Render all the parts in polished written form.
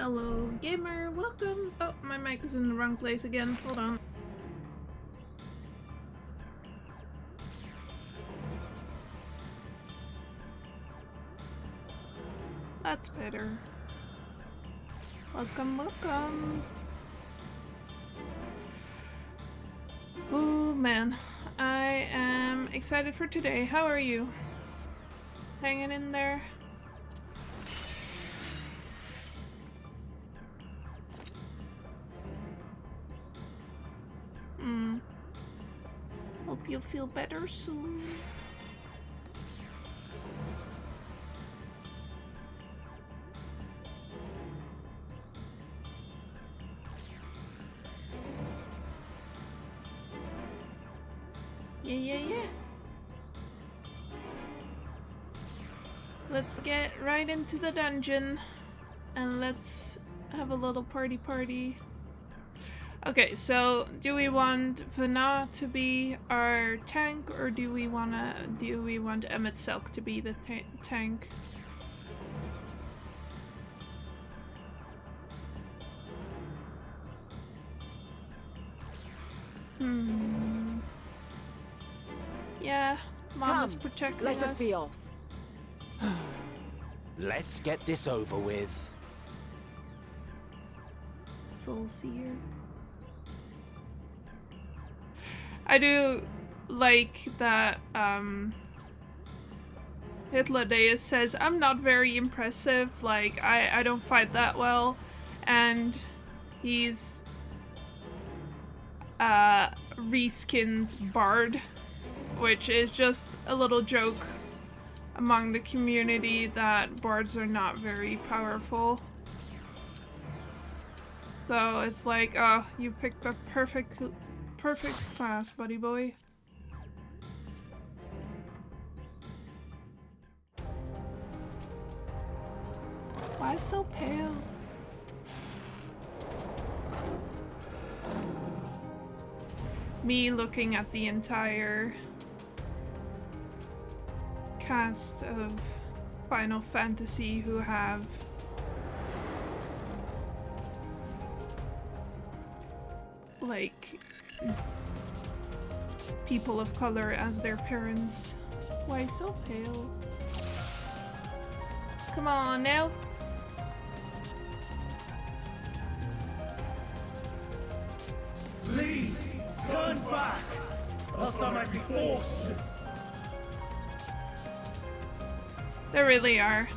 Hello, gamer. Welcome. Oh, my mic is in the wrong place again. Hold on. That's better. Welcome, welcome. Oh man, I am excited for today. How are you? Hanging in there? Hope you'll feel better soon. Yeah. Let's get right into the dungeon and let's have a little party. Okay, so do we want Vana to be our tank, or do we want Emmett Selk to be the tank? Yeah, Mama's protecting us. Let us be off. Let's get this over with. Soulseer. I do like that Hitler Deus says, I'm not very impressive, like I don't fight that well, and he's reskinned Bard, which is just a little joke among the community that bards are not very powerful. So it's like, oh, you picked a perfect class, buddy boy. Why so pale? Me looking at the entire cast of Final Fantasy who have like people of color as their parents. Why so pale? Come on now. Please, turn back, else I might be forced to. There really are.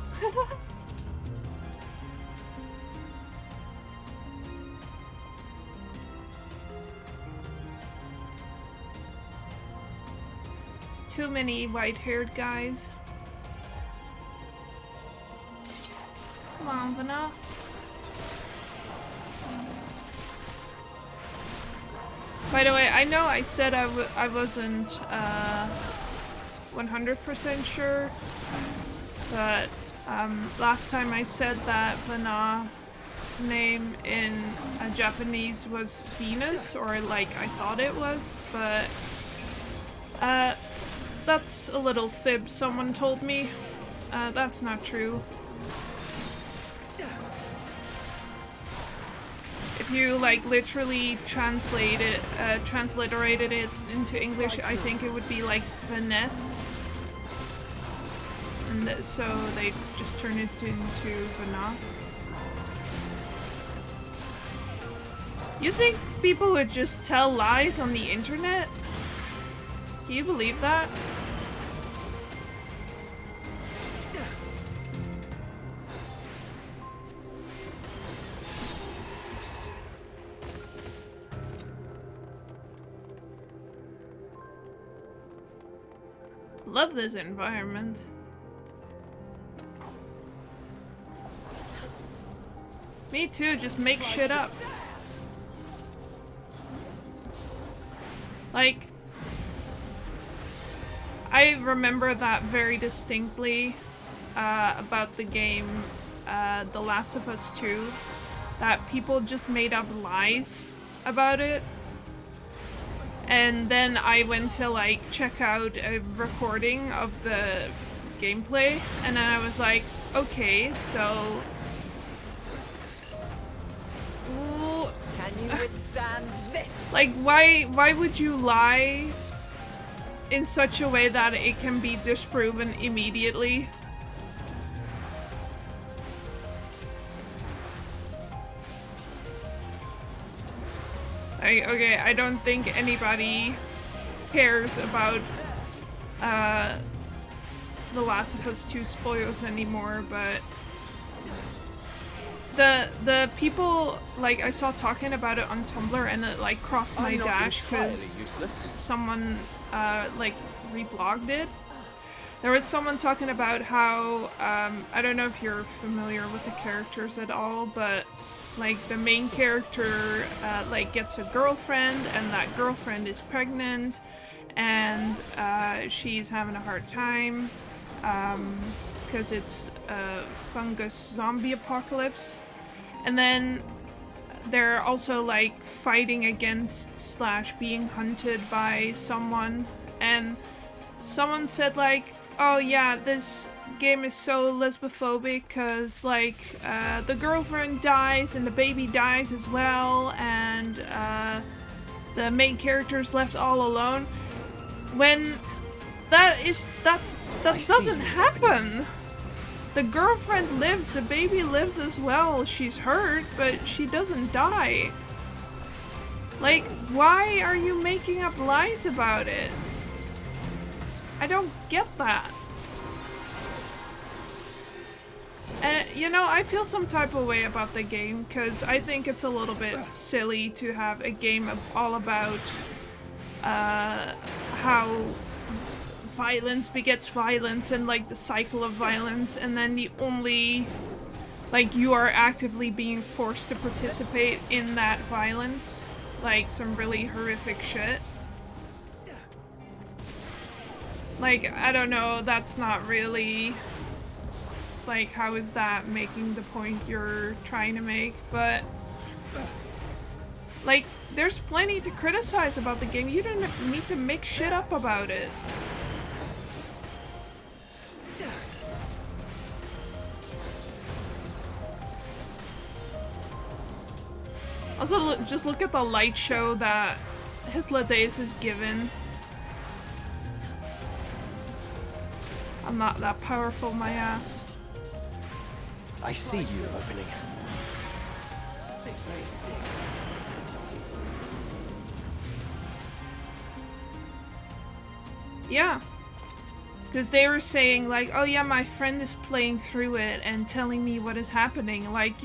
Too many white-haired guys. Come on, Vana. By the way, I know I said I wasn't 100% sure, but last time I said that Vana's name in Japanese was Venus, or like I thought it was, but that's a little fib someone told me. That's not true. If you like literally transliterated it into English, I think it would be like Vaneth. And so they just turned it into Vana. You think people would just tell lies on the internet? Can you believe that? Love this environment. Me too, just make shit up. Like, I remember that very distinctly about the game The Last of Us 2, that people just made up lies about it. And then I went to like check out a recording of the gameplay, and then I was like, okay, so you withstand this? Like, why would you lie in such a way that it can be disproven immediately? Okay, I don't think anybody cares about The Last of Us 2 spoilers anymore, but the people like I saw talking about it on Tumblr, and it like crossed my dash because someone like reblogged it. There was someone talking about how I don't know if you're familiar with the characters at all, but like the main character like gets a girlfriend, and that girlfriend is pregnant, and she's having a hard time because it's a fungus zombie apocalypse. And then they're also like fighting against slash being hunted by someone, and someone said like, oh yeah, this game is so lesbophobic because like the girlfriend dies and the baby dies as well, and the main character's left all alone, when that doesn't happen. The girlfriend lives, the baby lives as well. She's hurt, but she doesn't die. Like, why are you making up lies about it? I don't get that. And, you know, I feel some type of way about the game, because I think it's a little bit silly to have a game all about how violence begets violence, and like the cycle of violence, and then the only like you are actively being forced to participate in that violence, like some really horrific shit. Like, I don't know, that's not really like, how is that making the point you're trying to make? But like, there's plenty to criticize about the game. You don't need to make shit up about it. Also, just look at the light show that Hitler Days is given. I'm not that powerful, my ass. I see you opening. Yeah. Because they were saying, like, oh yeah, my friend is playing through it and telling me what is happening. Like,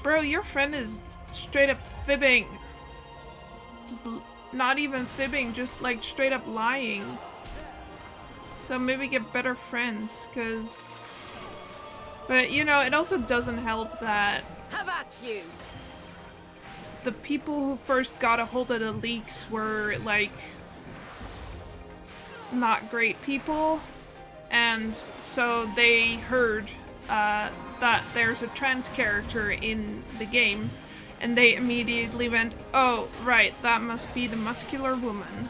bro, your friend is straight up fibbing. Just not even fibbing, just like straight up lying. So maybe get better friends, because... But, you know, it also doesn't help that... Have at you! The people who first got a hold of the leaks were, like... not great people. And so they heard that there's a trans character in the game. And they immediately went, oh, right, that must be the muscular woman.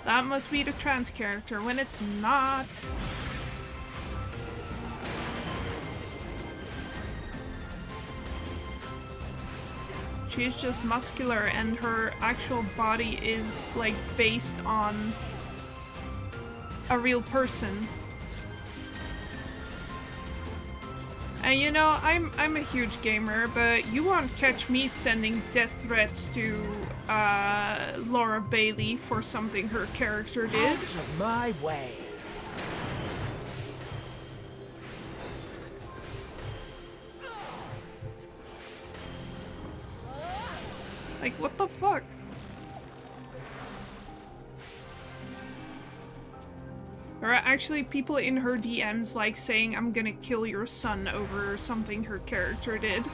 That must be the trans character, when it's not. She's just muscular, and her actual body is, like, based on a real person. And you know, I'm a huge gamer, but you won't catch me sending death threats to Laura Bailey for something her character did. Out of my way. Like, what the fuck? There are actually people in her DMs like saying, I'm gonna kill your son over something her character did.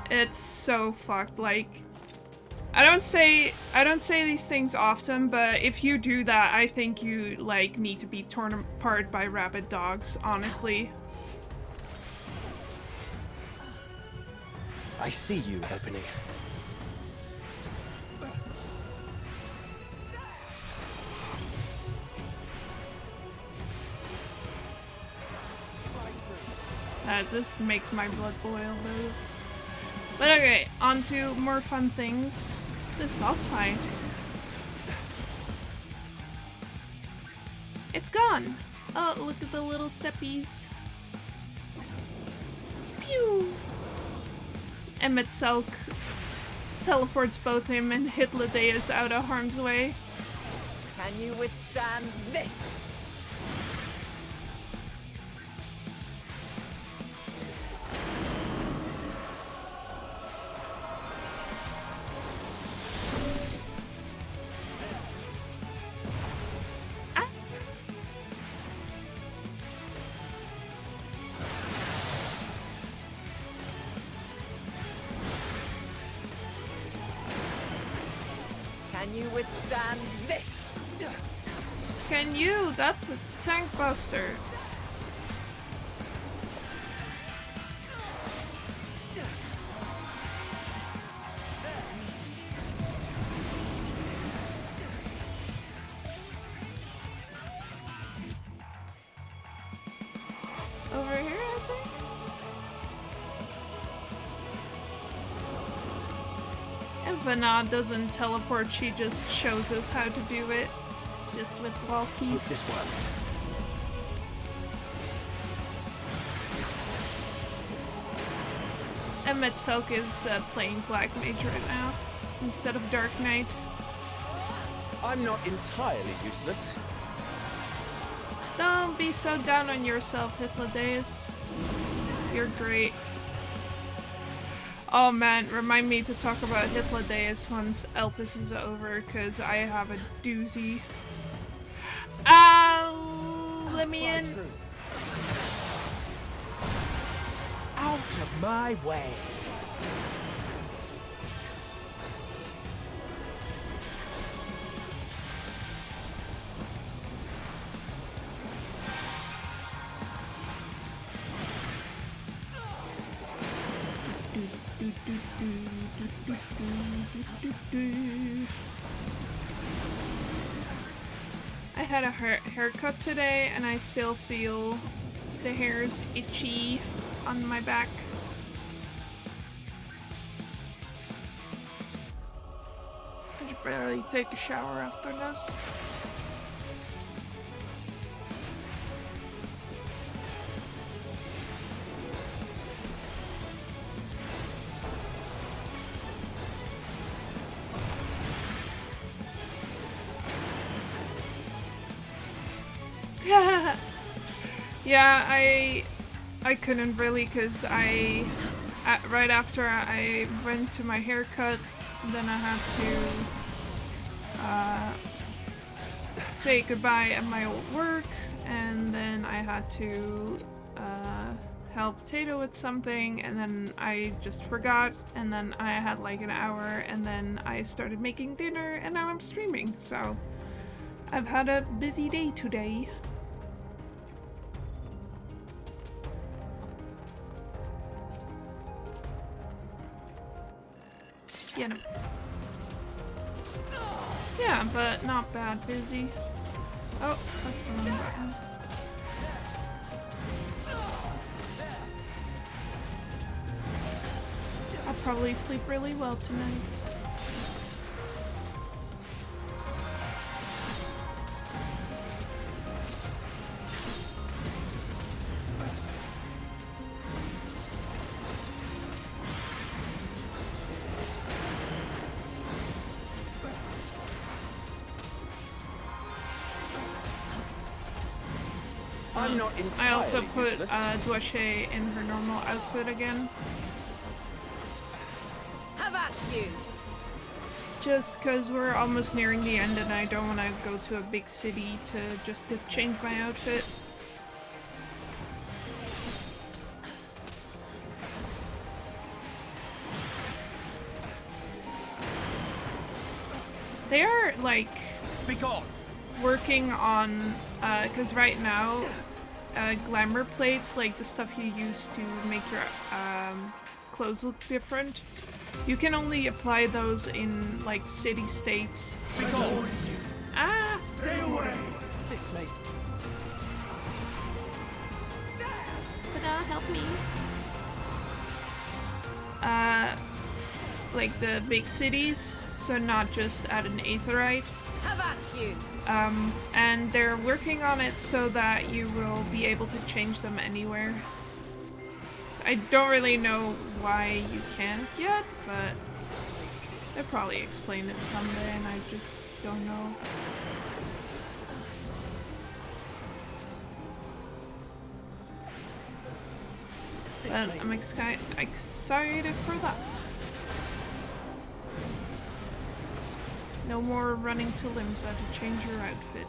It's so fucked. Like, I don't say these things often, but if you do that, I think you like need to be torn apart by rabid dogs, honestly. I see you opening. That just makes my blood boil, though. But okay, on to more fun things. This boss fight. It's gone! Oh, look at the little steppies. Pew! And Metzelk teleports both him and Hythlodaeus out of harm's way. Can you withstand this? Can you withstand this? Can you? That's a tank buster. Over here, I think? And Vanna doesn't teleport, she just shows us how to do it. Just with wall Hope keys. this works. And Metzelk is playing Black Mage right now, instead of Dark Knight. I'm not entirely useless. Don't be so down on yourself, Hythlodaeus. You're great. Oh man, remind me to talk about Hythlodaeus once Elpis is over, because I have a doozy. Ow! Let me in. Out of my way. I had a haircut today and I still feel the hairs itchy on my back. I should barely take a shower after this. Yeah, I couldn't really, because right after I went to my haircut, then I had to say goodbye at my old work, and then I had to help Tato with something, and then I just forgot, and then I had like an hour, and then I started making dinner, and now I'm streaming, so I've had a busy day today. Get him. Yeah, but not bad busy. Oh, that's the wrong button. I'll probably sleep really well tonight. I'm not entirely I also put useless. Duache in her normal outfit again. Have at you! Just because we're almost nearing the end and I don't want to go to a big city to change my outfit. They are like Be gone. working on because right now glamour plates, like the stuff you use to make your clothes look different, you can only apply those in like city states. Be gone. Ah! Stay away! This may. Help me. like the big cities, so not just at an aetheryte. Have at you! And they're working on it so that you will be able to change them anywhere. I don't really know why you can't yet, but they'll probably explain it someday, and I just don't know. But I'm excited for that. No more running to Limsa to change your outfit.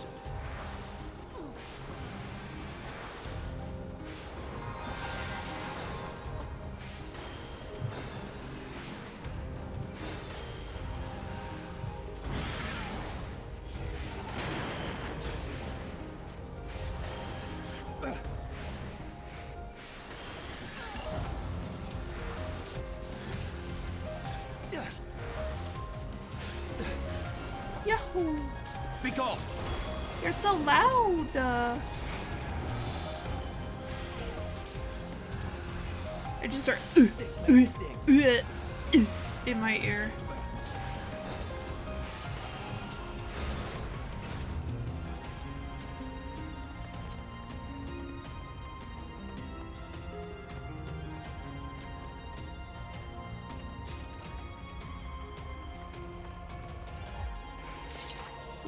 Yahoo! Be gone! You're so loud! I just start This may sting. in my ear.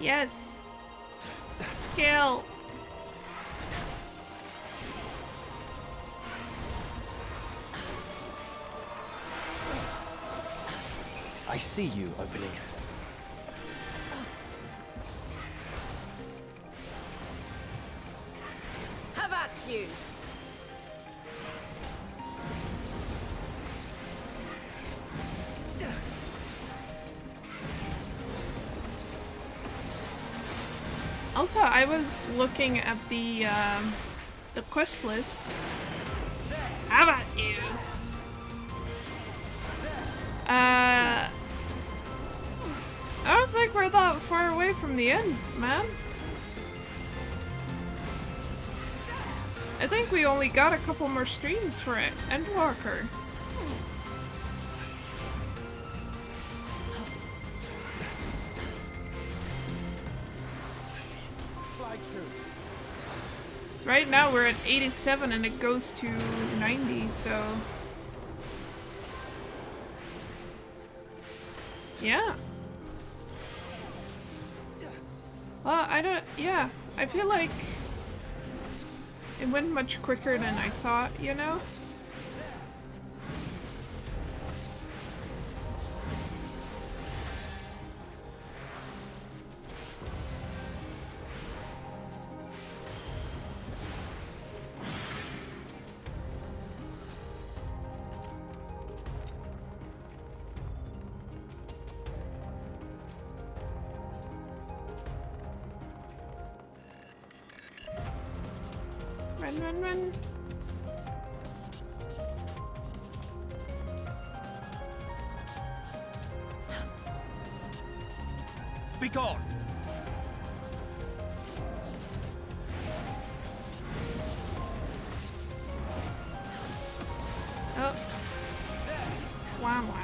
Yes! Kill! I see you opening. Have at you! Also, I was looking at the quest list. How about you? I don't think we're that far away from the end, man. I think we only got a couple more streams for Endwalker. So right now we're at 87 and it goes to 90, so... Yeah. Well, yeah, I feel like it went much quicker than I thought, you know? Run, run, run. Be gone! Oh. Wah, wah.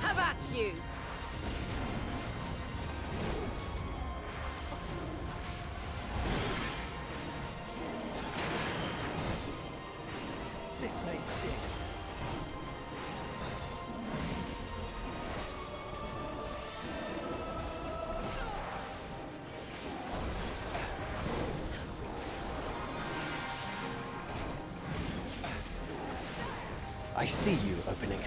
Have at you! This may sting. I see you opening.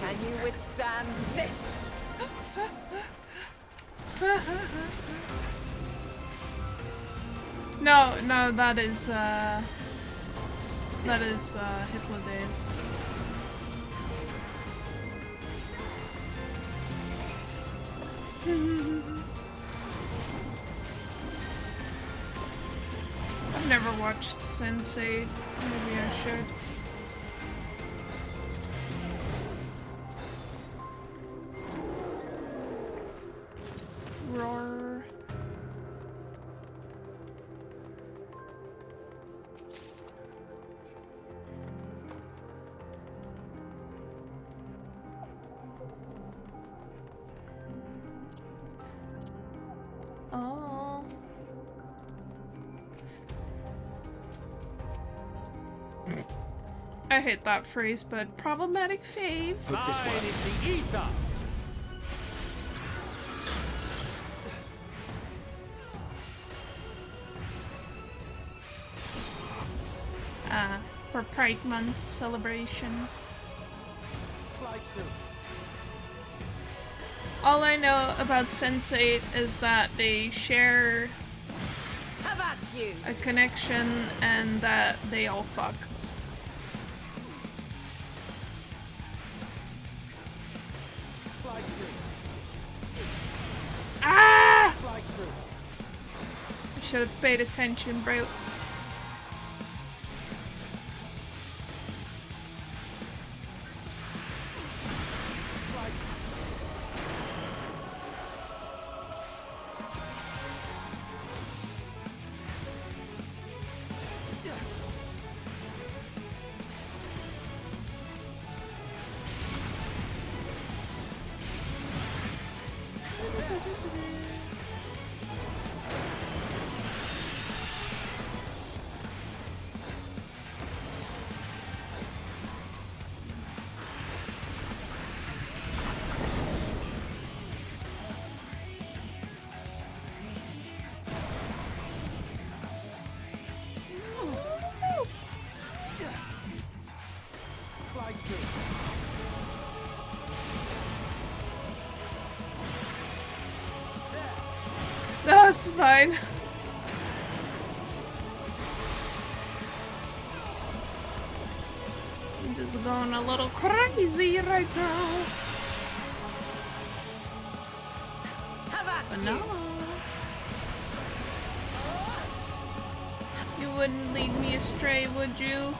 Can you withstand this? No, that is Hitler days. I've never watched Sensei. Maybe I should. I hate that phrase, but problematic fave. Hope this Mine works. is the ether. For Pride Month celebration. Fly true. All I know about Sense8 is that they share Have at you. a connection and that they all fuck. Fly true. Ah! Fly true. I should have paid attention, bro. Fly true. That's fine. I'm just going a little crazy right now. Have at But you. no. You wouldn't lead me astray, would you?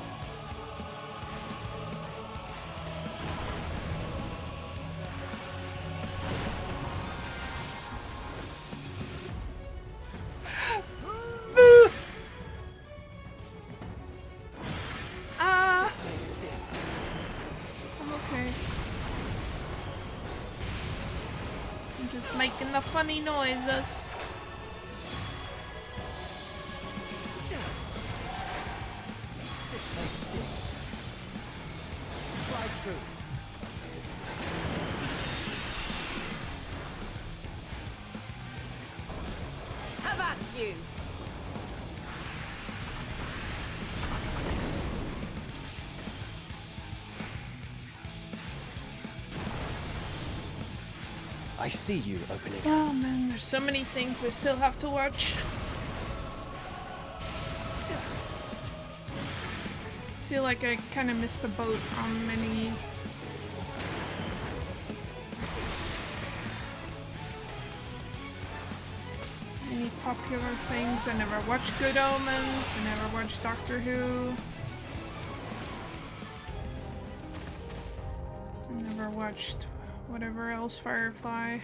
Ah! I'm okay. I'm just making the funny noises. Fly true. Have at you. I see you opening. Oh man, there's so many things I still have to watch. I feel like I kind of missed the boat on many. Many popular things. I never watched Good Omens. I never watched Doctor Who. I never watched whatever else, Firefly.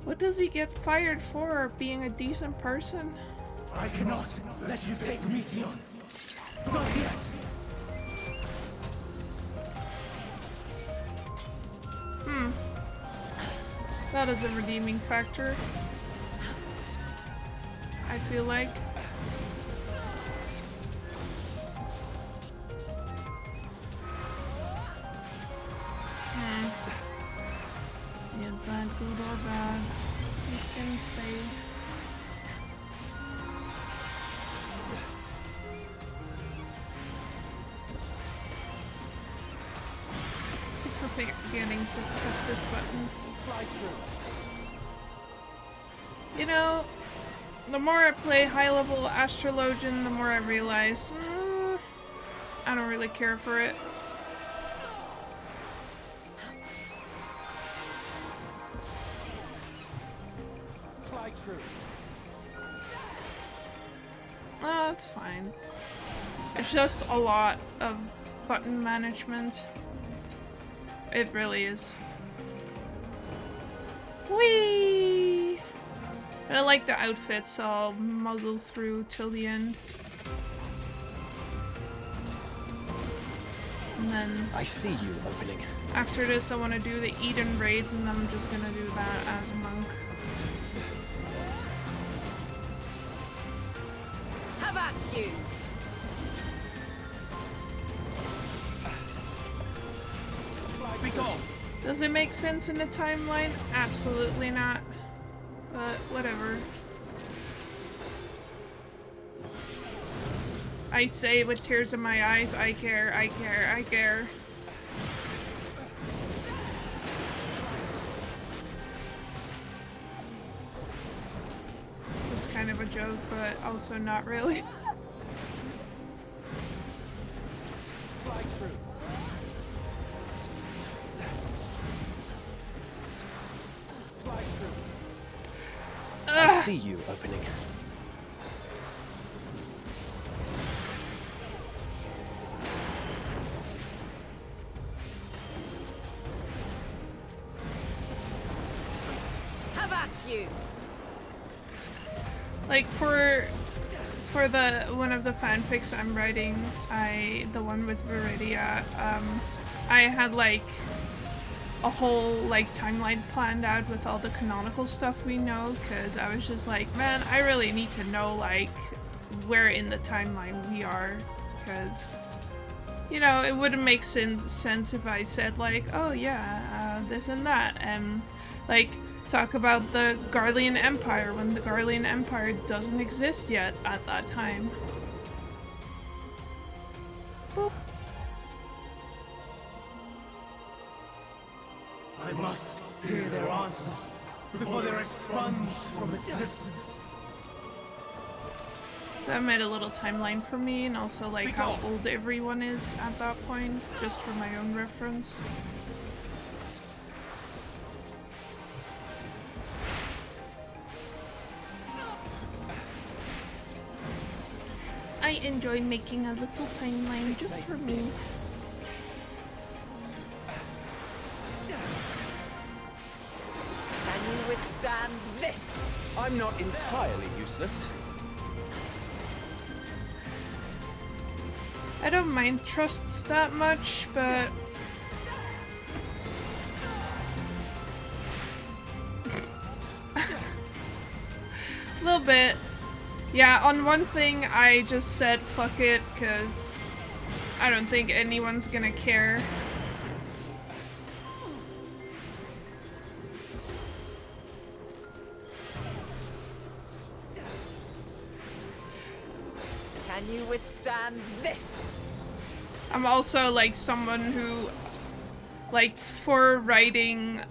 What does he get fired for? Being a decent person? I cannot let you take Mission. Not yet. That is a redeeming factor. I feel like. Is that good or bad? You can say. Keep forgetting to press this button. Fly true. You know, the more I play high level Astrologian, the more I realize I don't really care for it. Fly true. That's fine. It's just a lot of button management. It really is. Whee! And I like the outfits, so I'll muddle through till the end. and then I see you opening. after this I want to do the Eden raids, and I'm just gonna do that as a monk. Have at you! Be gone! Does it make sense in the timeline? Absolutely not. But whatever. I say with tears in my eyes, I care, I care, I care. It's kind of a joke, but also not really. Fly true. Fly true. I see you opening. Have at you! Like for the one of the fanfics I'm writing, the one with Viridia, I had like a whole like timeline planned out with all the canonical stuff we know, because I was just like, man, I really need to know like where in the timeline we are, because you know it wouldn't make sense if I said like, oh yeah, this and that, and like talk about the Garlean Empire when the Garlean Empire doesn't exist yet at that time. Boop. I must hear their answers before they're expunged from existence. So I made a little timeline for me, and also like how old everyone is at that point, just for my own reference. I enjoy making a little timeline just for me. Can you withstand this? I'm not entirely useless. I don't mind trusts that much, but a little bit. Yeah, on one thing I just said fuck it, because I don't think anyone's gonna care. Can you withstand this? I'm also like someone who, like, for writing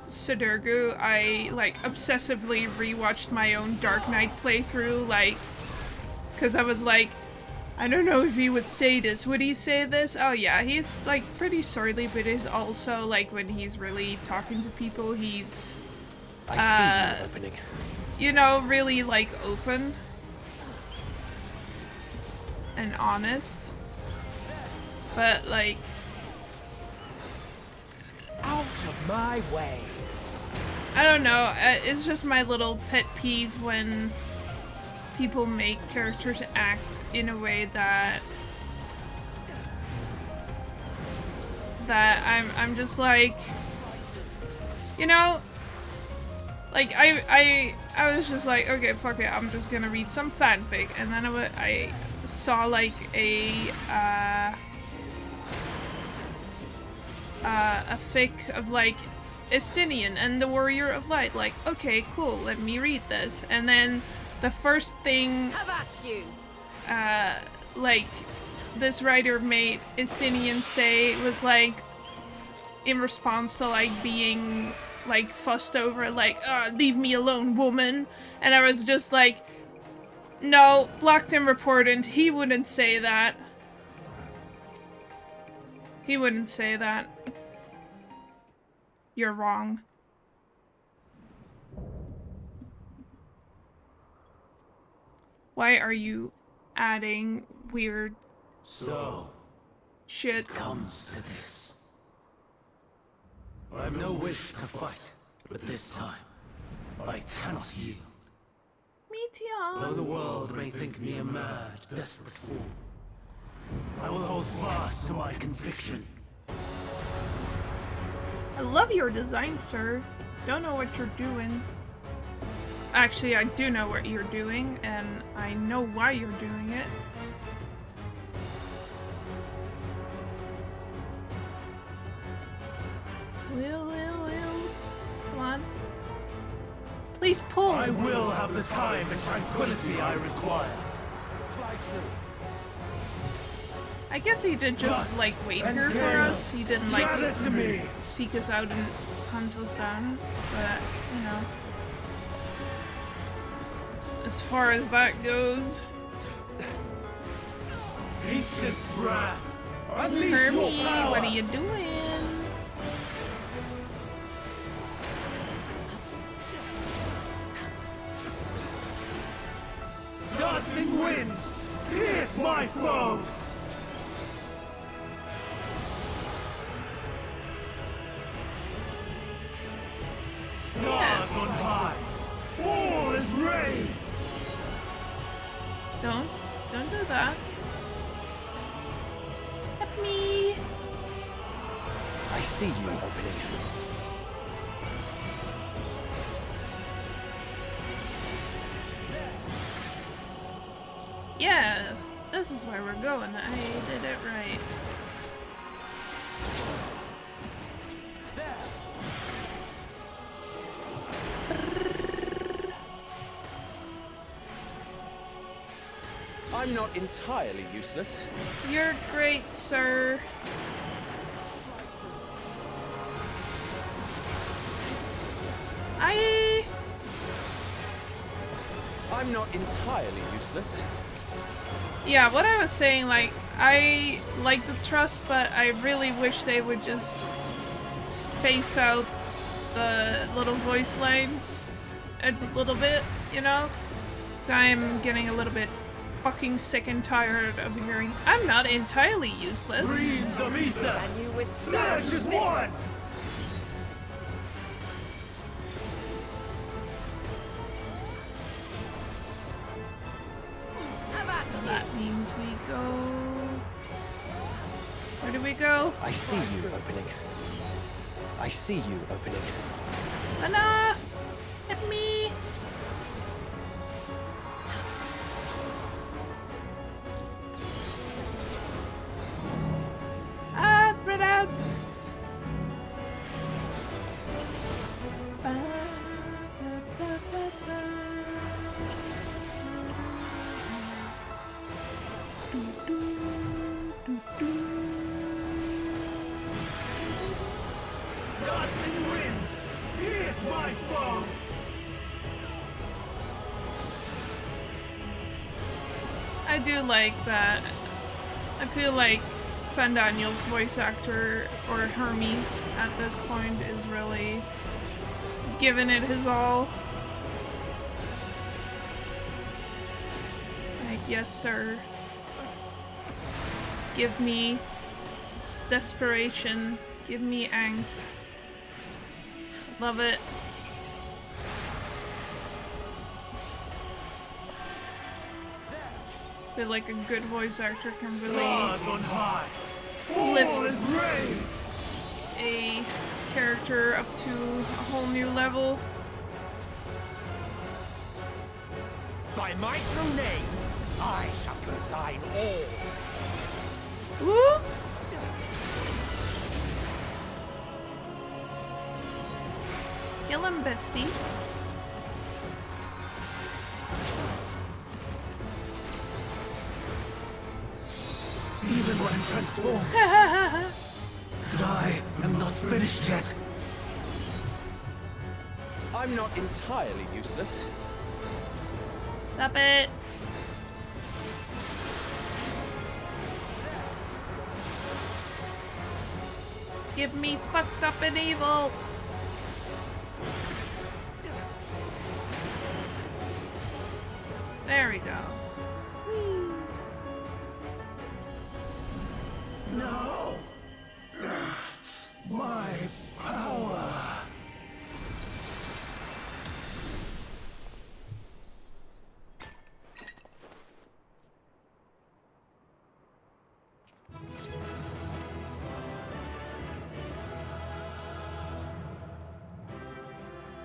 Sudoku, I like obsessively rewatched my own Dark Knight playthrough, like, because I was like, I don't know if he would say this. Would he say this? Oh yeah, he's like pretty surly, but he's also like when he's really talking to people, he's I see you opening. you know, really like open and honest. But like, Out of my way! I don't know, it's just my little pet peeve when people make characters act in a way that I'm just like, you know, like I was just like, okay, fuck it, I'm just gonna read some fanfic, and then I saw like a fic of like Estinian and the Warrior of Light, like, okay, cool, let me read this, and then the first thing Have at you! like this writer made Estinian say was like in response to like being like fussed over, like, leave me alone, woman, and I was just like, no, blocked and reported, he wouldn't say that. He wouldn't say that. You're wrong. Why are you adding weird So, shit? it comes to this. I have no wish to fight, but this time, I cannot yield. Though Meteor. the world may think me a mad, desperate fool, I will hold fast to my conviction. I love your design, sir. Don't know what you're doing. Actually, I do know what you're doing, and I know why you're doing it. Will. Come on. Please pull. I will have the time and tranquility I require. Fly true. I guess he did just, Lust like, wait and here for gale. us. He didn't, like, Gather to me. seek us out and hunt us down. But, you know. As far as that goes. Ancient wrath. Unleash your Herbie, power. what are you doing? Dancing winds, pierce my foes! Stars on high, all is rain! Don't do that. Help me. I see you opening. Yeah, this is where we're going. I did it right. I'm not entirely useless. You're great, sir. I'm not entirely useless. Yeah, what I was saying, like, I like the thrust, but I really wish they would just space out the little voice lines a little bit, you know? So I'm getting a little bit fucking sick and tired of hearing, I'm not entirely useless. Streams of ether, Can you withstand surge as this? one! Have at you. That means we go... Where do we go? I see you opening. I see you opening. Lana! Hit me! Ah, spread out! Dancing winds, pierce my foe! I do like that. I feel like Fandaniel's voice actor, or Hermes at this point, is really giving it his all. Like, yes sir. Give me desperation. Give me angst. Love it. I feel like a good voice actor can really Stars on high, all lift is rain! a character up to a whole new level. By my true name, I shall preside all. Woo! Kill him, bestie. Even when transformed, but I am not finished yet. I'm not entirely useless. Stop it. Give me fucked up and evil. There we go. Whee. No! My power!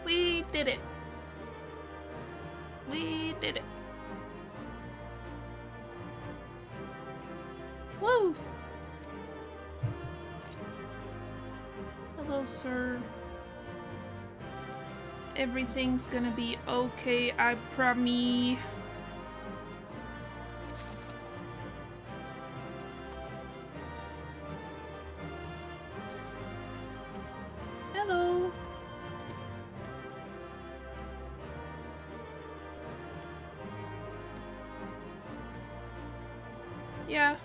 We did it. We did it. Woo! Hello, sir. Everything's gonna be okay, I promise. Hello. Yeah,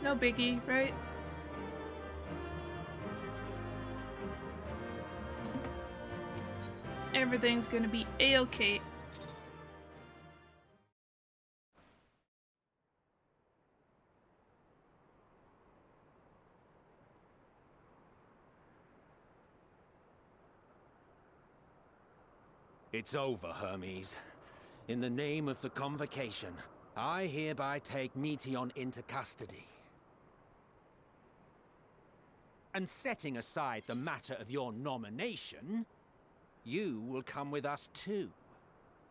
no biggie, right? Everything's gonna be a-okay. It's over, Hermes. In the name of the Convocation, I hereby take Meteion into custody. And setting aside the matter of your nomination, you will come with us too.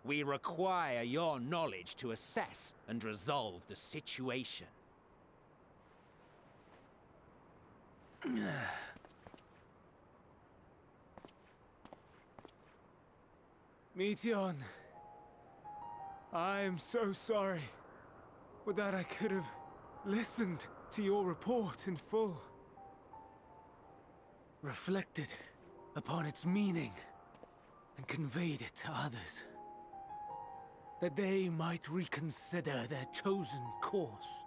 We require your knowledge to assess and resolve the situation. Meteion, I am so sorry. Would that I could have listened to your report in full. Reflected upon its meaning and conveyed it to others. That they might reconsider their chosen course.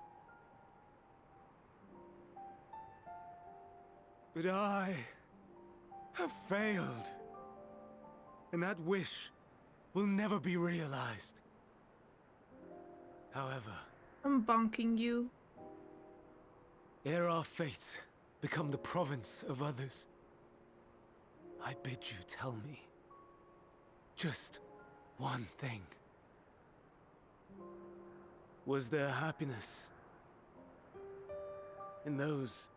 But I have failed. And that wish will never be realized. However, I'm bonking you. ere our fates become the province of others, I bid you tell me just one thing. Was there happiness in those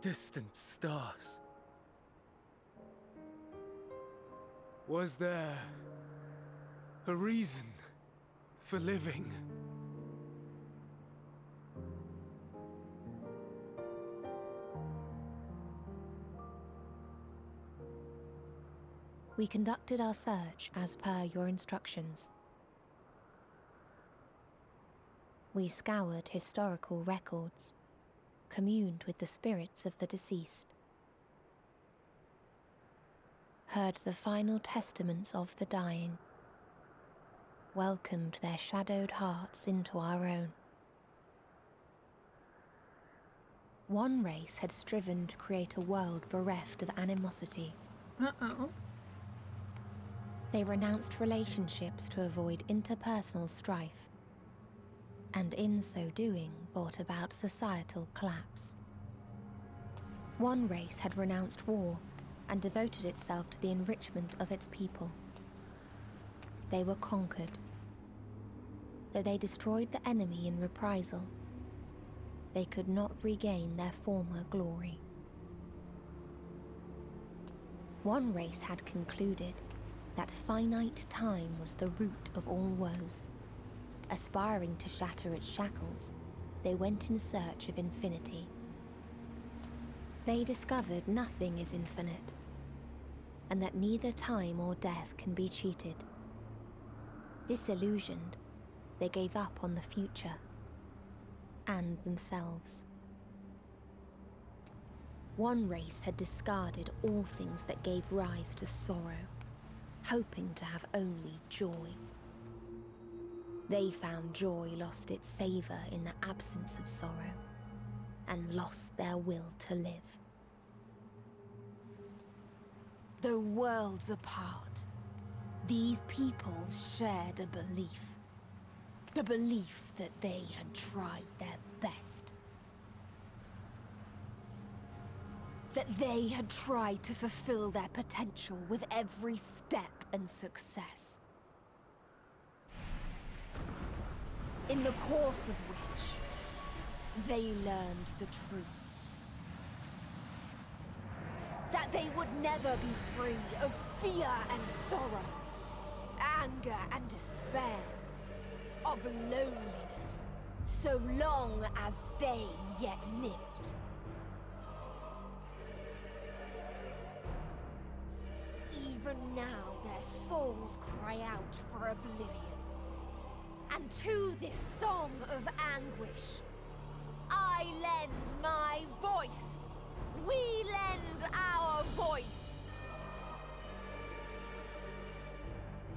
distant stars? Was there a reason for living? We conducted our search as per your instructions. We scoured historical records, communed with the spirits of the deceased, heard the final testaments of the dying, welcomed their shadowed hearts into our own. One race had striven to create a world bereft of animosity. Uh-oh. They renounced relationships to avoid interpersonal strife, and in so doing brought about societal collapse. One race had renounced war and devoted itself to the enrichment of its people. They were conquered. Though they destroyed the enemy in reprisal, they could not regain their former glory. One race had concluded that finite time was the root of all woes. Aspiring to shatter its shackles, they went in search of infinity. They discovered nothing is infinite, and that neither time or death can be cheated. Disillusioned, they gave up on the future and themselves. One race had discarded all things that gave rise to sorrow, hoping to have only joy. They found joy lost its savor in the absence of sorrow, and lost their will to live. Though worlds apart, these peoples shared a belief. The belief that they had tried their best. That they had tried to fulfill their potential with every step and success. In the course of which, they learned the truth. That they would never be free of fear and sorrow, anger and despair, of loneliness, so long as they yet lived. Even now their souls cry out for oblivion. And to this song of anguish, I lend my voice. We lend our voice.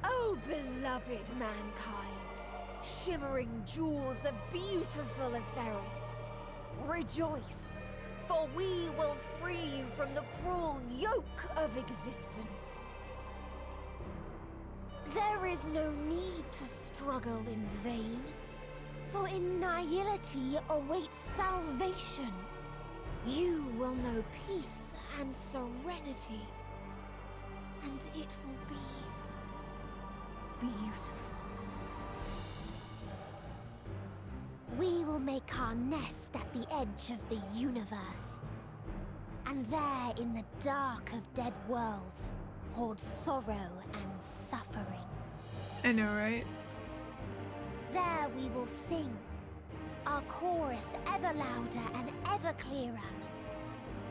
Oh, beloved mankind, shimmering jewels of beautiful Etheris, rejoice, for we will free you from the cruel yoke of existence. There is no need to struggle in vain, for in nihility awaits salvation. You will know peace and serenity, and it will be beautiful. We will make our nest at the edge of the universe, and there in the dark of dead worlds hoard sorrow and suffering. I know, right? There we will sing, our chorus ever louder and ever clearer,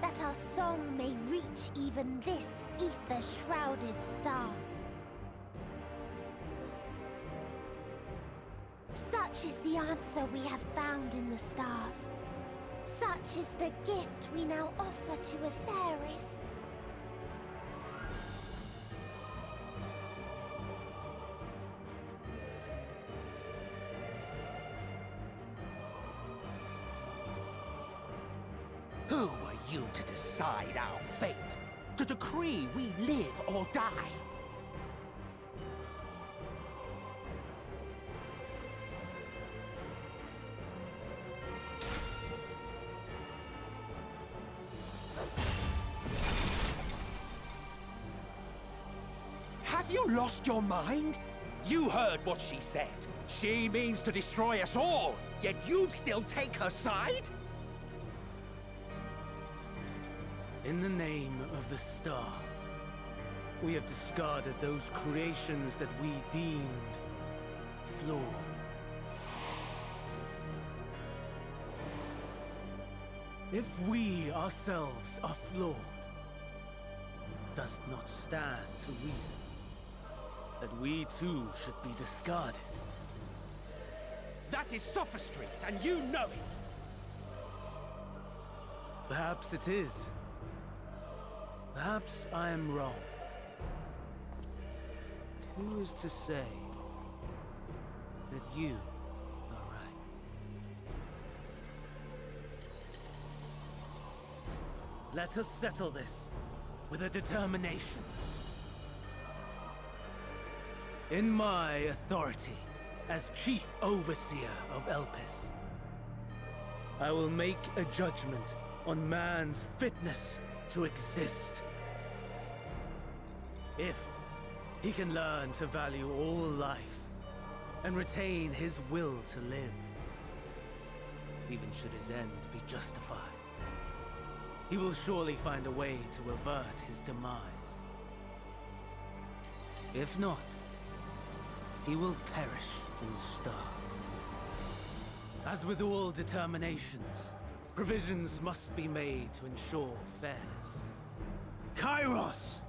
that our song may reach even this ether-shrouded star. Such is the answer we have found in the stars. Such is the gift we now offer to Etheris. Who were you to decide our fate? To decree we live or die? Have you lost your mind? You heard what she said. She means to destroy us all, yet you'd still take her side? In the name of the star, we have discarded those creations that we deemed flawed. If we ourselves are flawed, does it not stand to reason that we too should be discarded? That is sophistry, and you know it! Perhaps it is. Perhaps I am wrong. But who is to say that you are right? Let us settle this with a determination. In my authority as Chief Overseer of Elpis, I will make a judgment on man's fitness to exist. If he can learn to value all life and retain his will to live, even should his end be justified, he will surely find a way to avert his demise. If not, he will perish and starve. As with all determinations, provisions must be made to ensure fairness. Kairos!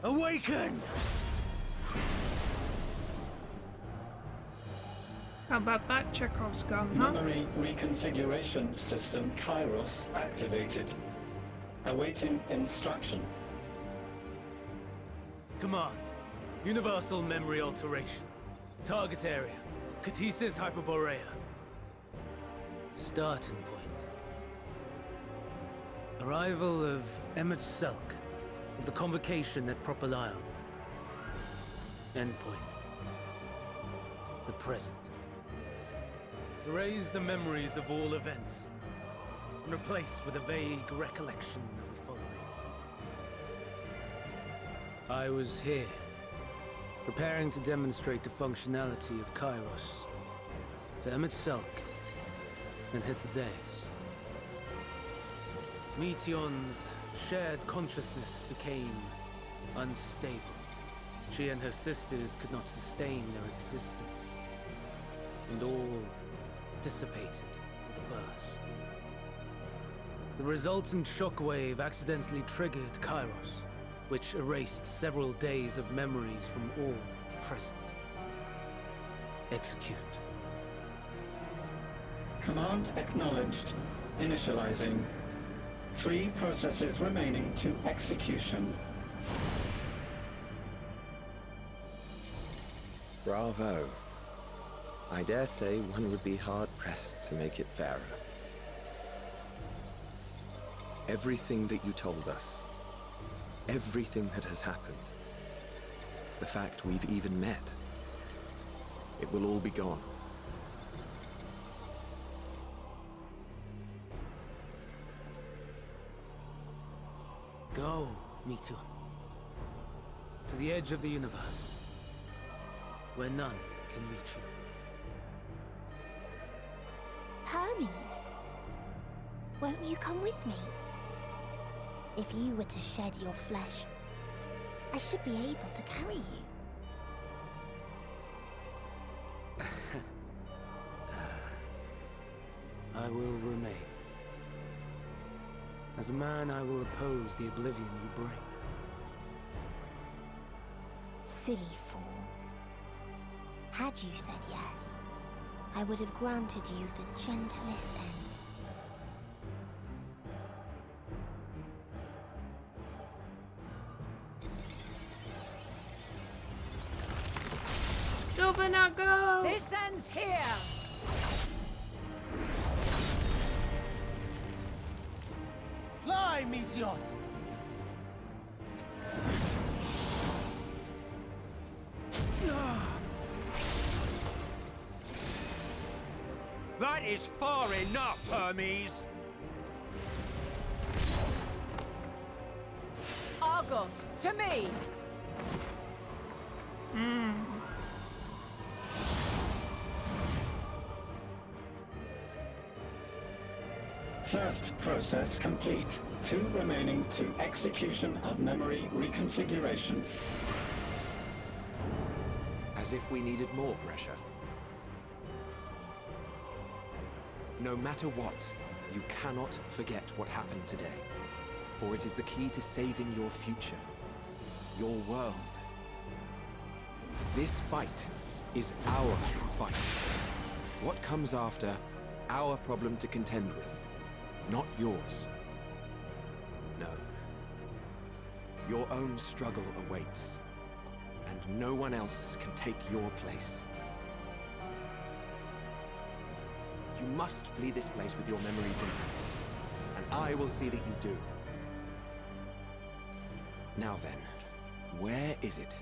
Awaken! How about that Chekhov's gun, huh? Memory reconfiguration system Kairos activated. Awaiting instruction. Command. Universal memory alteration. Target area. Catesis Hyperborea. Starting point. Arrival of Emmett Selk of the Convocation at Propylion. Endpoint. The present. Erase the memories of all events and replace with a vague recollection of the following. I was here, preparing to demonstrate the functionality of Kairos to Emmett Selk and hither days. Meteon's shared consciousness became unstable. She and her sisters could not sustain their existence, and all dissipated with a burst. The resultant shockwave accidentally triggered Kairos, which erased several days of memories from all present. Execute. Command acknowledged. Initializing. 3 processes remaining to execution. Bravo. I dare say one would be hard-pressed to make it fairer. Everything that you told us, everything that has happened, the fact we've even met, it will all be gone. Go, Meteon. To the edge of the universe, where none can reach you. Hermes, won't you come with me? If you were to shed your flesh, I should be able to carry you. I will remain. As a man, I will oppose the oblivion you bring. Silly fool. Had you said yes, I would have granted you the gentlest end. Go, but not go! This ends here! Fly, Meteon! That is far enough, Hermes! Argos, to me! First process complete. 2 remaining to execution of memory reconfiguration. As if we needed more pressure. No matter what, you cannot forget what happened today. For it is the key to saving your future. Your world. This fight is our fight. What comes after, our problem to contend with, not yours. No. Your own struggle awaits, and no one else can take your place. You must flee this place with your memories intact, and I will see that you do. Now then, where is it?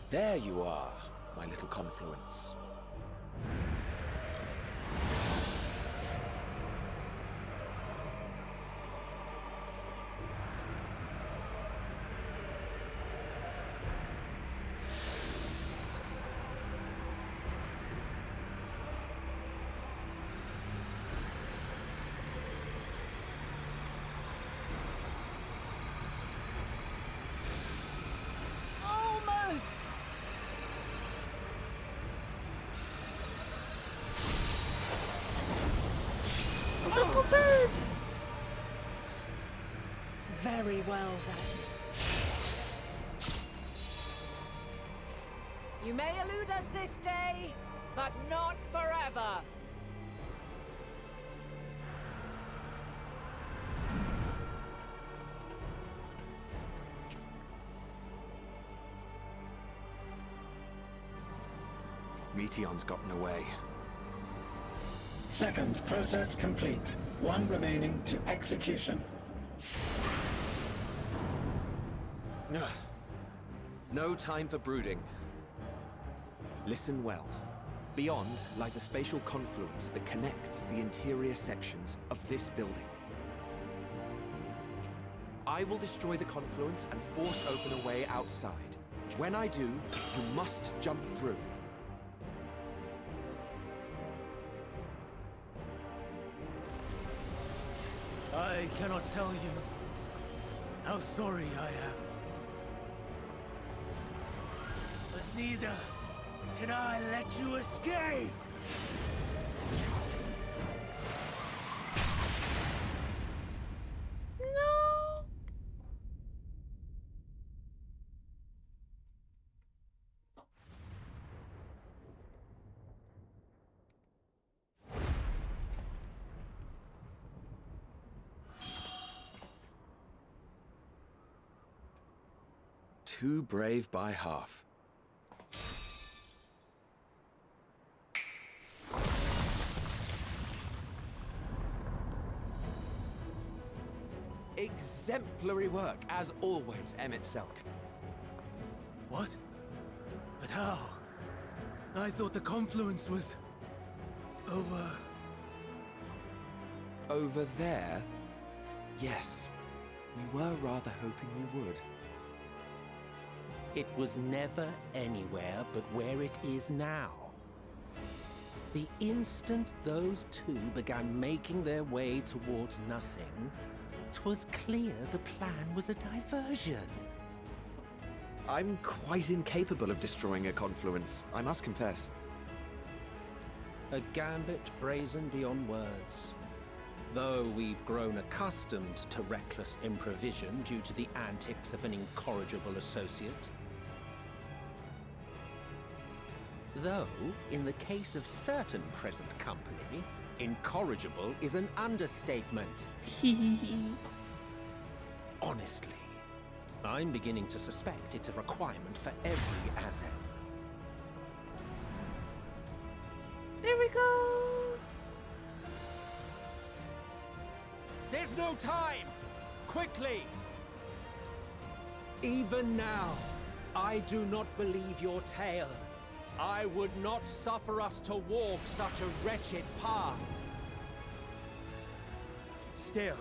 There you are, my little confluence. Almost! Very well, then. You may elude us this day, but not forever. Meteon's gotten away. Second process complete. 1 remaining to execution. Ugh. No time for brooding. Listen well. Beyond lies a spatial confluence that connects the interior sections of this building. I will destroy the confluence and force open a way outside. When I do, you must jump through. I cannot tell you how sorry I am. But neither can I let you escape! No. Too brave by half. Exemplary work, as always, Emmett Selk. What? But how? I thought the confluence was... over... Over there? Yes. We were rather hoping you would. It was never anywhere but where it is now. The instant those two began making their way towards nothing, 'twas clear the plan was a diversion. I'm quite incapable of destroying a confluence, I must confess. A gambit brazen beyond words. Though we've grown accustomed to reckless improvision due to the antics of an incorrigible associate. Though, in the case of certain present company, incorrigible is an understatement. Honestly, I'm beginning to suspect it's a requirement for every Azen. There we go. There's no time! Quickly! Even now, I do not believe your tale. I would not suffer us to walk such a wretched path. Still,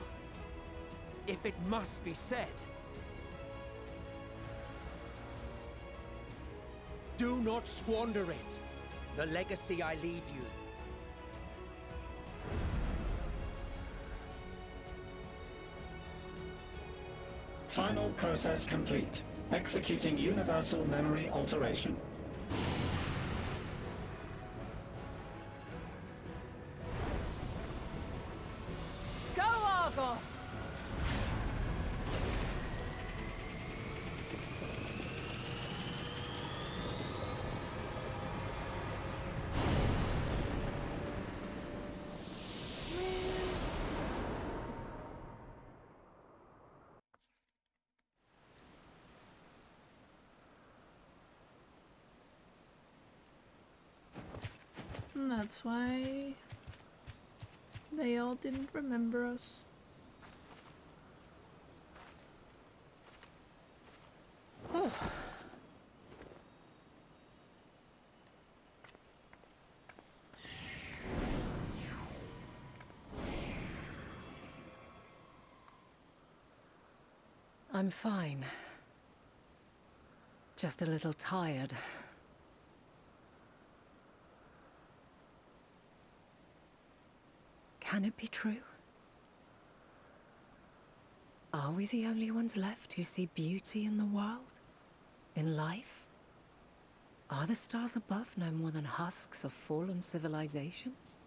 if it must be said, do not squander it. The legacy I leave you. Final process complete. Executing universal memory alteration. Go, Argos! And that's why they all didn't remember us. Oh. I'm fine. Just a little tired. Can it be true? Are we the only ones left who see beauty in the world? In life? Are the stars above no more than husks of fallen civilizations?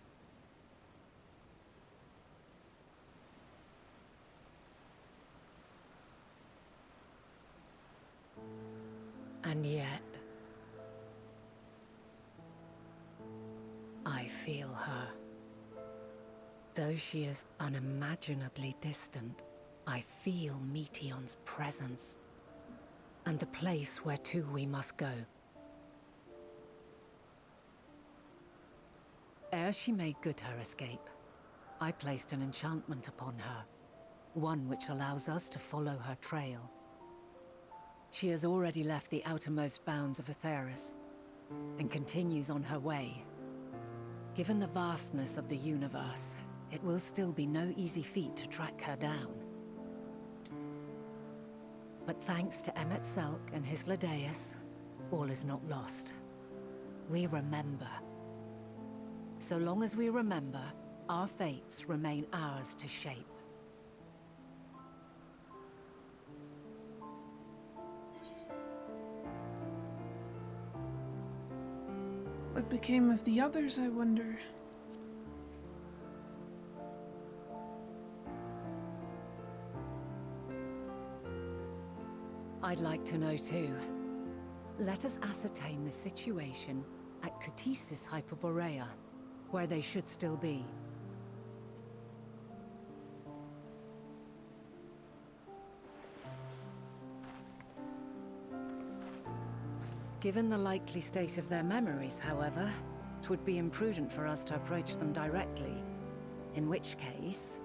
And yet, I feel her. Though she is unimaginably distant, I feel Meteion's presence, and the place where to we must go. Ere she made good her escape, I placed an enchantment upon her, one which allows us to follow her trail. She has already left the outermost bounds of Aetheris, and continues on her way. Given the vastness of the universe, it will still be no easy feat to track her down. But thanks to Emmett Selk and his Ladeus, all is not lost. We remember. So long as we remember, our fates remain ours to shape. What became of the others, I wonder? I'd like to know too. Let us ascertain the situation at Cutisis Hyperborea, where they should still be. Given the likely state of their memories, however, it would be imprudent for us to approach them directly. In which case...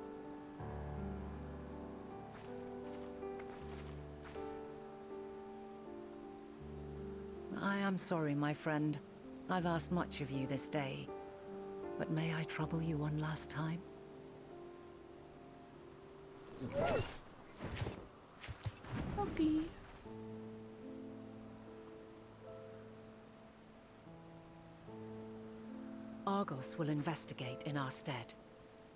I am sorry, my friend. I've asked much of you this day. But may I trouble you one last time? Okay. Argos will investigate in our stead.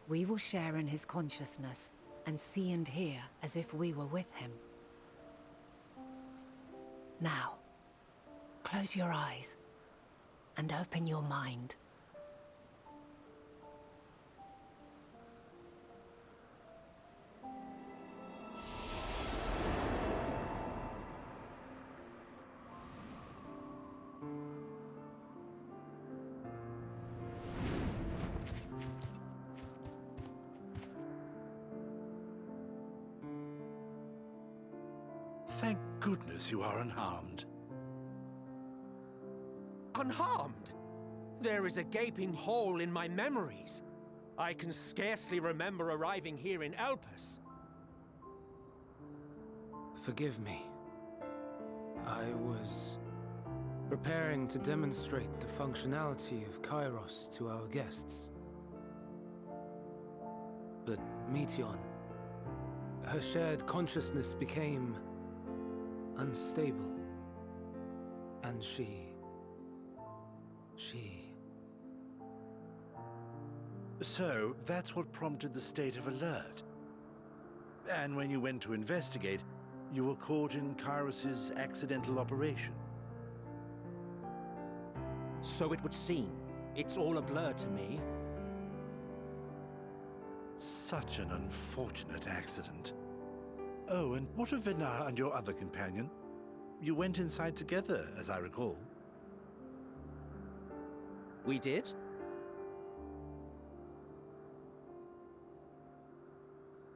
We will share in his consciousness and see and hear as if we were with him. Now, close your eyes and open your mind. Thank goodness you are unharmed. Unharmed? There is a gaping hole in my memories. I can scarcely remember arriving here in Elpis. Forgive me. I was preparing to demonstrate the functionality of Kairos to our guests. But Meteion, her shared consciousness became unstable. And she... So, that's what prompted the state of alert. And when you went to investigate, you were caught in Kairos's accidental operation. So it would seem. It's all a blur to me. Such an unfortunate accident. Oh, and what of Venar and your other companion? You went inside together, as I recall. We did?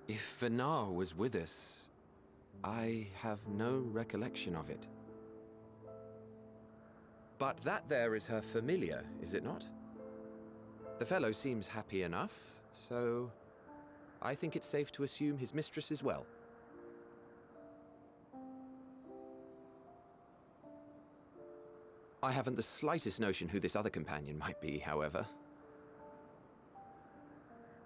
If Venar was with us, I have no recollection of it. But that there is her familiar, is it not? The fellow seems happy enough, so I think it's safe to assume his mistress is well. I haven't the slightest notion who this other companion might be, however.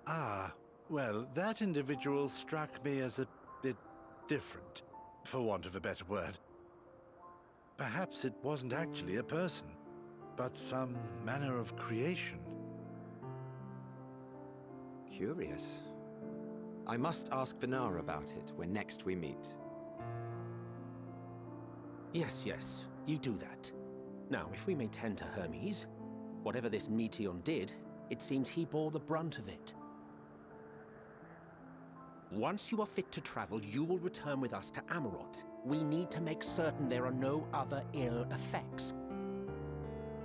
Ah, well, that individual struck me as a bit different, for want of a better word. Perhaps it wasn't actually a person, but some manner of creation. Curious. I must ask Venar about it when next we meet. Yes, you do that. Now, if we may tend to Hermes, whatever this Meteion did, it seems he bore the brunt of it. Once you are fit to travel, you will return with us to Amarot. We need to make certain there are no other ill effects.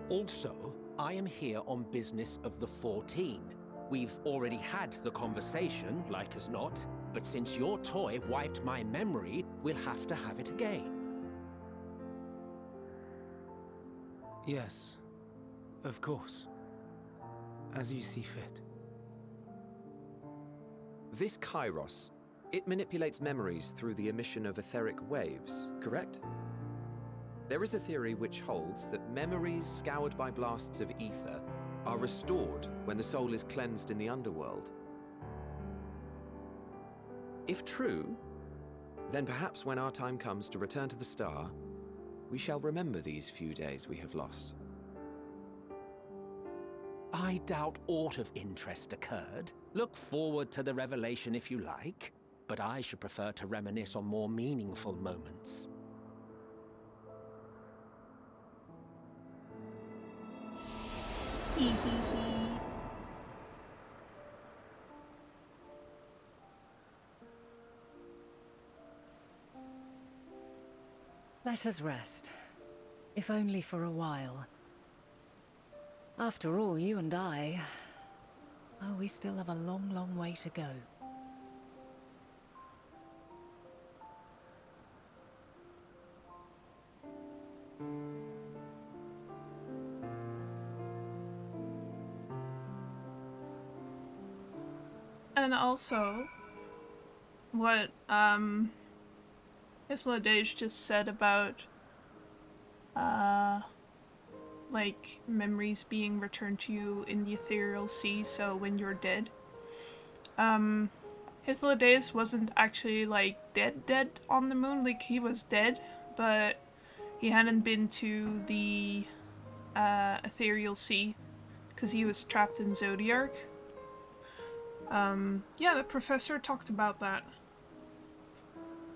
Also, I am here on business of the 14. We've already had the conversation, like as not, but since your toy wiped my memory, we'll have to have it again. Yes, of course. As you see fit. This Kairos, it manipulates memories through the emission of etheric waves, correct? There is a theory which holds that memories scoured by blasts of ether are restored when the soul is cleansed in the underworld. If true, then perhaps when our time comes to return to the star, we shall remember these few days we have lost. I doubt aught of interest occurred. Look forward to the revelation if you like, but I should prefer to reminisce on more meaningful moments. Hee hee hee. Let us rest, if only for a while. After all, you and I... oh, we still have a long, long way to go. And also, what Isladej just said about like memories being returned to you in the ethereal sea, so when you're dead. Hythlodaeus wasn't actually like dead on the moon, like he was dead, but he hadn't been to the ethereal sea because he was trapped in Zodiark. Yeah, the professor talked about that.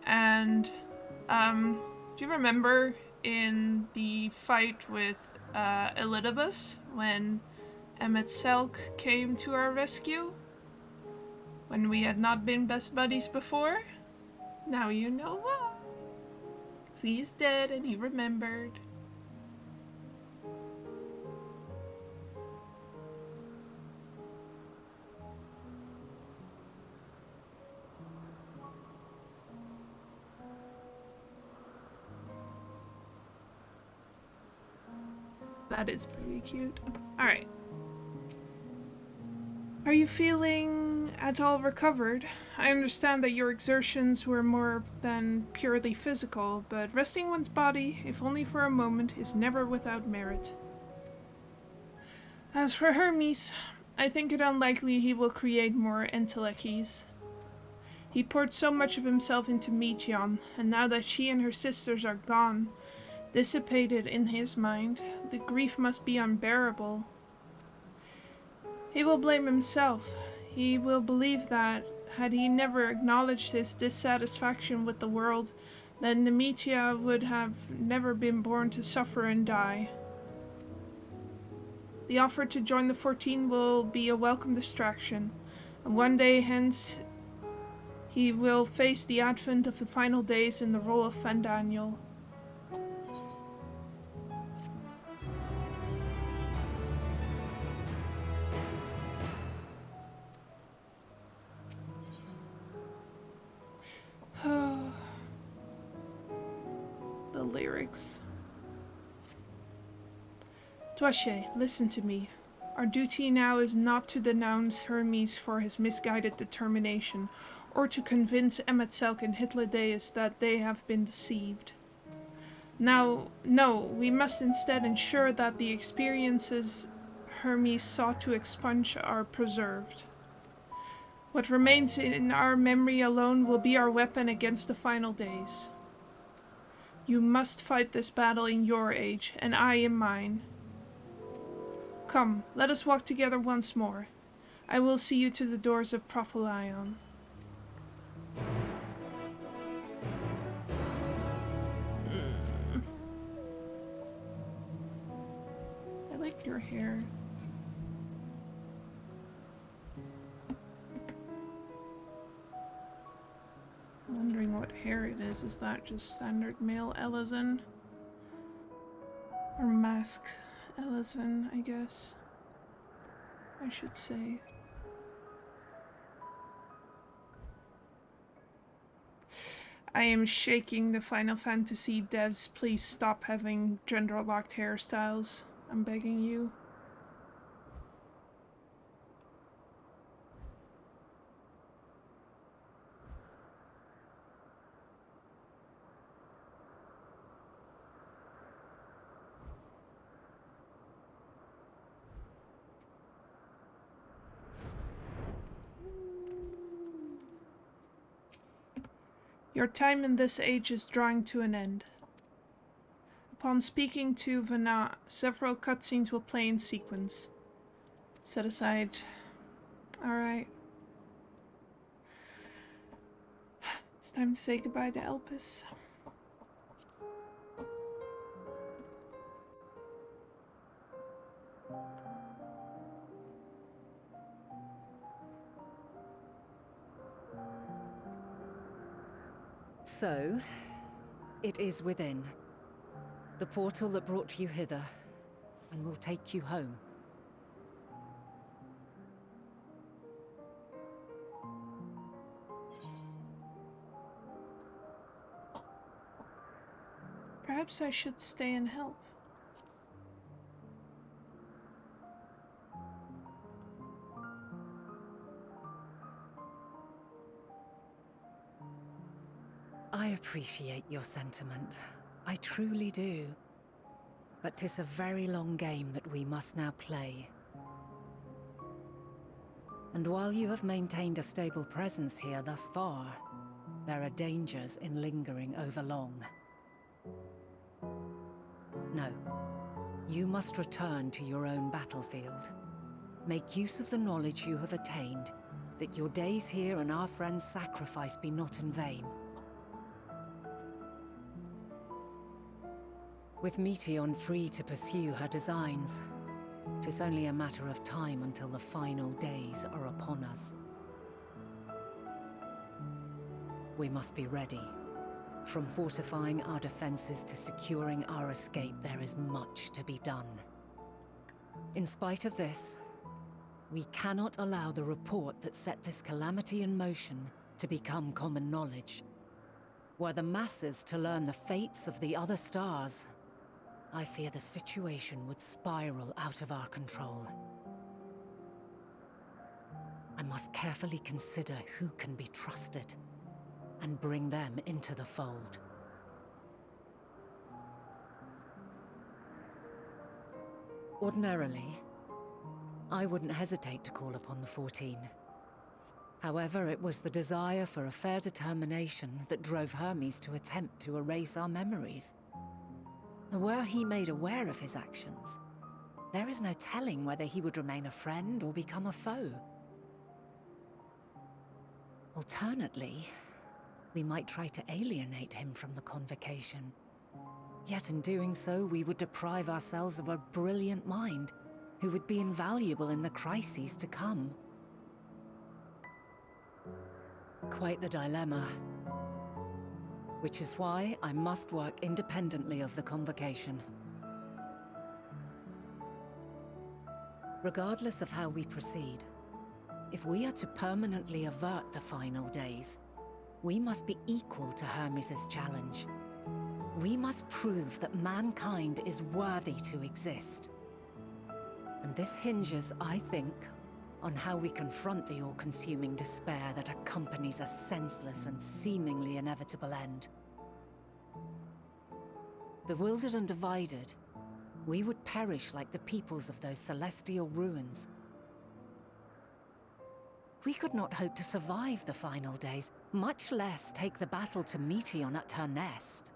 And do you remember in the fight with Elidibus when Emmet Selk came to our rescue? When we had not been best buddies before? Now you know why. 'Cause he's dead and he remembered. That is pretty cute. Alright. Are you feeling at all recovered? I understand that your exertions were more than purely physical, but resting one's body, if only for a moment, is never without merit. As for Hermes, I think it unlikely he will create more entelechies. He poured so much of himself into Meteon, and now that she and her sisters are gone, dissipated in his mind, the grief must be unbearable. He will blame himself. He will believe that, had he never acknowledged his dissatisfaction with the world, then Nemetia would have never been born to suffer and die. The offer to join the 14 will be a welcome distraction, and one day hence he will face the advent of the final days in the role of Fandaniel. The lyrics. Dwashe, listen to me. Our duty now is not to denounce Hermes for his misguided determination, or to convince Emetzelk and Hythlodaeus that they have been deceived. Now, no, we must instead ensure that the experiences Hermes sought to expunge are preserved. What remains in our memory alone will be our weapon against the final days. You must fight this battle in your age, and I in mine. Come, let us walk together once more. I will see you to the doors of Propolion. I like your hair. I'm wondering what hair it is. Is that just standard male Elizan? Or mask Elizan, I guess. I should say. I am shaking the Final Fantasy devs. Please stop having gender-locked hairstyles. I'm begging you. Your time in this age is drawing to an end. Upon speaking to Vana, several cutscenes will play in sequence. Set aside. Alright. It's time to say goodbye to Elpis. So, it is within. The portal that brought you hither, and will take you home. Perhaps I should stay and help. I appreciate your sentiment. I truly do. But 'tis a very long game that we must now play. And while you have maintained a stable presence here thus far, there are dangers in lingering over long. No. You must return to your own battlefield. Make use of the knowledge you have attained, that your days here and our friends' sacrifice be not in vain. With Meteion free to pursue her designs, 'tis only a matter of time until the final days are upon us. We must be ready. From fortifying our defenses to securing our escape, there is much to be done. In spite of this, we cannot allow the report that set this calamity in motion to become common knowledge. Were the masses to learn the fates of the other stars, I fear the situation would spiral out of our control. I must carefully consider who can be trusted and bring them into the fold. Ordinarily, I wouldn't hesitate to call upon the 14. However, it was the desire for a fair determination that drove Hermes to attempt to erase our memories. Were he made aware of his actions, there is no telling whether he would remain a friend or become a foe. Alternately, we might try to alienate him from the convocation. Yet in doing so, we would deprive ourselves of a brilliant mind who would be invaluable in the crises to come. Quite the dilemma. Which is why I must work independently of the convocation. Regardless of how we proceed, if we are to permanently avert the final days, we must be equal to Hermes' challenge. We must prove that mankind is worthy to exist. And this hinges, I think, on how we confront the all-consuming despair that accompanies a senseless and seemingly inevitable end. Bewildered and divided, we would perish like the peoples of those celestial ruins. We could not hope to survive the final days, much less take the battle to Meteion at her nest.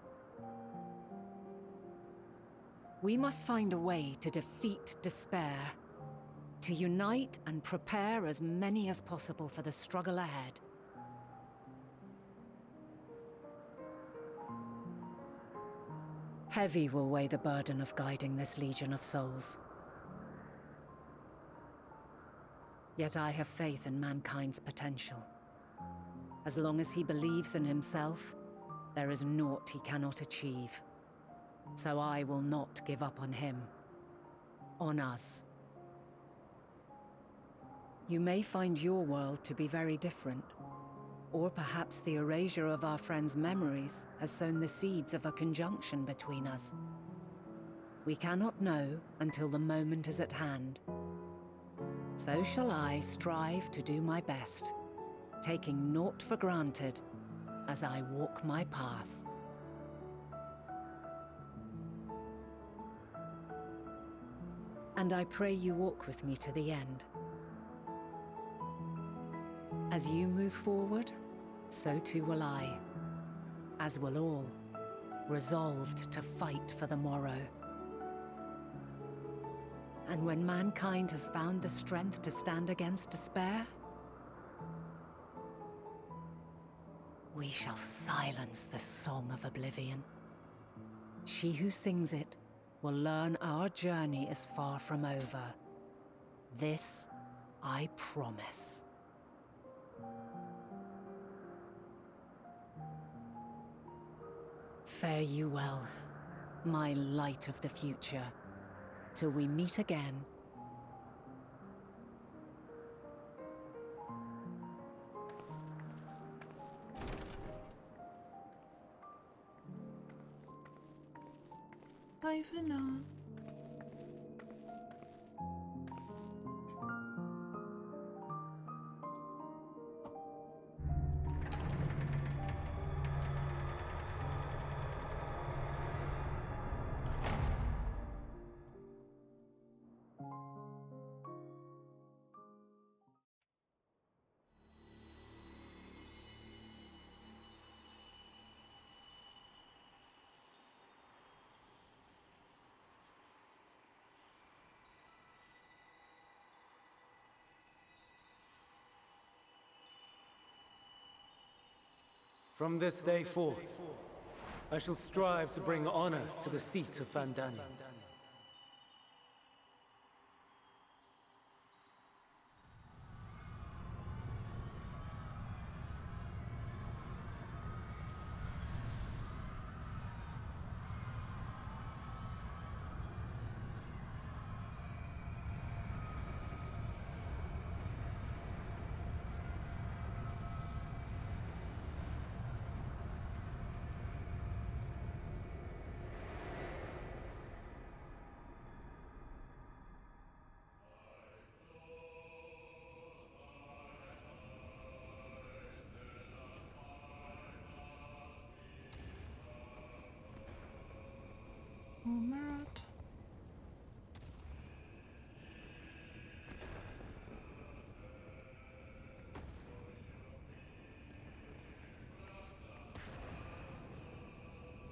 We must find a way to defeat despair, to unite and prepare as many as possible for the struggle ahead. Heavy will weigh the burden of guiding this legion of souls. Yet I have faith in mankind's potential. As long as he believes in himself, there is naught he cannot achieve. So I will not give up on him. On us. You may find your world to be very different. Or perhaps the erasure of our friends' memories has sown the seeds of a conjunction between us. We cannot know until the moment is at hand. So shall I strive to do my best, taking naught for granted as I walk my path. And I pray you walk with me to the end. As you move forward, so too will I, as will all, resolved to fight for the morrow. And when mankind has found the strength to stand against despair, we shall silence the song of oblivion. She who sings it will learn our journey is far from over. This I promise. Fare you well, my light of the future. Till we meet again. Bye for now. From this day forth, I shall strive to bring honor to the seat of Vandani. Oh, Merit.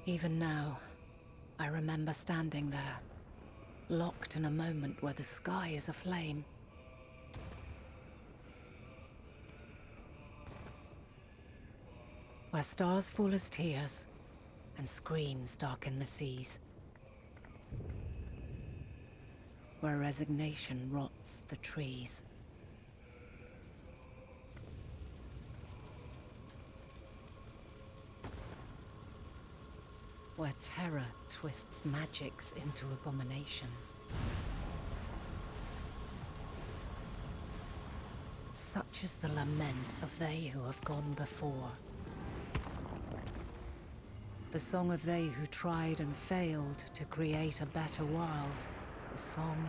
Even now, I remember standing there, locked in a moment where the sky is aflame. Where stars fall as tears, and screams darken the seas. Where resignation rots the trees. Where terror twists magics into abominations. Such is the lament of they who have gone before. The song of they who tried and failed to create a better world. The song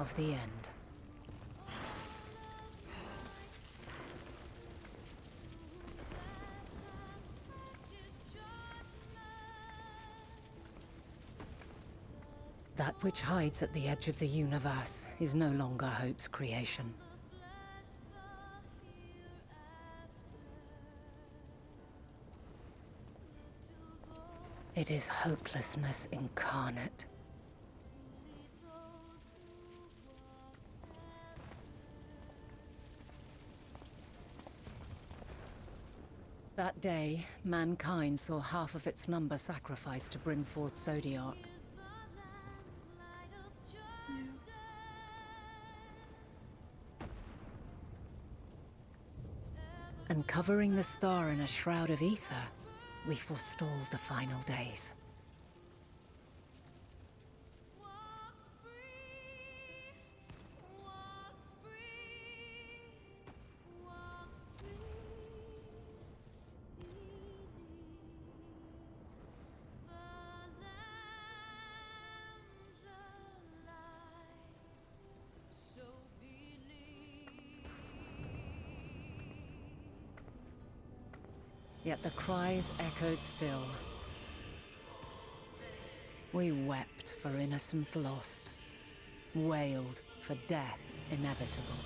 of the end. That which hides at the edge of the universe is no longer hope's creation. It is hopelessness incarnate. That day, mankind saw half of its number sacrificed to bring forth Zodiark. And covering the star in a shroud of ether, we forestalled the final days. Yet the cries echoed still. We wept for innocence lost, wailed for death inevitable.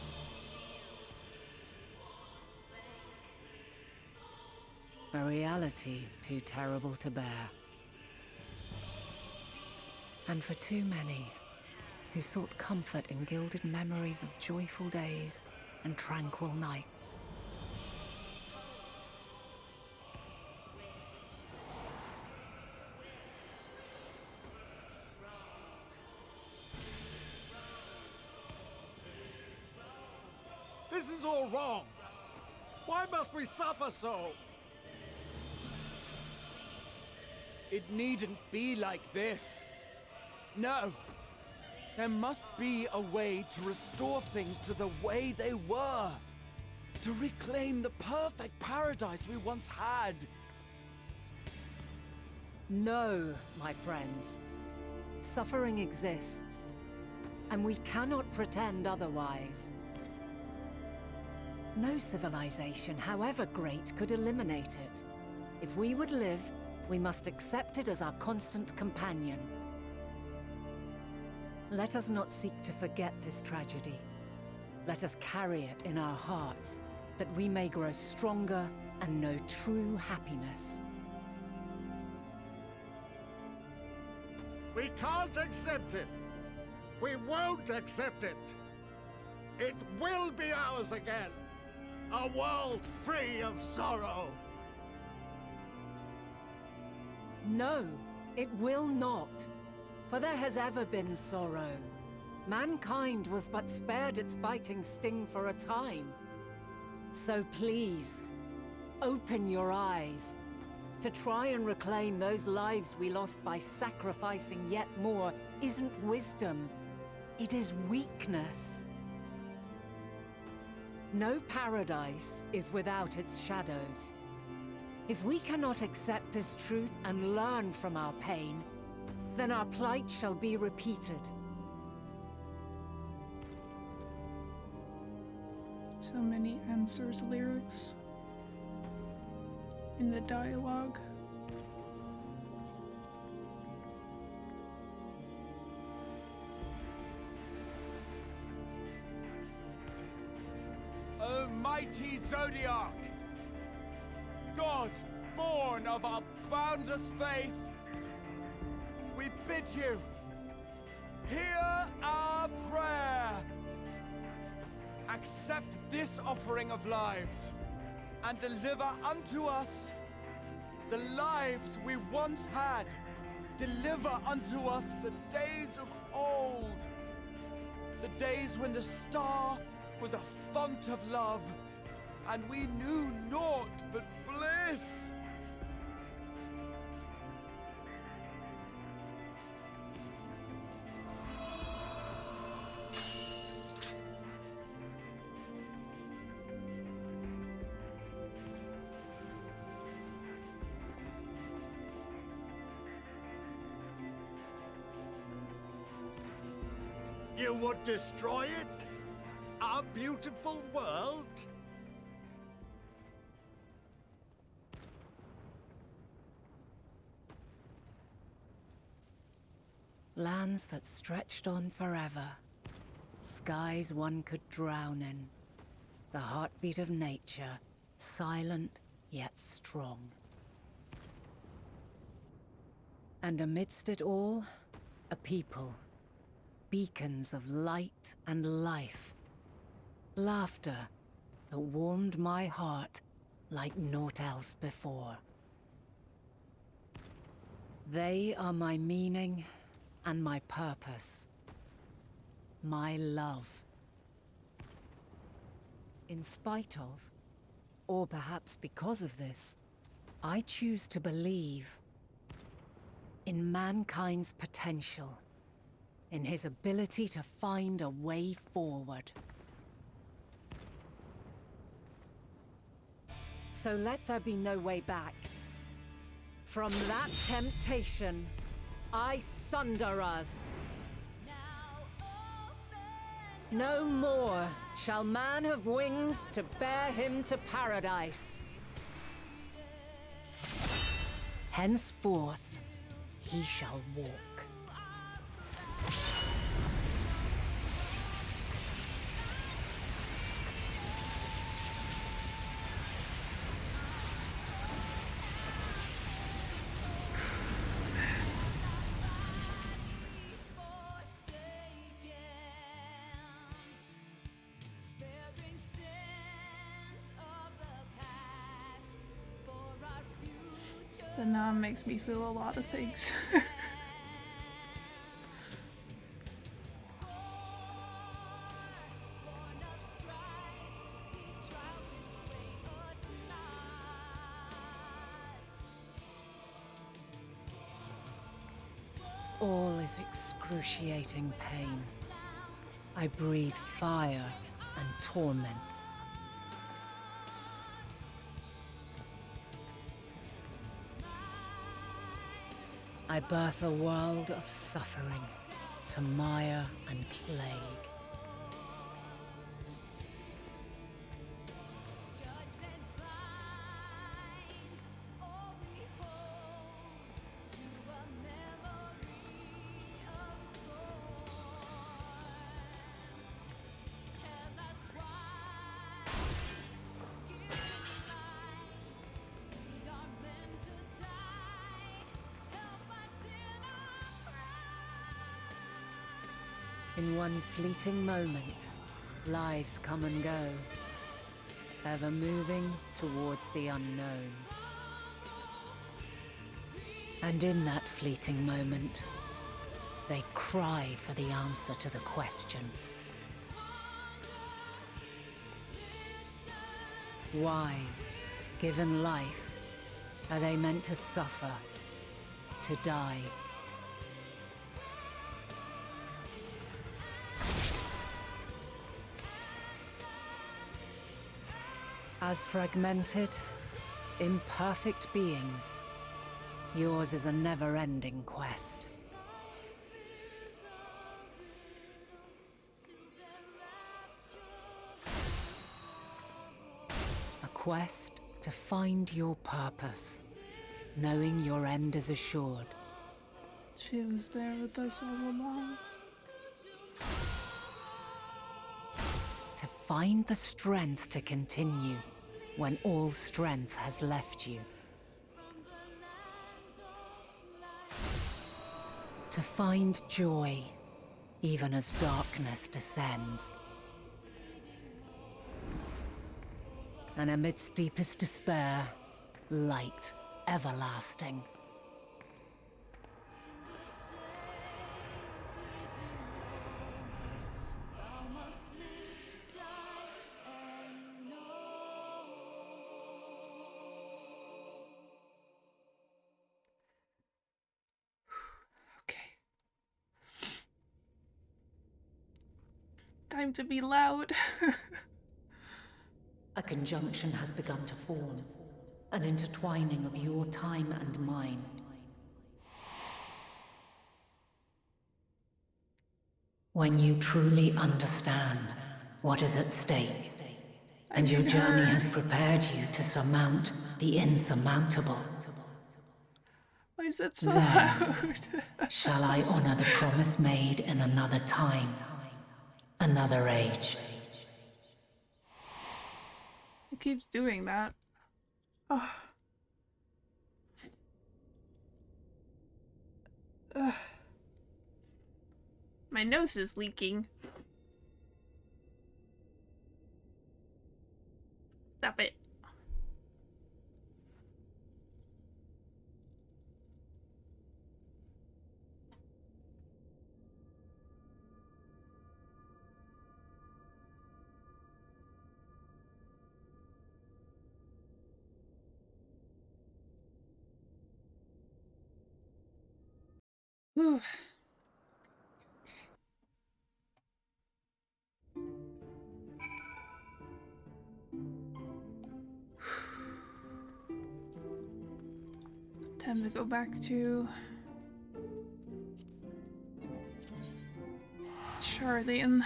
A reality too terrible to bear. And for too many who sought comfort in gilded memories of joyful days and tranquil nights. This is all wrong! Why must we suffer so? It needn't be like this. No. There must be a way to restore things to the way they were. To reclaim the perfect paradise we once had. No, my friends. Suffering exists, and we cannot pretend otherwise. No civilization, however great, could eliminate it. If we would live, we must accept it as our constant companion. Let us not seek to forget this tragedy. Let us carry it in our hearts, that we may grow stronger and know true happiness. We can't accept it. We won't accept it. It will be ours again. A world free of sorrow. No, it will not. For there has ever been sorrow. Mankind was but spared its biting sting for a time. So please, open your eyes. To try and reclaim those lives we lost by sacrificing yet more isn't wisdom. It is weakness. No paradise is without its shadows. If we cannot accept this truth and learn from our pain, then our plight shall be repeated. So many answers lyrics in the dialogue. O mighty Zodiac! God, born of our boundless faith, we bid you, hear our prayer! Accept this offering of lives, and deliver unto us the lives we once had. Deliver unto us the days of old, the days when the star was a font of love, and we knew naught but bliss. You would destroy it? Our beautiful world? Lands that stretched on forever. Skies one could drown in. The heartbeat of nature, silent yet strong. And amidst it all, a people. Beacons of light and life. Laughter that warmed my heart like naught else before. They are my meaning and my purpose. My love. In spite of, or perhaps because of this, I choose to believe in mankind's potential. In his ability to find a way forward. So let there be no way back. From that temptation, I sunder us. No more shall man have wings to bear him to paradise. Henceforth, he shall walk. The nun makes me feel a lot of things. All is excruciating pain. I breathe fire and torment. I birth a world of suffering to mire and plague. In one fleeting moment, lives come and go, ever moving towards the unknown. And in that fleeting moment, they cry for the answer to the question. Why, given life, are they meant to suffer, to die? As fragmented, imperfect beings, yours is a never-ending quest. A quest to find your purpose, knowing your end is assured. She was there with us all along. To find the strength to continue when all strength has left you. To find joy even as darkness descends. And amidst deepest despair, light everlasting. Time to be loud. A conjunction has begun to form, an intertwining of your time and mine. When you truly understand what is at stake, and your journey has prepared you to surmount the insurmountable, why is it so loud? shall I honor the promise made in another time, another age? It keeps doing that. Oh. Ugh. My nose is leaking. Stop it. Whew. Time to go back to Charlie and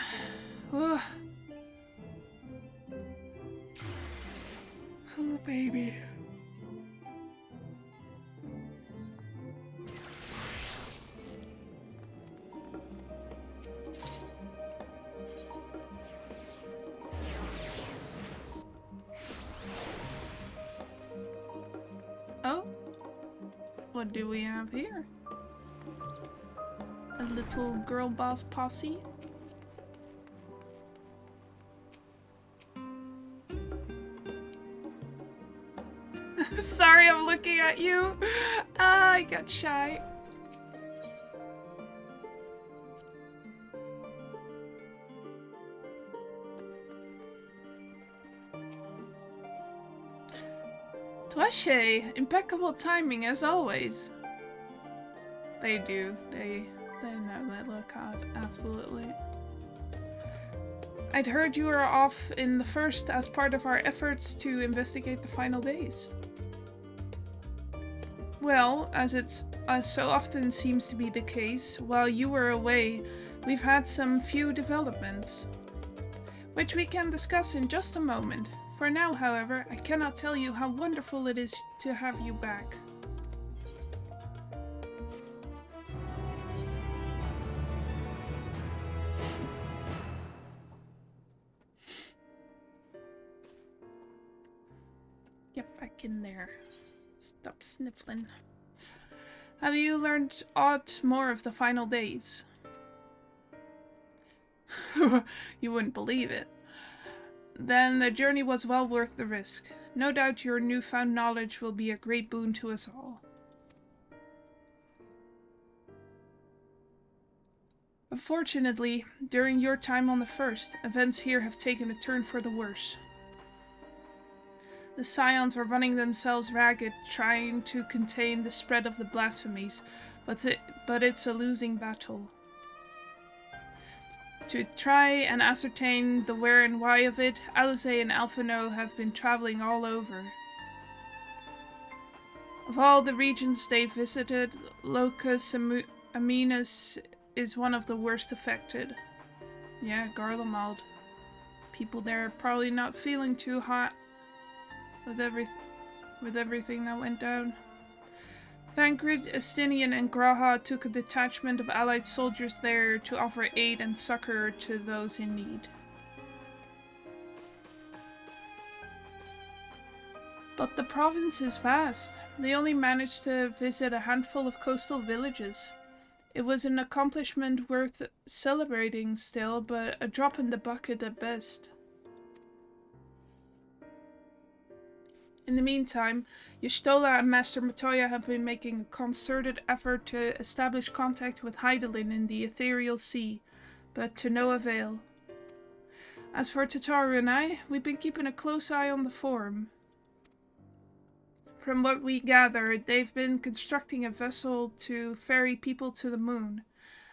oh, baby. Oh, what do we have here? A little girl boss posse? Sorry, I'm looking at you. I got shy. Touche! Impeccable timing as always. They do. They know they look hot. Absolutely. I'd heard you were off in the first as part of our efforts to investigate the final days. Well, as so often seems to be the case, while you were away, we've had some few developments, which we can discuss in just a moment. For now, however, I cannot tell you how wonderful it is to have you back. Get back in there. Stop sniffling. Have you learned aught more of the final days? You wouldn't believe it. Then the journey was well worth the risk. No doubt your newfound knowledge will be a great boon to us all. Unfortunately, during your time on the First, events here have taken a turn for the worse. The Scions are running themselves ragged, trying to contain the spread of the blasphemies, but it's a losing battle. To try and ascertain the where and why of it, Alice and Alphino have been traveling all over. Of all the regions they visited, Locus Aminus is one of the worst affected. Yeah, Garlemald. People there are probably not feeling too hot with everything that went down. Thancred, Estinian, and Graha took a detachment of allied soldiers there to offer aid and succor to those in need. But the province is vast. They only managed to visit a handful of coastal villages. It was an accomplishment worth celebrating still, but a drop in the bucket at best. In the meantime, Y'shtola and Master Matoya have been making a concerted effort to establish contact with Hydaelyn in the Ethereal Sea, but to no avail. As for Tataru and I, we've been keeping a close eye on the Forum. From what we gather, they've been constructing a vessel to ferry people to the moon,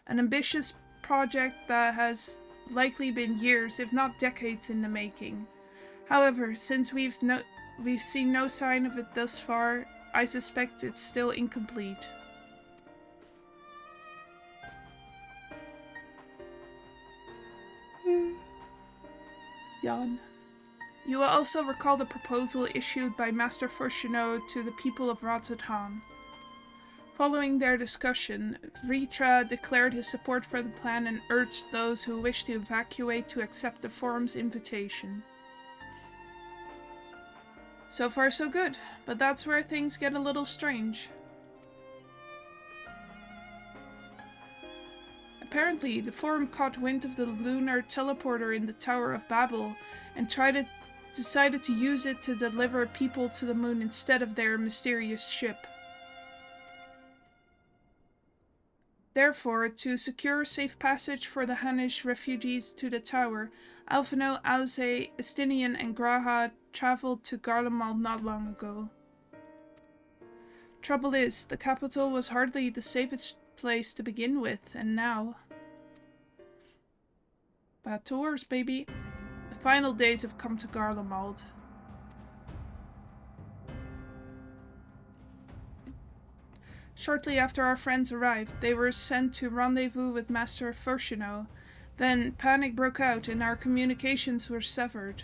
an ambitious project that has likely been years, if not decades, in the making. However, since we've seen no sign of it thus far, I suspect it's still incomplete. Yawn. You will also recall the proposal issued by Master Furshino to the people of Rodzatan. Following their discussion, Vritra declared his support for the plan and urged those who wish to evacuate to accept the Forum's invitation. So far so good, but that's where things get a little strange. Apparently, the Forum caught wind of the lunar teleporter in the Tower of Babel and decided to use it to deliver people to the moon instead of their mysterious ship. Therefore, to secure safe passage for the Hanish refugees to the tower, Alphino, Alice, Estinian, and Graha traveled to Garlemald not long ago. Trouble is, the capital was hardly the safest place to begin with, and now... bad to worse, baby. The final days have come to Garlemald. Shortly after our friends arrived, they were sent to rendezvous with Master Furshino. Then panic broke out and our communications were severed.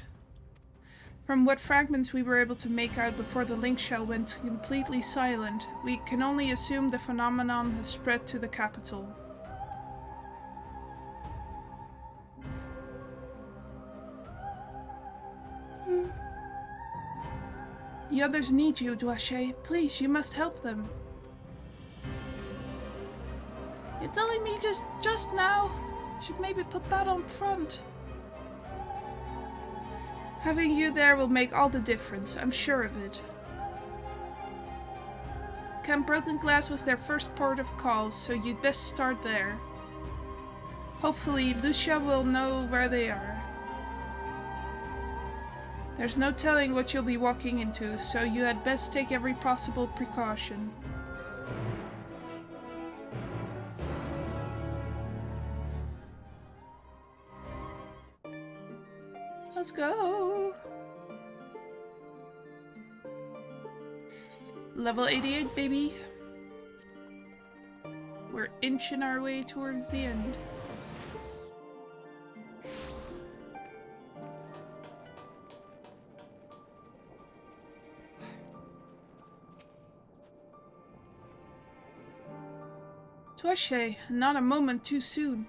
From what fragments we were able to make out before the link shell went completely silent, we can only assume the phenomenon has spread to the capital. The others need you, Dwashe. Please, you must help them. You're telling me just now? Should maybe put that on front. Having you there will make all the difference, I'm sure of it. Camp Broken Glass was their first port of call, so you'd best start there. Hopefully, Lucia will know where they are. There's no telling what you'll be walking into, so you had best take every possible precaution. Let's go. Level 88, baby. We're inching our way towards the end. Tuashe, not a moment too soon.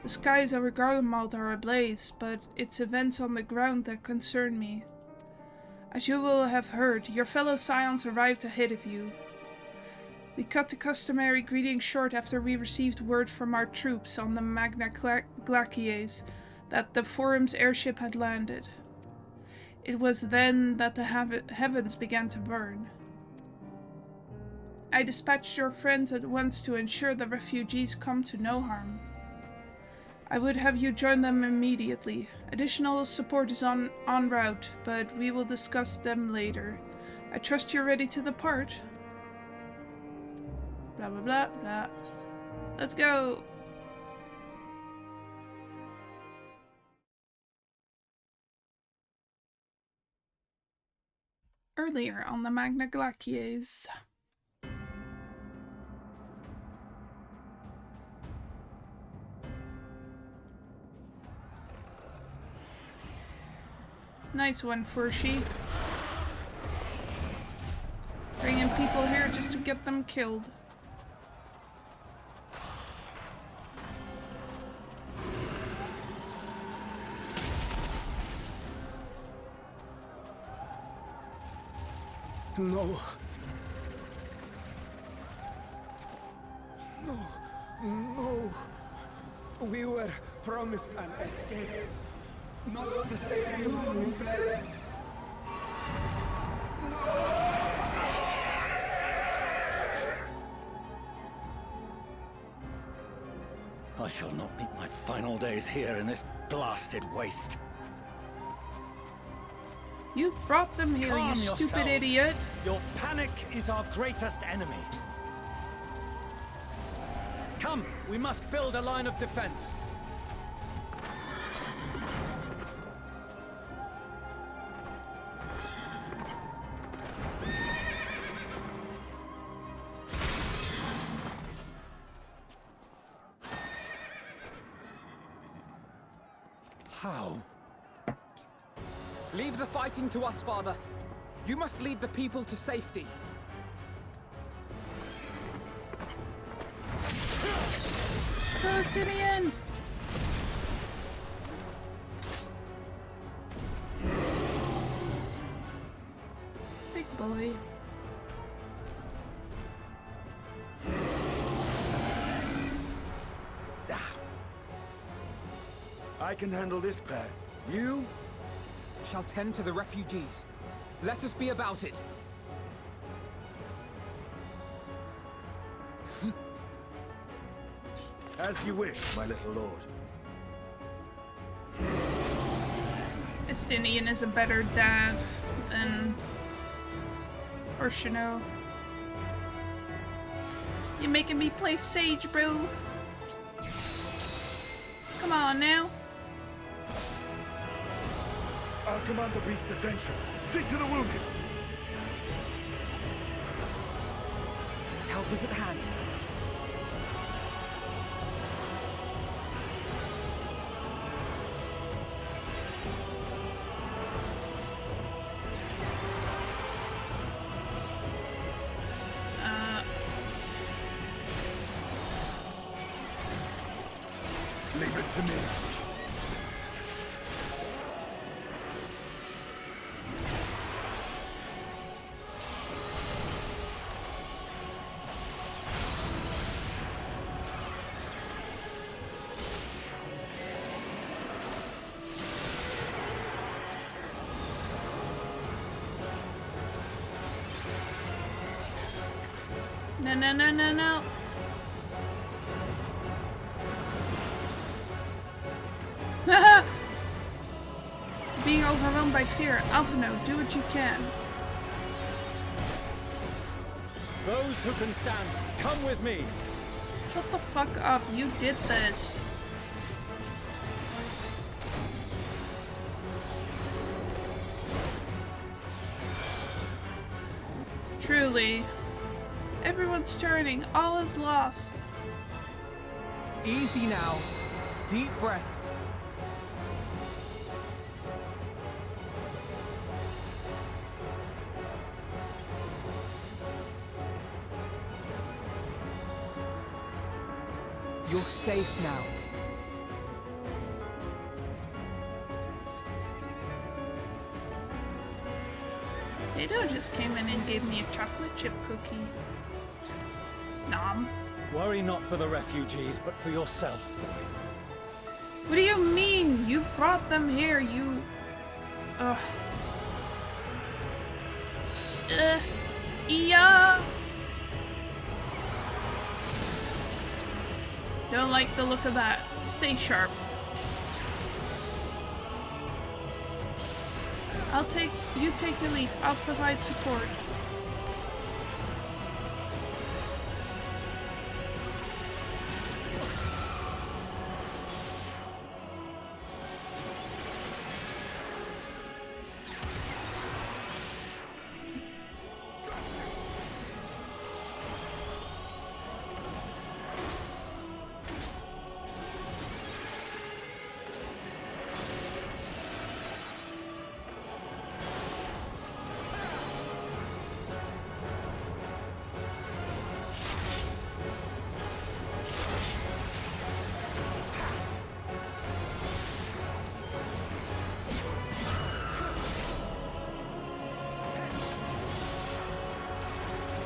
The skies over Garlemald are ablaze, but it's events on the ground that concern me. As you will have heard, your fellow Scions arrived ahead of you. We cut the customary greeting short after we received word from our troops on the Magna Glacies that the Forum's airship had landed. It was then that the heavens began to burn. I dispatched your friends at once to ensure the refugees come to no harm. I would have you join them immediately. Additional support is en route, but we will discuss them later. I trust you're ready to depart. Blah blah blah blah. Let's go! Earlier on the Magna Glacies. Nice one, Furshi. Bringing people here just to get them killed. No. No. No. We were promised an escape. Not the same who fled. I shall not meet my final days here in this blasted waste. You brought them here, Calm you stupid yourselves. idiot. Your panic is our greatest enemy. Come, we must build a line of defense. How? Leave the fighting to us, Father. You must lead the people to safety. Palestinian! Big boy. I can handle this pair. You? Shall tend to the refugees. Let us be about it. As you wish, my little lord. Estinian is a better dad than Orshino. You're making me play Sage, bro. Come on now. I'll command the beast's attention. See to the wounded. Help is at hand. Leave it to me. No, no, no, no, no. Being overwhelmed by fear. Alphino, do what you can. Those who can stand, come with me. Shut the fuck up. You did this. Truly. Everyone's turning. All is lost. Easy now. Deep breaths. You're safe now.Ado just came in and gave me a chocolate chip cookie. Nom. Worry not for the refugees, but for yourself, boy. What do you mean? You brought them here, you... Ugh. Yeah. Don't like the look of that. Stay sharp. You take the lead. I'll provide support.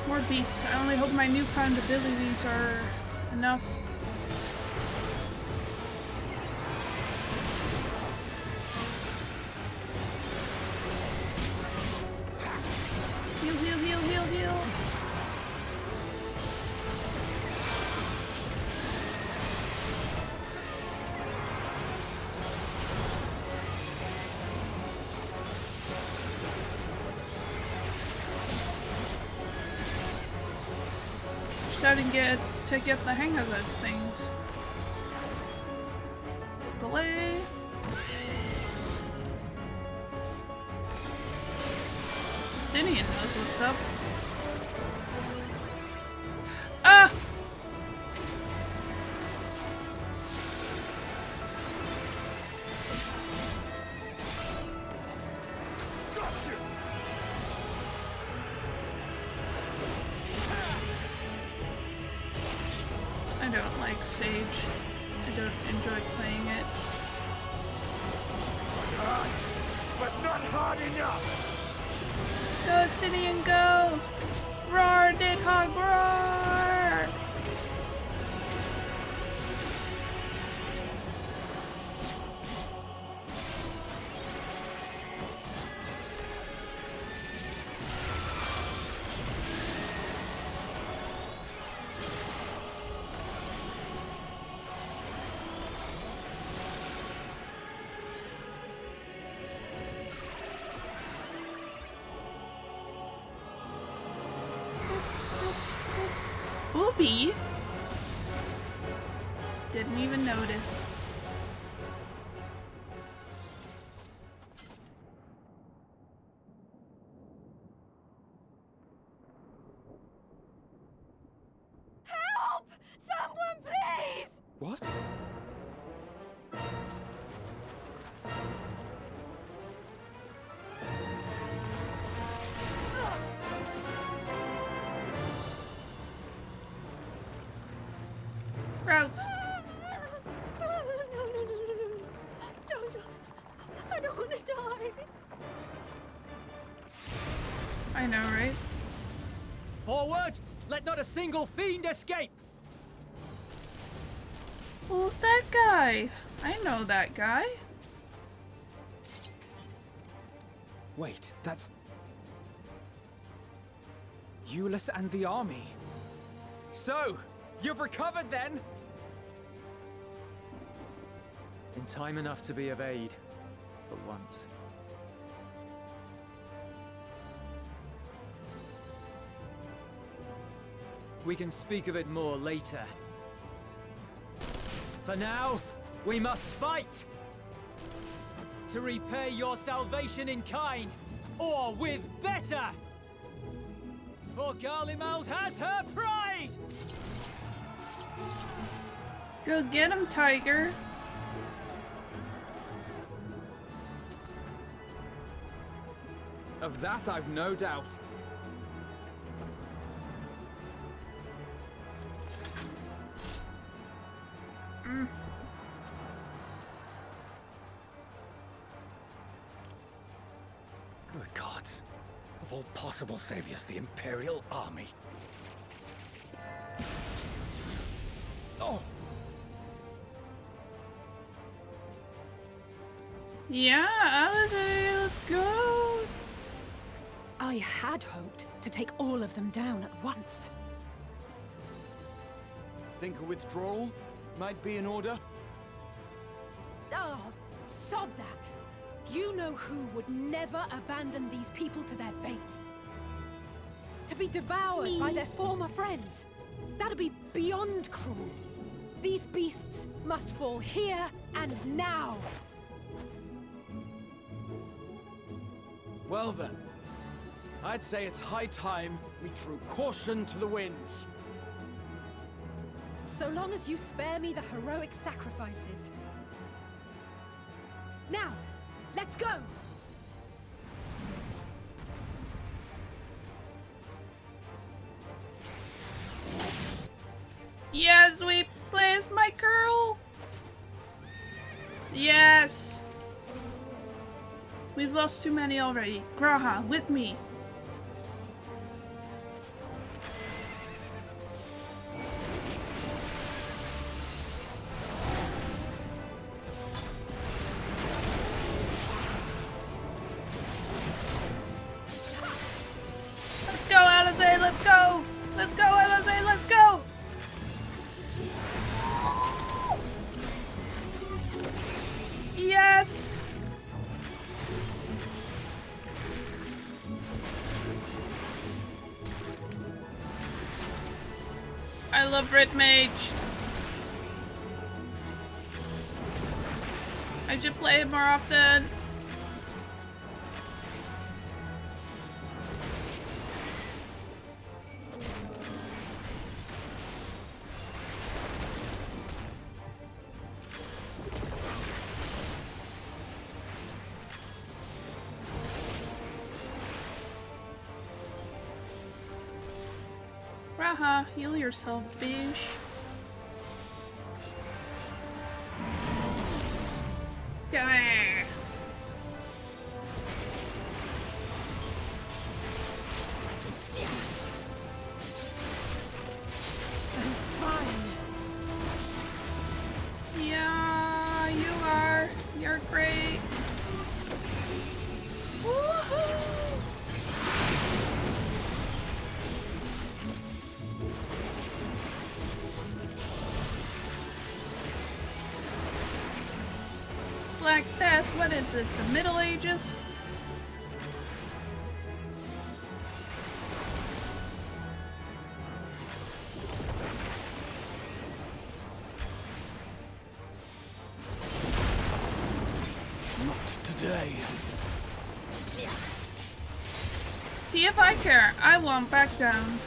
More beasts. I only hope my newfound abilities are enough. Heal, heal, heal, heal, heal. Starting to get the hang of those things. Delay. Justinian knows what's up. Ah! I don't like Sage. I don't enjoy playing it. Hard, but not hard enough! Go, Justinian, go! Roar, Nidhogg, roar! Booby? Didn't even notice. Help! Someone, please! What? Routes. No. Don't. I don't want to die. I know, right? Forward! Let not a single fiend escape! Who's that guy? I know that guy. Wait, that's... Euless and the army. So, you've recovered then? In time enough to be of aid, for once. We can speak of it more later. For now, we must fight! To repay your salvation in kind, or with better! For Garlemald has her pride! Go get him, tiger. Of that I've no doubt. Good gods. Of all possible saviors, the Imperial Army. Oh! Yeah, Alizé, let's go. I had hoped to take all of them down at once. Think a withdrawal might be in order? Oh, sod that. You know who would never abandon these people to their fate. To be devoured by their former friends. That'd be beyond cruel. These beasts must fall here and now. Well then, I'd say it's high time we threw caution to the winds. So long as you spare me the heroic sacrifices. Now, let's go! Yes, we please, my girl. Yes. We've lost too many already. Graha, with me. Let's go, Alizé, let's go! Let's go, Alizé, let's go! Yes! I love Red Mage. I should play it more often. Raha, heal yourself, bitch. Come here. I'm fine. Yeah, you are. You're great. Woohoo! Black Death, what is this, the Middle Ages? Not today. See if I care. I won't back down.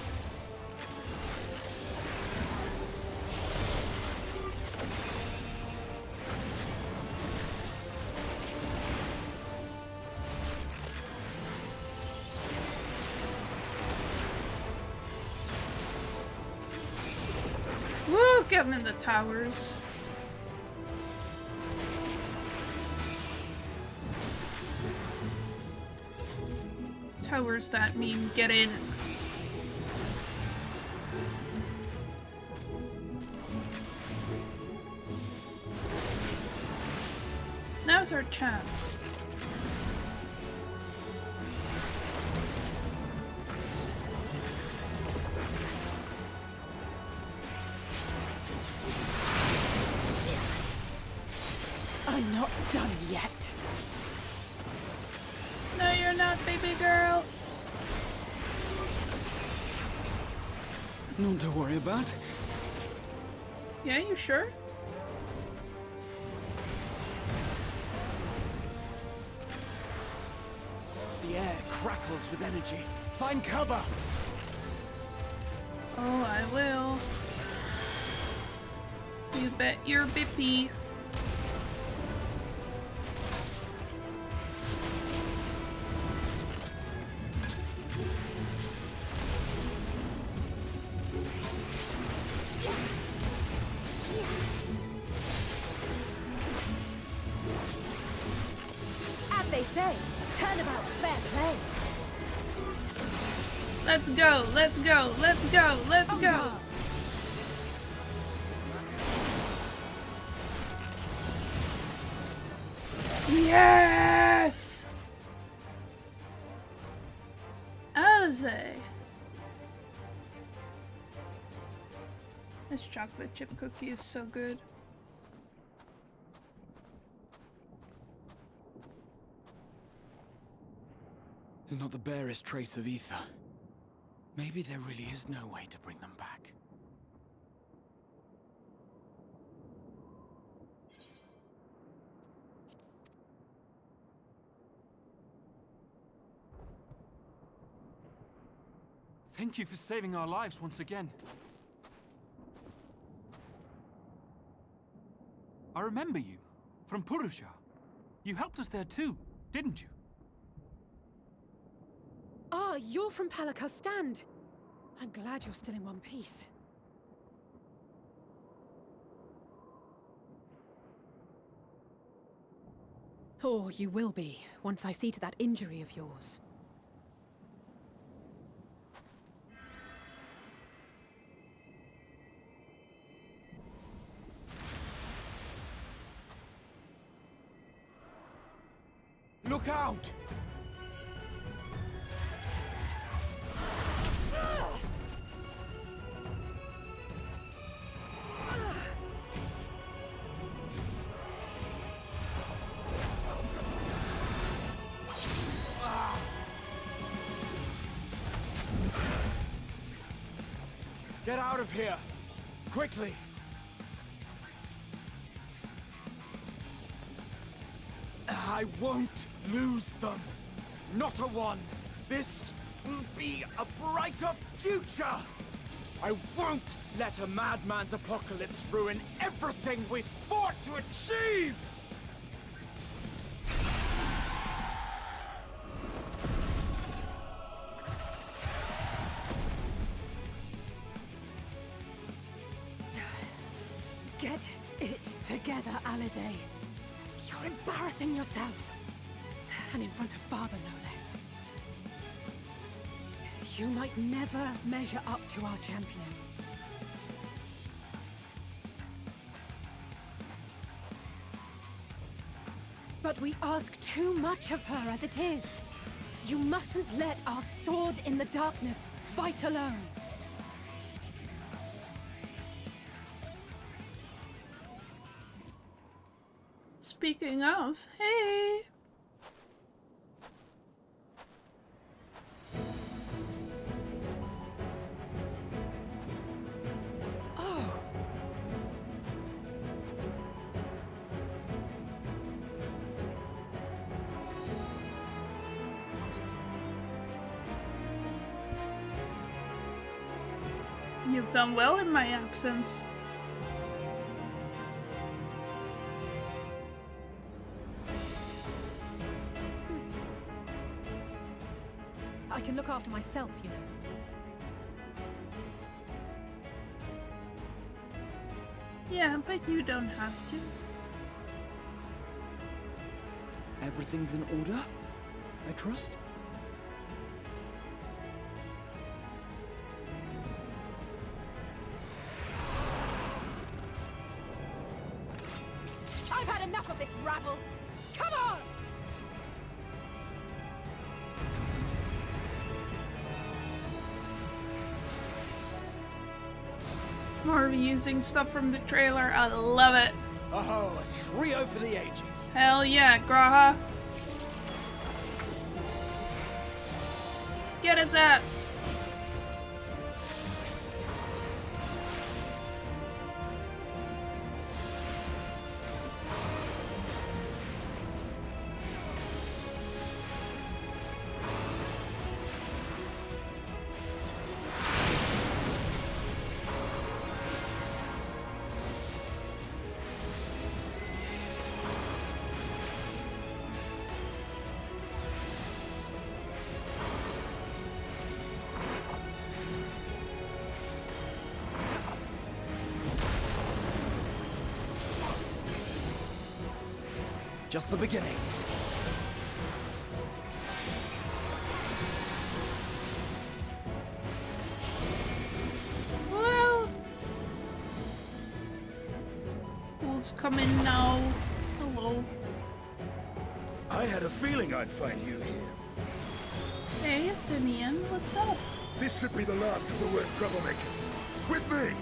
Woo! Get them in the towers. Towers that mean get in. Now's our chance. I'm not done yet. No, you're not, baby girl. None to worry about. Yeah, you sure? The air crackles with energy. Find cover! Oh, I will. You bet your bippy. As they say, turnabout's fair play. Let's go, let's go, let's go, let's go. Yes! Alize. This chocolate chip cookie is so good. There's not the barest trace of ether. Maybe there really is no way to bring them back. Thank you for saving our lives once again. I remember you, from Purusha. You helped us there too, didn't you? Ah, you're from Palaka's stand. I'm glad you're still in one piece. Or you will be, once I see to that injury of yours. Look out! Get out of here! Quickly! I won't lose them! Not a one! This will be a brighter future! I won't let a madman's apocalypse ruin everything we've fought to achieve! Get it together, Alize. You're embarrassing yourself. And in front of Father, no less. You might never measure up to our champion. But we ask too much of her as it is. You mustn't let our sword in the darkness fight alone. Speaking of, hey! Oh! You've done well in my absence. I can look after myself, you know. Yeah, but you don't have to. Everything's in order, I trust? I've had enough of this rabble! Come on! More reusing stuff from the trailer. I love it. Oh, a trio for the ages. Hell yeah, Graha. Get his ass. just the beginning. Well, who's coming now? Hello. I had a feeling I'd find you here. Hey, it's Leanne. What's up? This should be the last of the worst troublemakers. With me!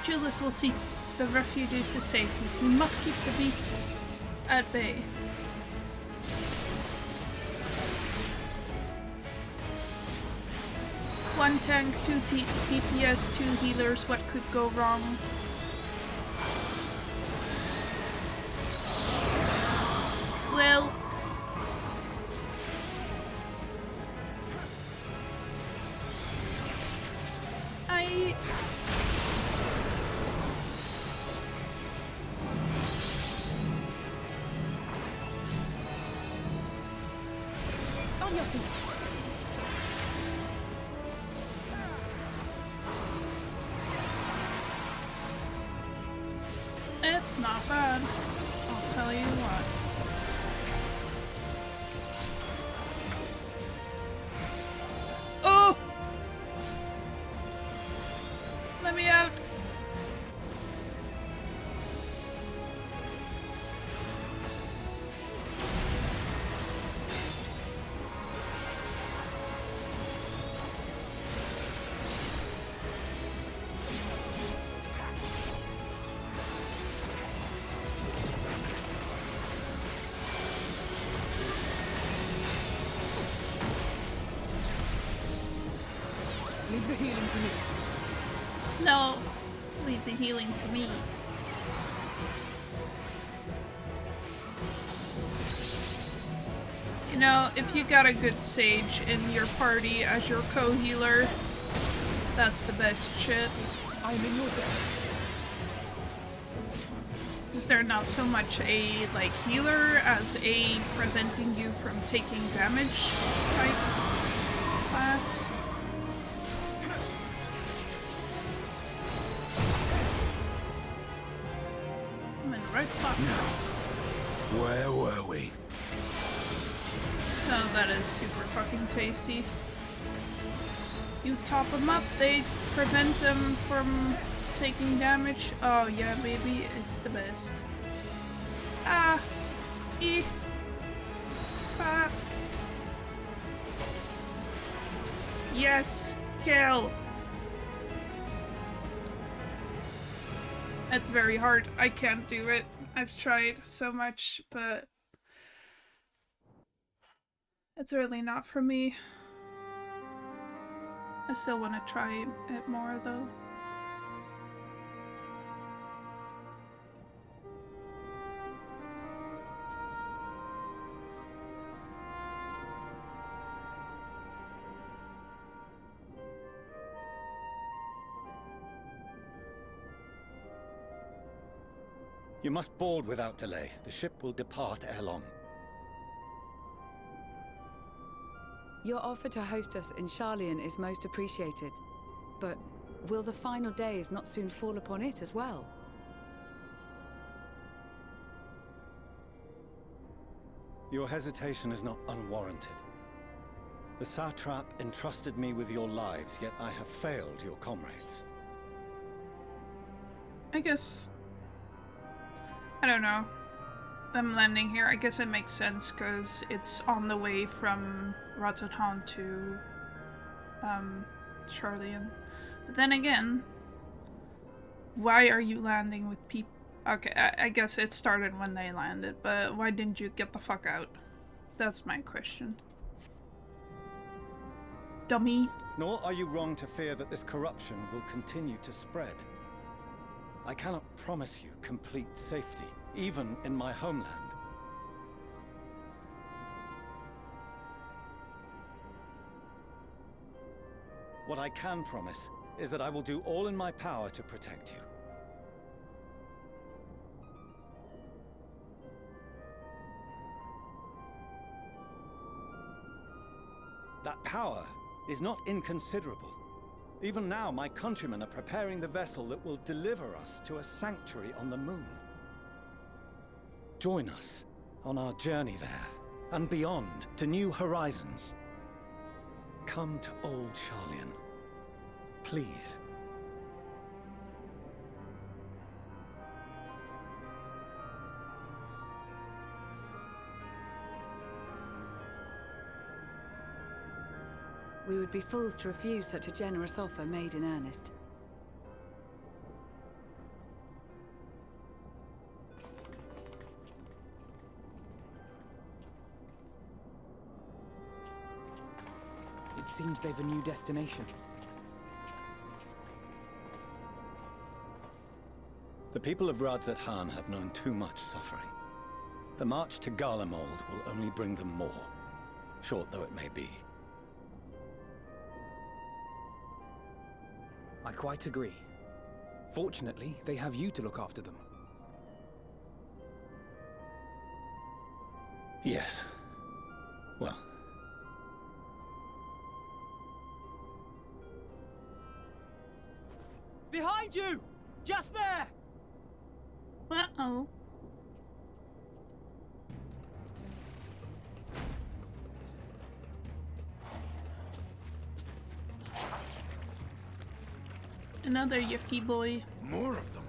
Julius will seek the refugees to safety. We must keep the beasts at bay. One tank, 2 DPS, 2 healers. What could go wrong? Well, On your feet. it's not bad. I'll tell you what. Oh! Let me out. Leave the healing to me. No, leave the healing to me. You know, if you got a good sage in your party as your co-healer, that's the best shit. I'm in your debt. Is there not so much a, like, healer as a preventing you from taking damage type class? I'm in the right spot. Where were we? So that is super fucking tasty. You top them up, they prevent them from taking damage. Oh yeah, baby, it's the best. Ah! E! Ah! Yes! Kill! It's very hard. I can't do it. I've tried so much, but it's really not for me. I still want to try it more though. You must board without delay. The ship will depart ere long. Your offer to host us in Charlian is most appreciated. But will the final days not soon fall upon it as well? Your hesitation is not unwarranted. The satrap entrusted me with your lives, yet I have failed your comrades. I guess... I don't know. Them landing here, I guess it makes sense because it's on the way from Rotterdam to Charlian. But then again, why are you landing with people? Okay, I guess it started when they landed, but why didn't you get the fuck out? That's my question. Dummy. Nor are you wrong to fear that this corruption will continue to spread. I cannot promise you complete safety, even in my homeland. What I can promise is that I will do all in my power to protect you. That power is not inconsiderable. Even now, my countrymen are preparing the vessel that will deliver us to a sanctuary on the moon. Join us on our journey there, and beyond, to new horizons. Come to Old Sharlayan. Please. We would be fools to refuse such a generous offer made in earnest. It seems they've a new destination. The people of Radzat-Han have known too much suffering. The march to Garlemald will only bring them more, short though it may be. I quite agree. Fortunately, they have you to look after them. Yes. Well. Behind you! Just there! Uh-oh. Another yucky boy. More of them.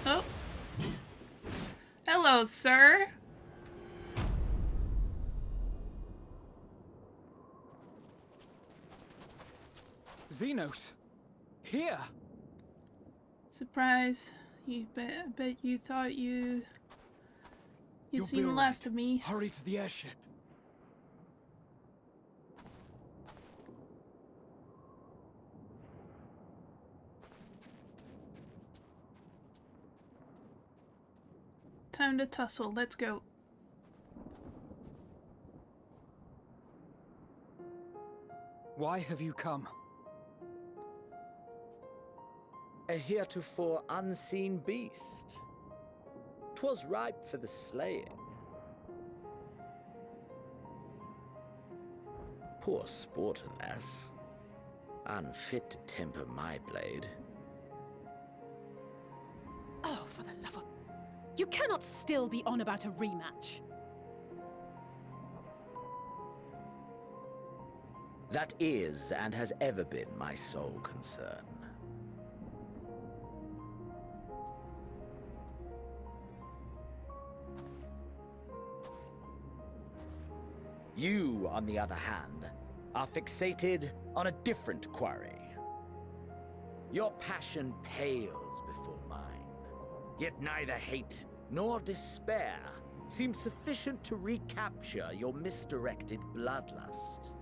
Oh. Hello, sir. Xenos! Here! Surprise. I bet you thought you'd You'll seen be the all last right. of me. Hurry to the airship. Time to tussle. Let's go. Why have you come? A heretofore unseen beast. 'Twas ripe for the slaying. Poor sport, alas. Unfit to temper my blade. Oh, for the love of... You cannot still be on about a rematch. That is, and has ever been, my sole concern. You, on the other hand, are fixated on a different quarry. Your passion pales before mine, yet neither hate nor despair seems sufficient to recapture your misdirected bloodlust.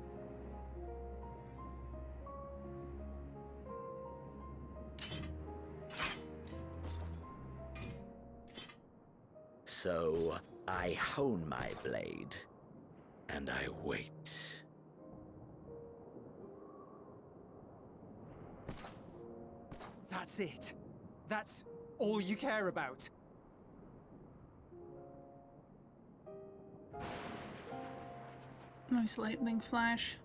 So, I hone my blade, and I wait. That's it. That's all you care about. Nice lightning flash.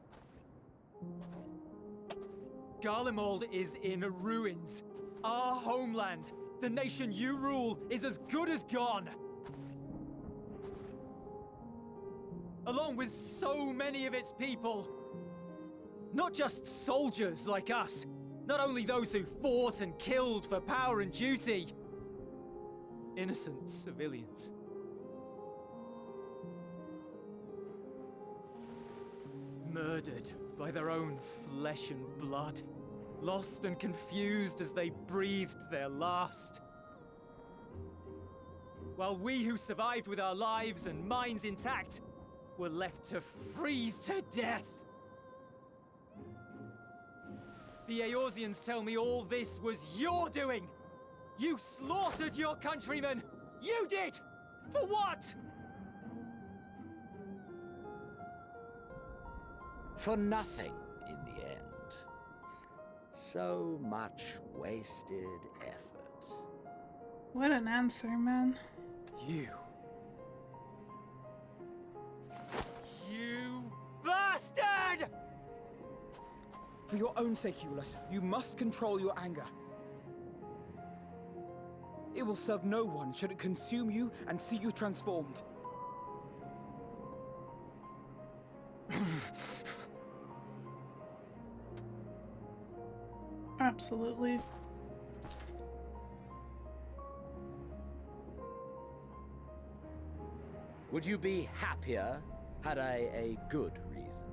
Garlemald is in ruins. Our homeland, the nation you rule, is as good as gone. Along with so many of its people. Not just soldiers like us. Not only those who fought and killed for power and duty. Innocent civilians. Murdered by their own flesh and blood. Lost and confused as they breathed their last. While we who survived with our lives and minds intact were left to freeze to death. The Eorzeans tell me all this was your doing! You slaughtered your countrymen! You did! For what? For nothing, in the end. So much wasted effort. What an answer, man. You bastard! For your own sake, Euless, you must control your anger. It will serve no one should it consume you and see you transformed. Absolutely. Would you be happier had I a good reason?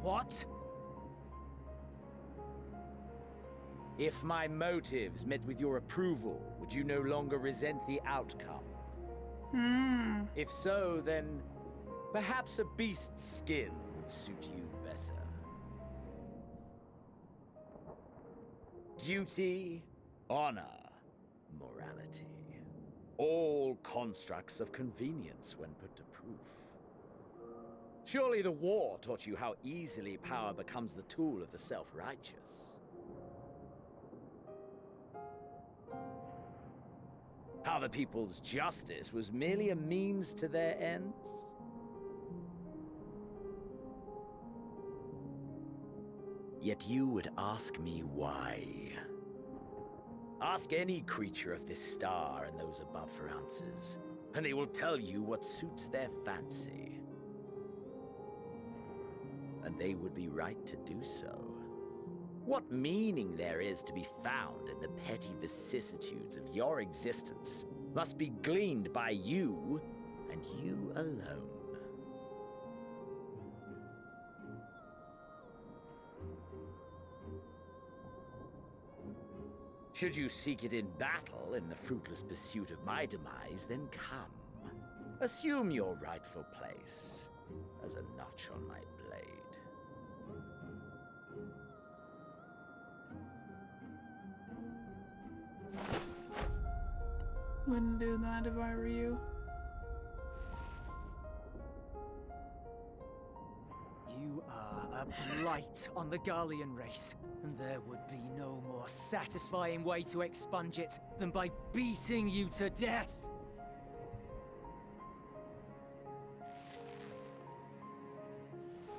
What? If my motives met with your approval, would you no longer resent the outcome? If so, then perhaps a beast's skin would suit you better. Duty, honor, morality. All constructs of convenience when put to proof. Surely the war taught you how easily power becomes the tool of the self-righteous. How the people's justice was merely a means to their ends? Yet you would ask me why. Ask any creature of this star and those above for answers, and they will tell you what suits their fancy. And they would be right to do so. What meaning there is to be found in the petty vicissitudes of your existence must be gleaned by you, and you alone. Should you seek it in battle in the fruitless pursuit of my demise, then come. Assume your rightful place as a notch on my blade. Wouldn't do that if I were you. You are a blight on the Garlean race, and there would be no more satisfying way to expunge it than by beating you to death.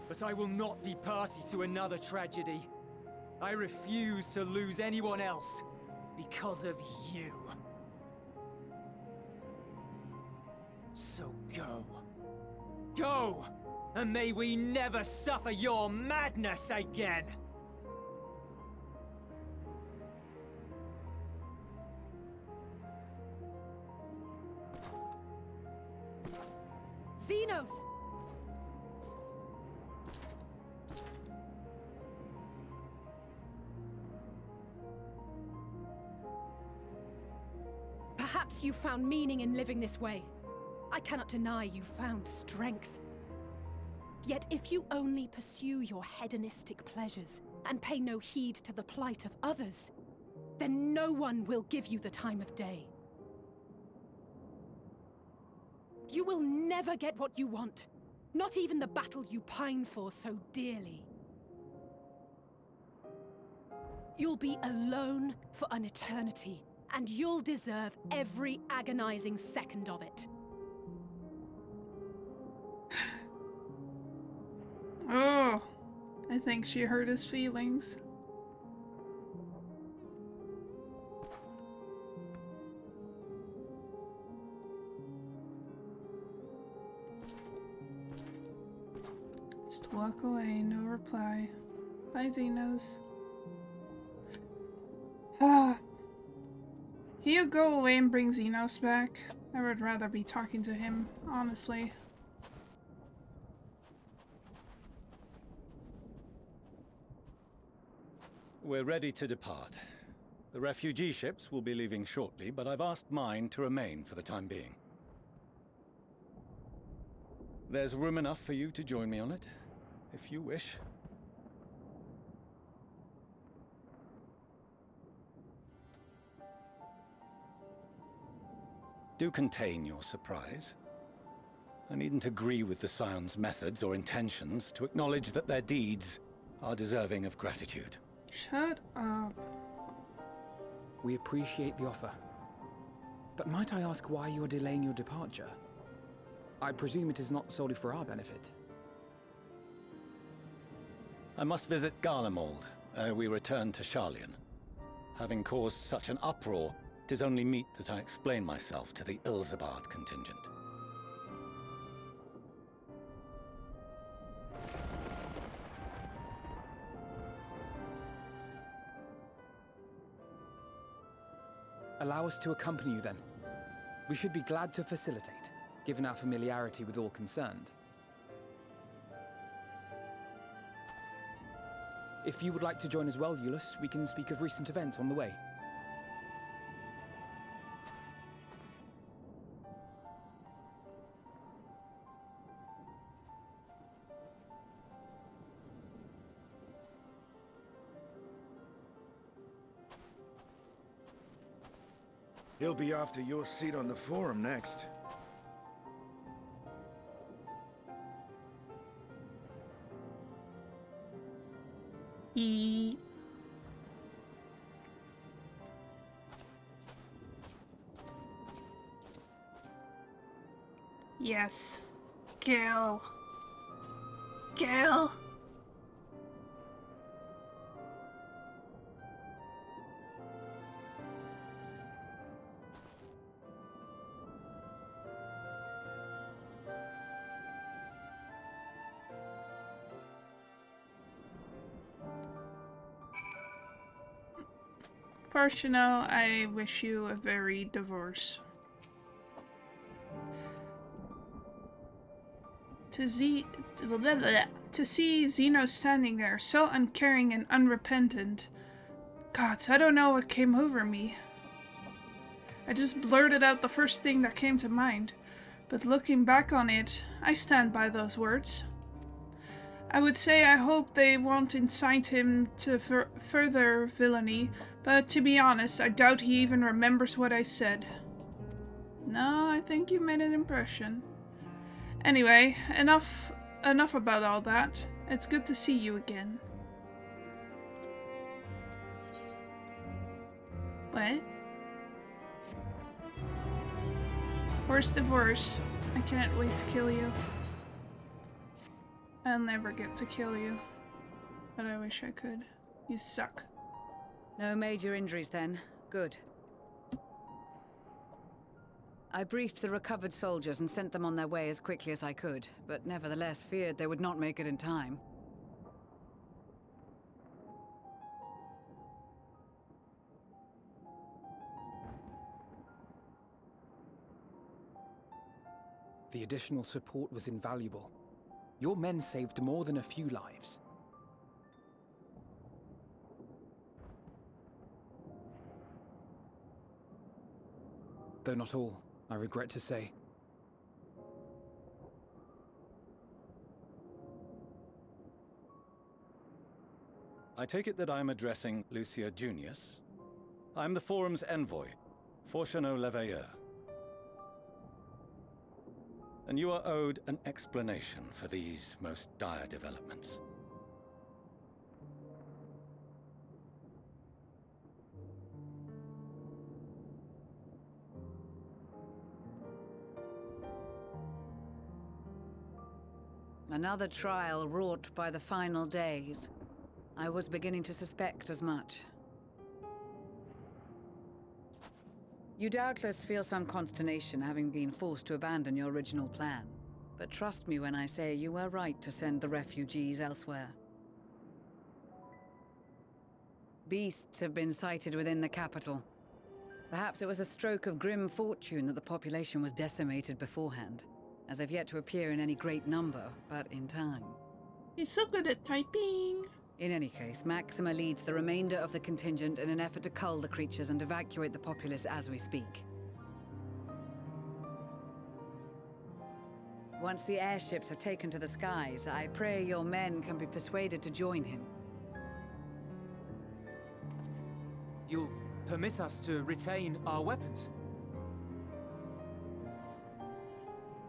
But I will not be party to another tragedy. I refuse to lose anyone else because of you. So go. Go! And may we never suffer your madness again! Xenos! Perhaps you found meaning in living this way. I cannot deny you found strength. Yet if you only pursue your hedonistic pleasures and pay no heed to the plight of others, then no one will give you the time of day. You will never get what you want, not even the battle you pine for so dearly. You'll be alone for an eternity, and you'll deserve every agonizing second of it. Oh, I think she hurt his feelings. Just walk away, no reply. Bye, Xenos. Can you go away and bring Xenos back? I would rather be talking to him, honestly. We're ready to depart. The refugee ships will be leaving shortly, but I've asked mine to remain for the time being. There's room enough for you to join me on it, if you wish. Do contain your surprise. I needn't agree with the Scion's methods or intentions to acknowledge that their deeds are deserving of gratitude. Shut up. We appreciate the offer. But might I ask why you are delaying your departure? I presume it is not solely for our benefit. I must visit Garlemald ere we return to Sharlayan. Having caused such an uproar, 'tis only meet that I explain myself to the Ilzabard contingent. Allow us to accompany you then. We should be glad to facilitate, given our familiarity with all concerned. If you would like to join as well, Eulus, we can speak of recent events on the way. He'll be after your seat on the forum next. Yes. Kill. Kill. Parshino, I wish you a very divorce. To see Zeno standing there, so uncaring and unrepentant. Gods, I don't know what came over me. I just blurted out the first thing that came to mind. But looking back on it, I stand by those words. I would say I hope they won't incite him to further villainy, but to be honest, I doubt he even remembers what I said. No, I think you made an impression. Anyway, enough about all that. It's good to see you again. What? Worst of worst, I can't wait to kill you. I'll never get to kill you, but I wish I could. You suck. No major injuries then. Good. I briefed the recovered soldiers and sent them on their way as quickly as I could, but nevertheless feared they would not make it in time. The additional support was invaluable. Your men saved more than a few lives. Though not all, I regret to say. I take it that I'm addressing Lucia Junius. I'm the Forum's envoy, Fortuno Leveilleur. And you are owed an explanation for these most dire developments. Another trial wrought by the final days. I was beginning to suspect as much. You doubtless feel some consternation having been forced to abandon your original plan. But trust me when I say you were right to send the refugees elsewhere. Beasts have been sighted within the capital. Perhaps it was a stroke of grim fortune that the population was decimated beforehand, as they've yet to appear in any great number, but in time. He's so good at typing. In any case, Maxima leads the remainder of the contingent in an effort to cull the creatures and evacuate the populace as we speak. Once the airships have taken to the skies, I pray your men can be persuaded to join him. You'll permit us to retain our weapons?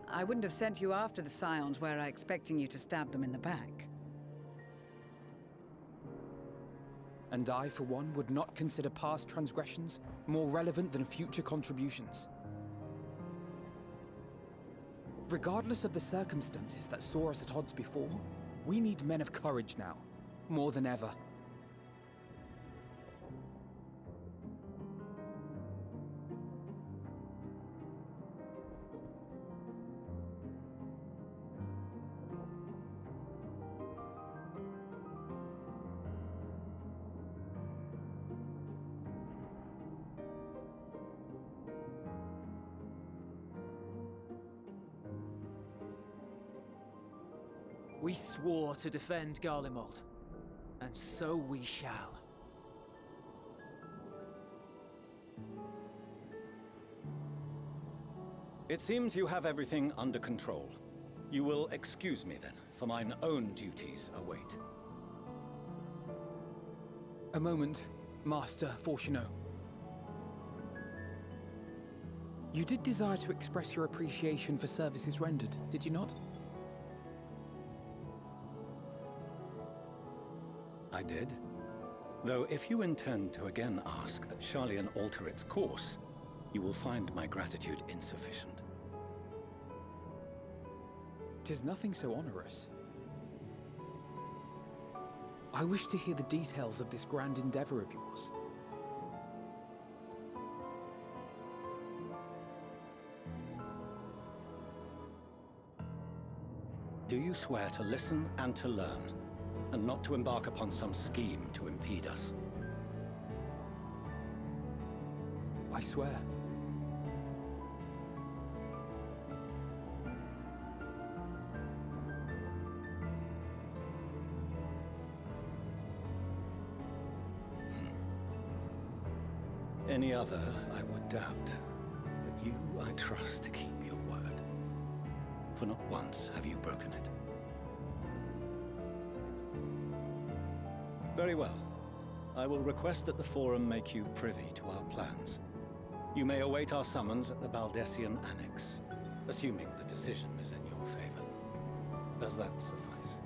I wouldn't have sent you after the Scions were I expecting you to stab them in the back. And I, for one, would not consider past transgressions more relevant than future contributions. Regardless of the circumstances that saw us at odds before, we need men of courage now, more than ever. We swore to defend Garlemald, and so we shall. It seems you have everything under control. You will excuse me then, for mine own duties await. A moment, Master Fortuno. You did desire to express your appreciation for services rendered, did you not? I did. Though if you intend to again ask that Charlian alter its course, you will find my gratitude insufficient. 'Tis nothing so onerous. I wish to hear the details of this grand endeavor of yours. Do you swear to listen and to learn, and not to embark upon some scheme to impede us? I swear. Any other, I would doubt. But you, I trust to keep your word. For not once have you broken it. Very well. I will request that the Forum make you privy to our plans. You may await our summons at the Baldessian Annex, assuming the decision is in your favor. Does that suffice?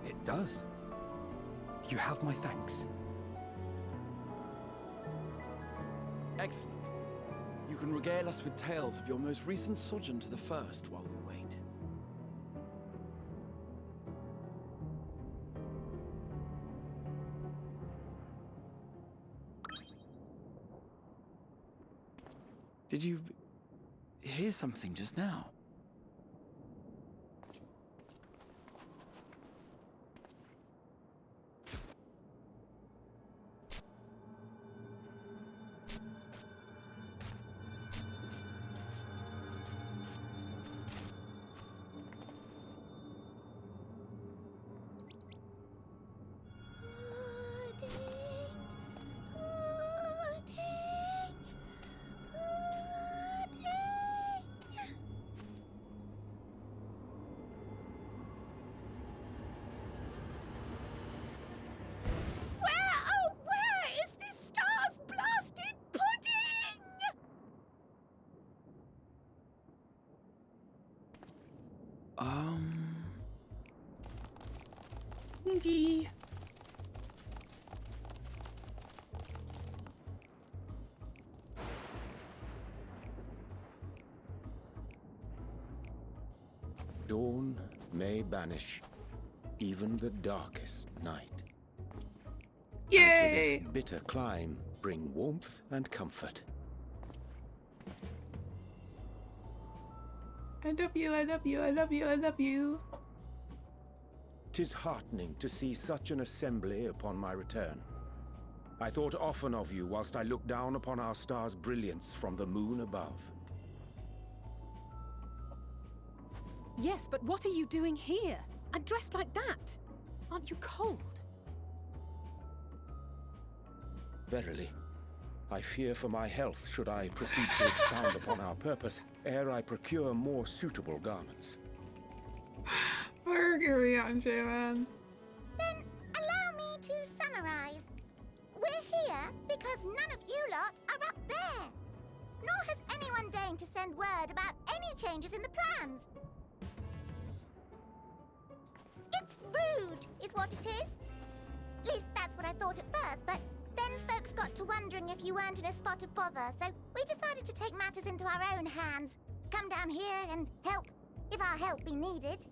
It does. You have my thanks. Excellent. You can regale us with tales of your most recent sojourn to the First while we wait. Did you hear something just now? Okay. Dawn may banish even the darkest night. Yay! And to this bitter clime bring warmth and comfort. I love you, I love you, I love you, I love you. 'Tis heartening to see such an assembly upon my return. I thought often of you whilst I looked down upon our star's brilliance from the moon above. Yes, but what are you doing here? And dressed like that? Aren't you cold? Verily, I fear for my health should I proceed to expound upon our purpose ere I procure more suitable garments. Mercury on man. Then allow me to summarize. We're here because none of you lot are up there. Nor has anyone deigned to send word about any changes in the plans. That's rude, is what it is. At least that's what I thought at first, but then folks got to wondering if you weren't in a spot of bother, so we decided to take matters into our own hands. Come down here and help, if our help be needed.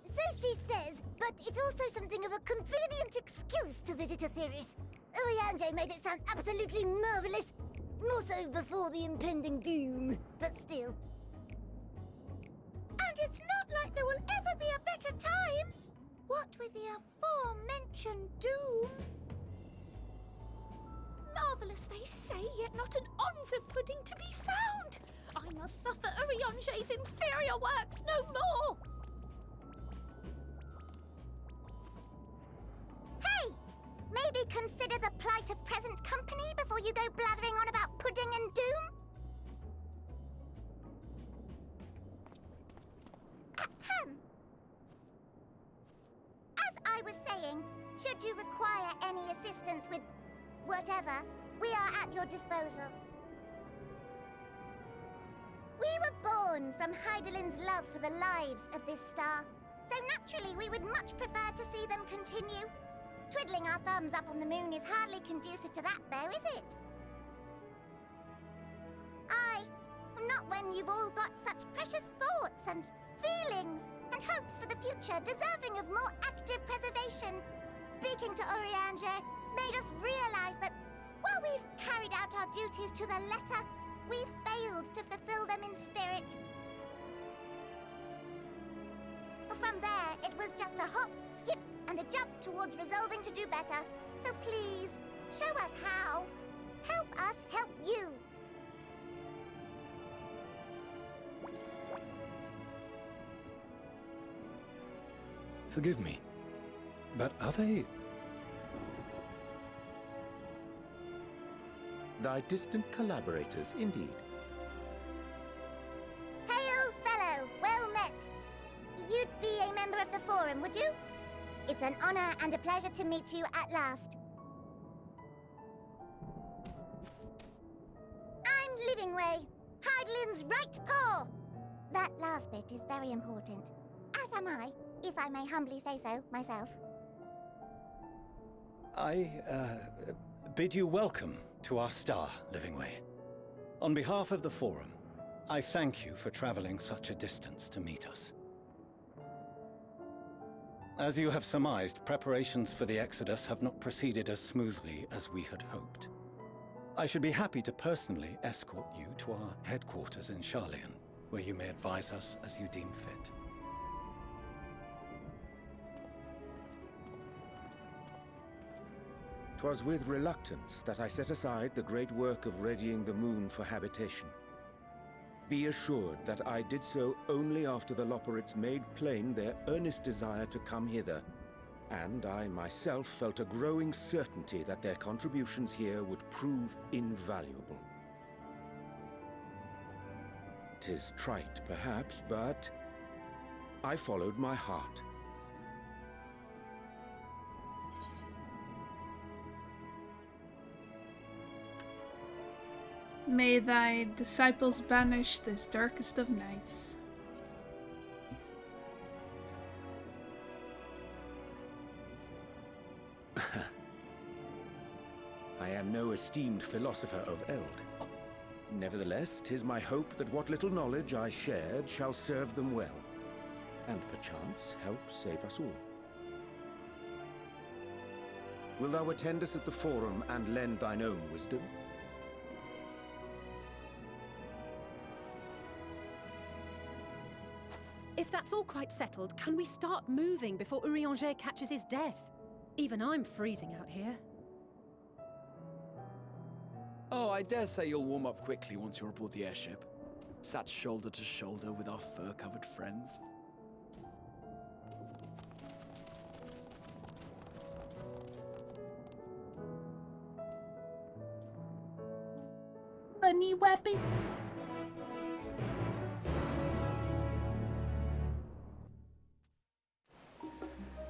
So she says, but it's also something of a convenient excuse to visit Aetheris. Urianger made it sound absolutely marvelous. More so before the impending doom, but still. And it's not like there will ever be a better time. What with the aforementioned doom? Marvelous, they say, yet not an ounce of pudding to be found. I must suffer Urianger's inferior works no more. Hey! Maybe consider the plight of present company before you go blathering on about pudding and doom? Ahem. As I was saying, should you require any assistance with whatever, we are at your disposal. We were born from Hydaelyn's love for the lives of this star, so naturally we would much prefer to see them continue. Twiddling our thumbs up on the moon is hardly conducive to that, though, is it? Not when you've all got such precious thoughts and feelings and hopes for the future deserving of more active preservation. Speaking to Urianger made us realize that while we've carried out our duties to the letter, we've failed to fulfill them in spirit. From there, it was just a hop, skip, and a jump towards resolving to do better. So please, show us how. Help us help you. Forgive me, but are they... Thy distant collaborators, indeed. Hail, fellow, well met. You'd be a member of the Forum, would you? It's an honor and a pleasure to meet you at last. I'm Livingway, Hydaelyn's right paw. That last bit is very important, as am I, if I may humbly say so myself. I, bid you welcome to our star, Livingway. On behalf of the Forum, I thank you for traveling such a distance to meet us. As you have surmised, preparations for the Exodus have not proceeded as smoothly as we had hoped. I should be happy to personally escort you to our headquarters in Charlian, where you may advise us as you deem fit. 'Twas with reluctance that I set aside the great work of readying the moon for habitation. Be assured that I did so only after the Loperites made plain their earnest desire to come hither, and I myself felt a growing certainty that their contributions here would prove invaluable. 'Tis trite, perhaps, but I followed my heart. May thy disciples banish this darkest of nights. I am no esteemed philosopher of eld. Nevertheless, 'tis my hope that what little knowledge I shared shall serve them well, and perchance help save us all. Wilt thou attend us at the Forum and lend thine own wisdom? If that's all quite settled, can we start moving before Urianger catches his death? Even I'm freezing out here. Oh, I dare say you'll warm up quickly once you're aboard the airship. Sat shoulder to shoulder with our fur-covered friends. Bunny weapons.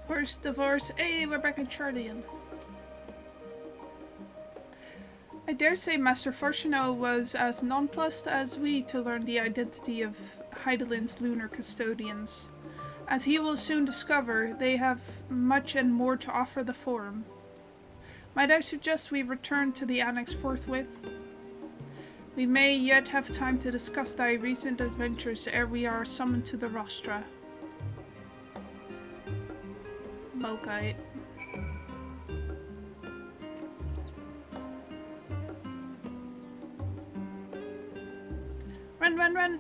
First divorce. Hey, we're back in Charlian. I dare say Master Fortuno was as nonplussed as we to learn the identity of Hydaelyn's lunar custodians. As he will soon discover, they have much and more to offer the Forum. Might I suggest we return to the Annex forthwith? We may yet have time to discuss thy recent adventures ere we are summoned to the rostra. Bokite. Run, run, run!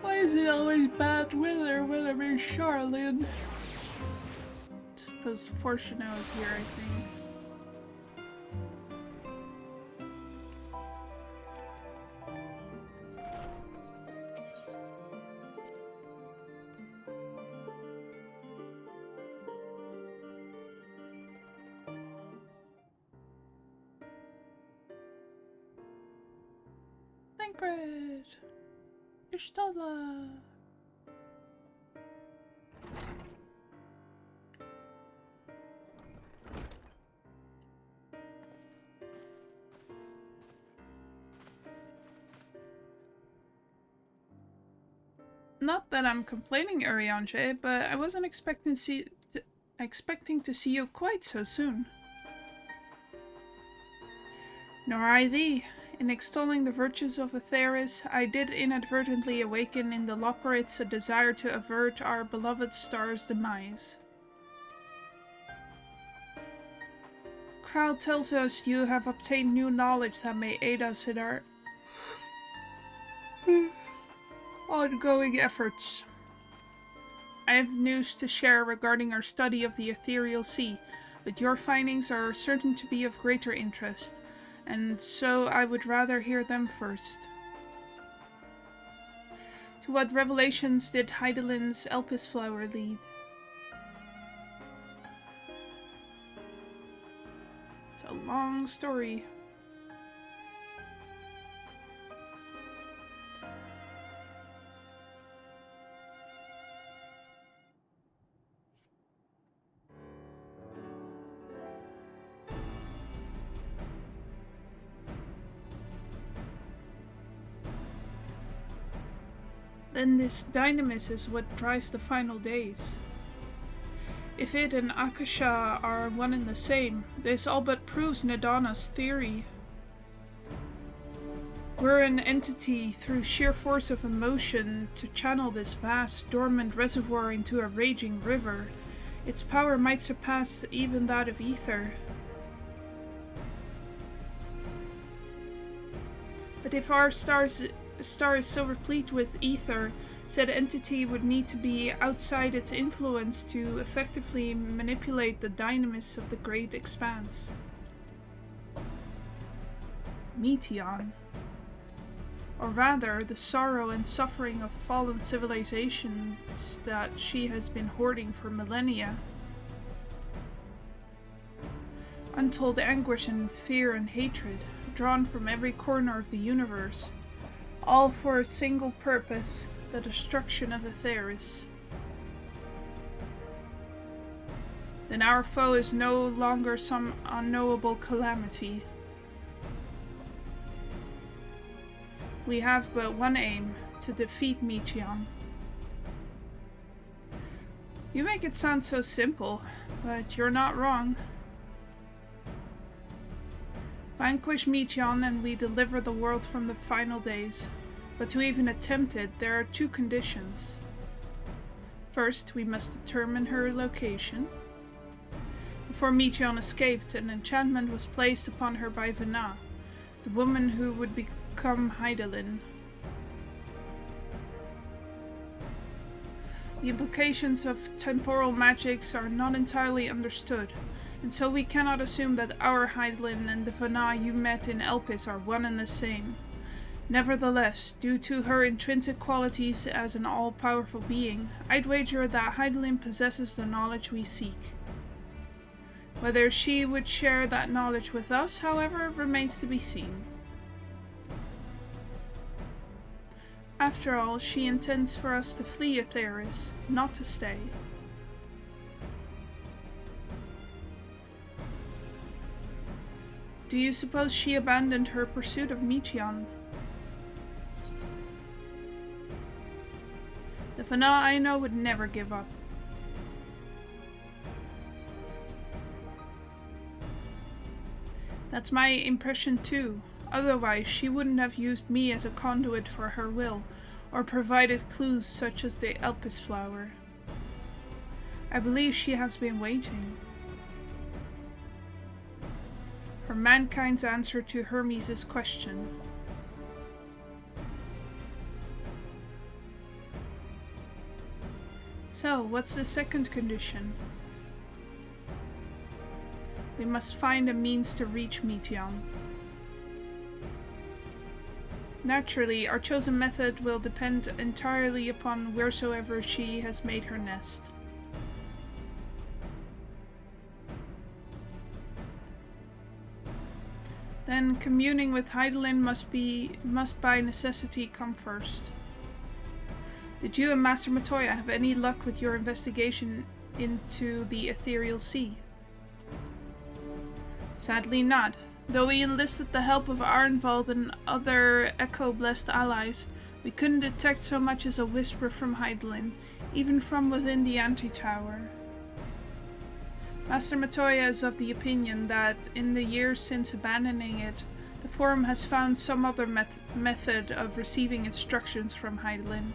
Why is it always bad weather when I'm in Charlotte? Just because Fortuno is here, I think. Tancred! Ishtola! Not that I'm complaining, Urianger, but I wasn't expecting to see you quite so soon. Nor I thee. In extolling the virtues of Atheris, I did inadvertently awaken in the Loperites a desire to avert our beloved star's demise. Crowd tells us you have obtained new knowledge that may aid us in our ongoing efforts. I have news to share regarding our study of the ethereal sea, but your findings are certain to be of greater interest, and so I would rather hear them first. To what revelations did Heidelin's Elpis flower lead? It's a long story. Then this dynamis is what drives the final days. If it and Akasha are one and the same, this all but proves Nadana's theory. We're an entity through sheer force of emotion to channel this vast, dormant reservoir into a raging river. Its power might surpass even that of ether. But if our star is so replete with ether, said entity would need to be outside its influence to effectively manipulate the dynamis of the great expanse. Meteon. Or rather, the sorrow and suffering of fallen civilizations that she has been hoarding for millennia. Untold anguish and fear and hatred, drawn from every corner of the universe, all for a single purpose, the destruction of Atheris. Then our foe is no longer some unknowable calamity. We have but one aim, to defeat Meteon. You make it sound so simple, but you're not wrong. Vanquish Meteon and we deliver the world from the final days. But to even attempt it, there are two conditions. First, we must determine her location. Before Meteon escaped, an enchantment was placed upon her by Vena, the woman who would become Heidelin. The implications of temporal magics are not entirely understood, and so we cannot assume that our Heidelin and the Vena you met in Elpis are one and the same. Nevertheless, due to her intrinsic qualities as an all-powerful being, I'd wager that Heidelin possesses the knowledge we seek. Whether she would share that knowledge with us, however, remains to be seen. After all, she intends for us to flee Aetheris, not to stay. Do you suppose she abandoned her pursuit of Meteion? The Fana I know would never give up. That's my impression too. Otherwise, she wouldn't have used me as a conduit for her will, or provided clues such as the Elpis flower. I believe she has been waiting for mankind's answer to Hermes' question. So, what's the second condition? We must find a means to reach Meteion. Naturally, our chosen method will depend entirely upon wheresoever she has made her nest. Then communing with Hydaelyn must by necessity come first. Did you and Master Matoya have any luck with your investigation into the Ethereal Sea? Sadly not. Though we enlisted the help of Arnvald and other Echo-blessed allies, we couldn't detect so much as a whisper from Hydaelyn, even from within the Antitower. Master Matoya is of the opinion that, in the years since abandoning it, the Forum has found some other method of receiving instructions from Hydaelyn.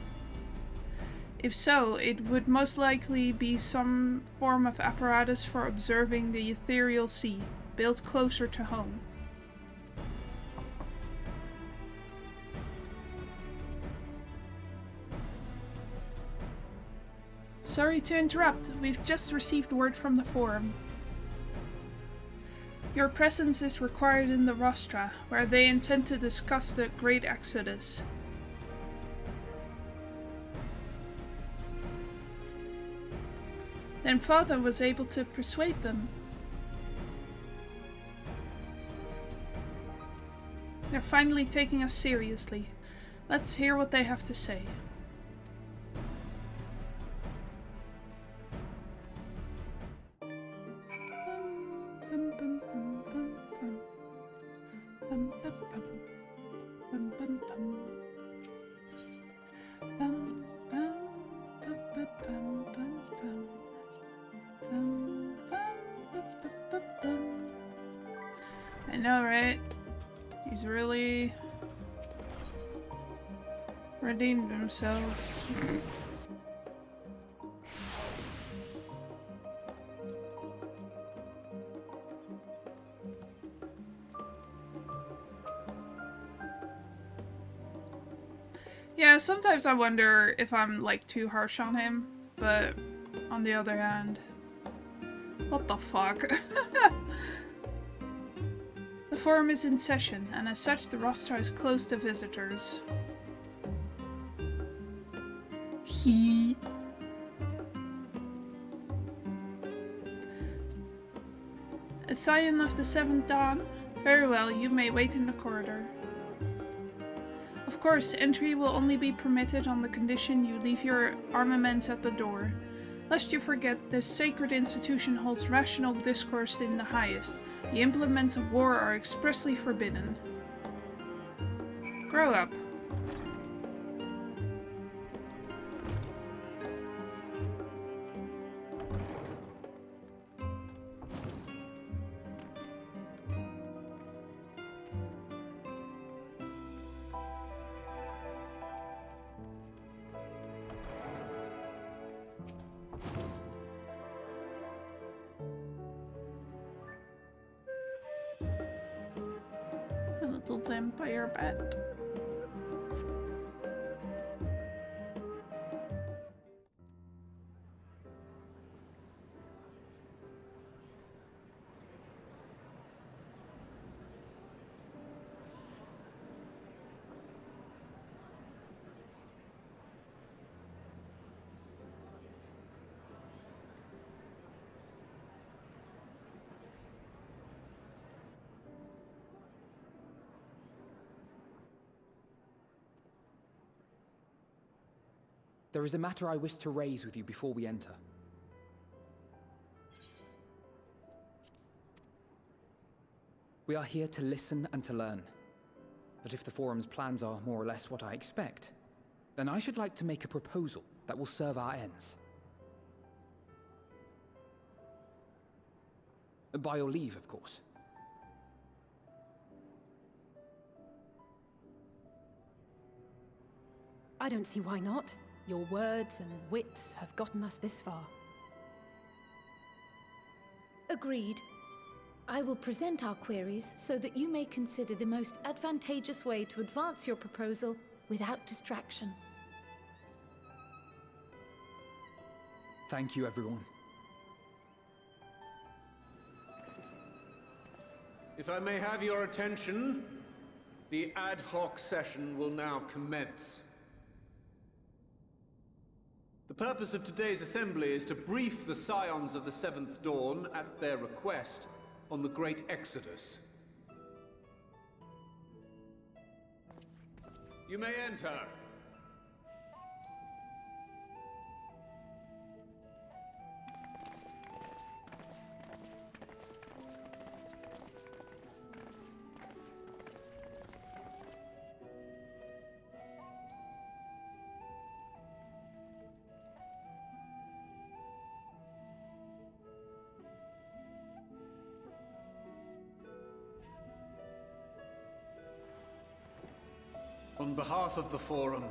If so, it would most likely be some form of apparatus for observing the Ethereal Sea, built closer to home. Sorry to interrupt, we've just received word from the Forum. Your presence is required in the Rostra, where they intend to discuss the Great Exodus. Then Father was able to persuade them. They're finally taking us seriously. Let's hear what they have to say. I know, right? He's really redeemed himself. Yeah, sometimes I wonder if I'm like too harsh on him, but on the other hand, what the fuck? The Forum is in session, and as such the Rostra is closed to visitors. A scion of the Seventh Dawn? Very well, you may wait in the corridor. Of course, entry will only be permitted on the condition you leave your armaments at the door. Lest you forget, this sacred institution holds rational discourse in the highest. The implements of war are expressly forbidden. Grow up. A little vampire bat. There is a matter I wish to raise with you before we enter. We are here to listen and to learn. But if the Forum's plans are more or less what I expect, then I should like to make a proposal that will serve our ends. By your leave, of course. I don't see why not. Your words and wits have gotten us this far. Agreed. I will present our queries so that you may consider the most advantageous way to advance your proposal without distraction. Thank you, everyone. If I may have your attention, the ad hoc session will now commence. The purpose of today's assembly is to brief the Scions of the Seventh Dawn, at their request, on the Great Exodus. You may enter. On behalf of the Forum,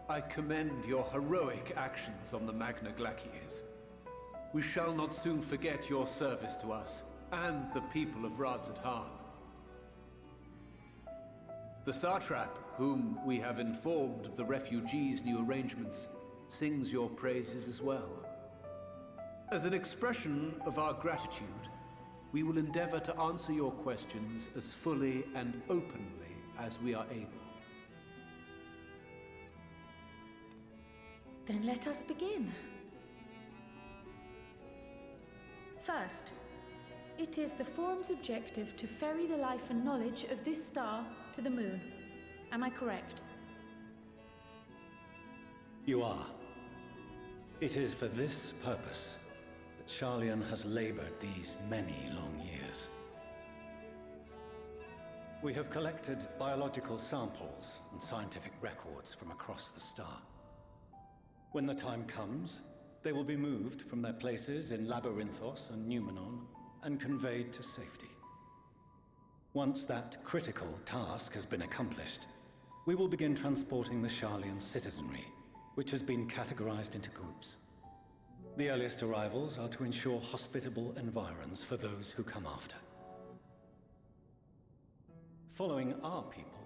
I commend your heroic actions on the Magna Glaciers. We shall not soon forget your service to us and the people of Radzat-Han. The Satrap, whom we have informed of the refugees' new arrangements, sings your praises as well. As an expression of our gratitude, we will endeavor to answer your questions as fully and openly as we are able. Then let us begin. First, it is the Forum's objective to ferry the life and knowledge of this star to the moon. Am I correct? You are. It is for this purpose that Sharlayan has labored these many long years. We have collected biological samples and scientific records from across the star. When the time comes, they will be moved from their places in Labyrinthos and Numenon and conveyed to safety. Once that critical task has been accomplished, we will begin transporting the Sharlayan citizenry, which has been categorized into groups. The earliest arrivals are to ensure hospitable environs for those who come after. Following our people,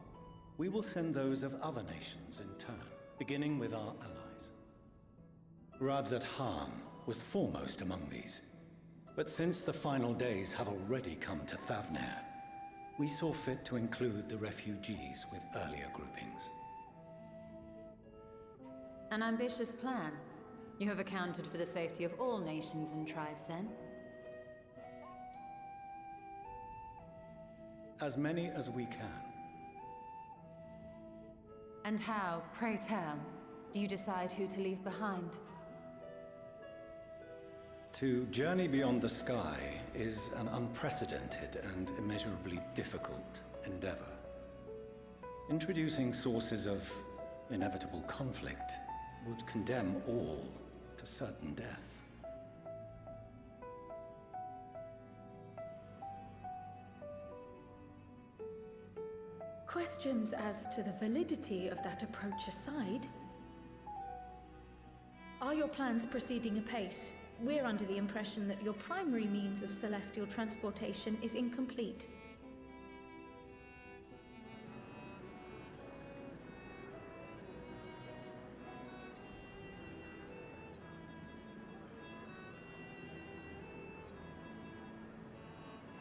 we will send those of other nations in turn, beginning with our allies. Radzat-Han was foremost among these, but since the final days have already come to Thavnair, we saw fit to include the refugees with earlier groupings. An ambitious plan. You have accounted for the safety of all nations and tribes, then? As many as we can. And how, pray tell, do you decide who to leave behind? To journey beyond the sky is an unprecedented and immeasurably difficult endeavor. Introducing sources of inevitable conflict would condemn all to certain death. Questions as to the validity of that approach aside, are your plans proceeding apace? We're under the impression that your primary means of celestial transportation is incomplete.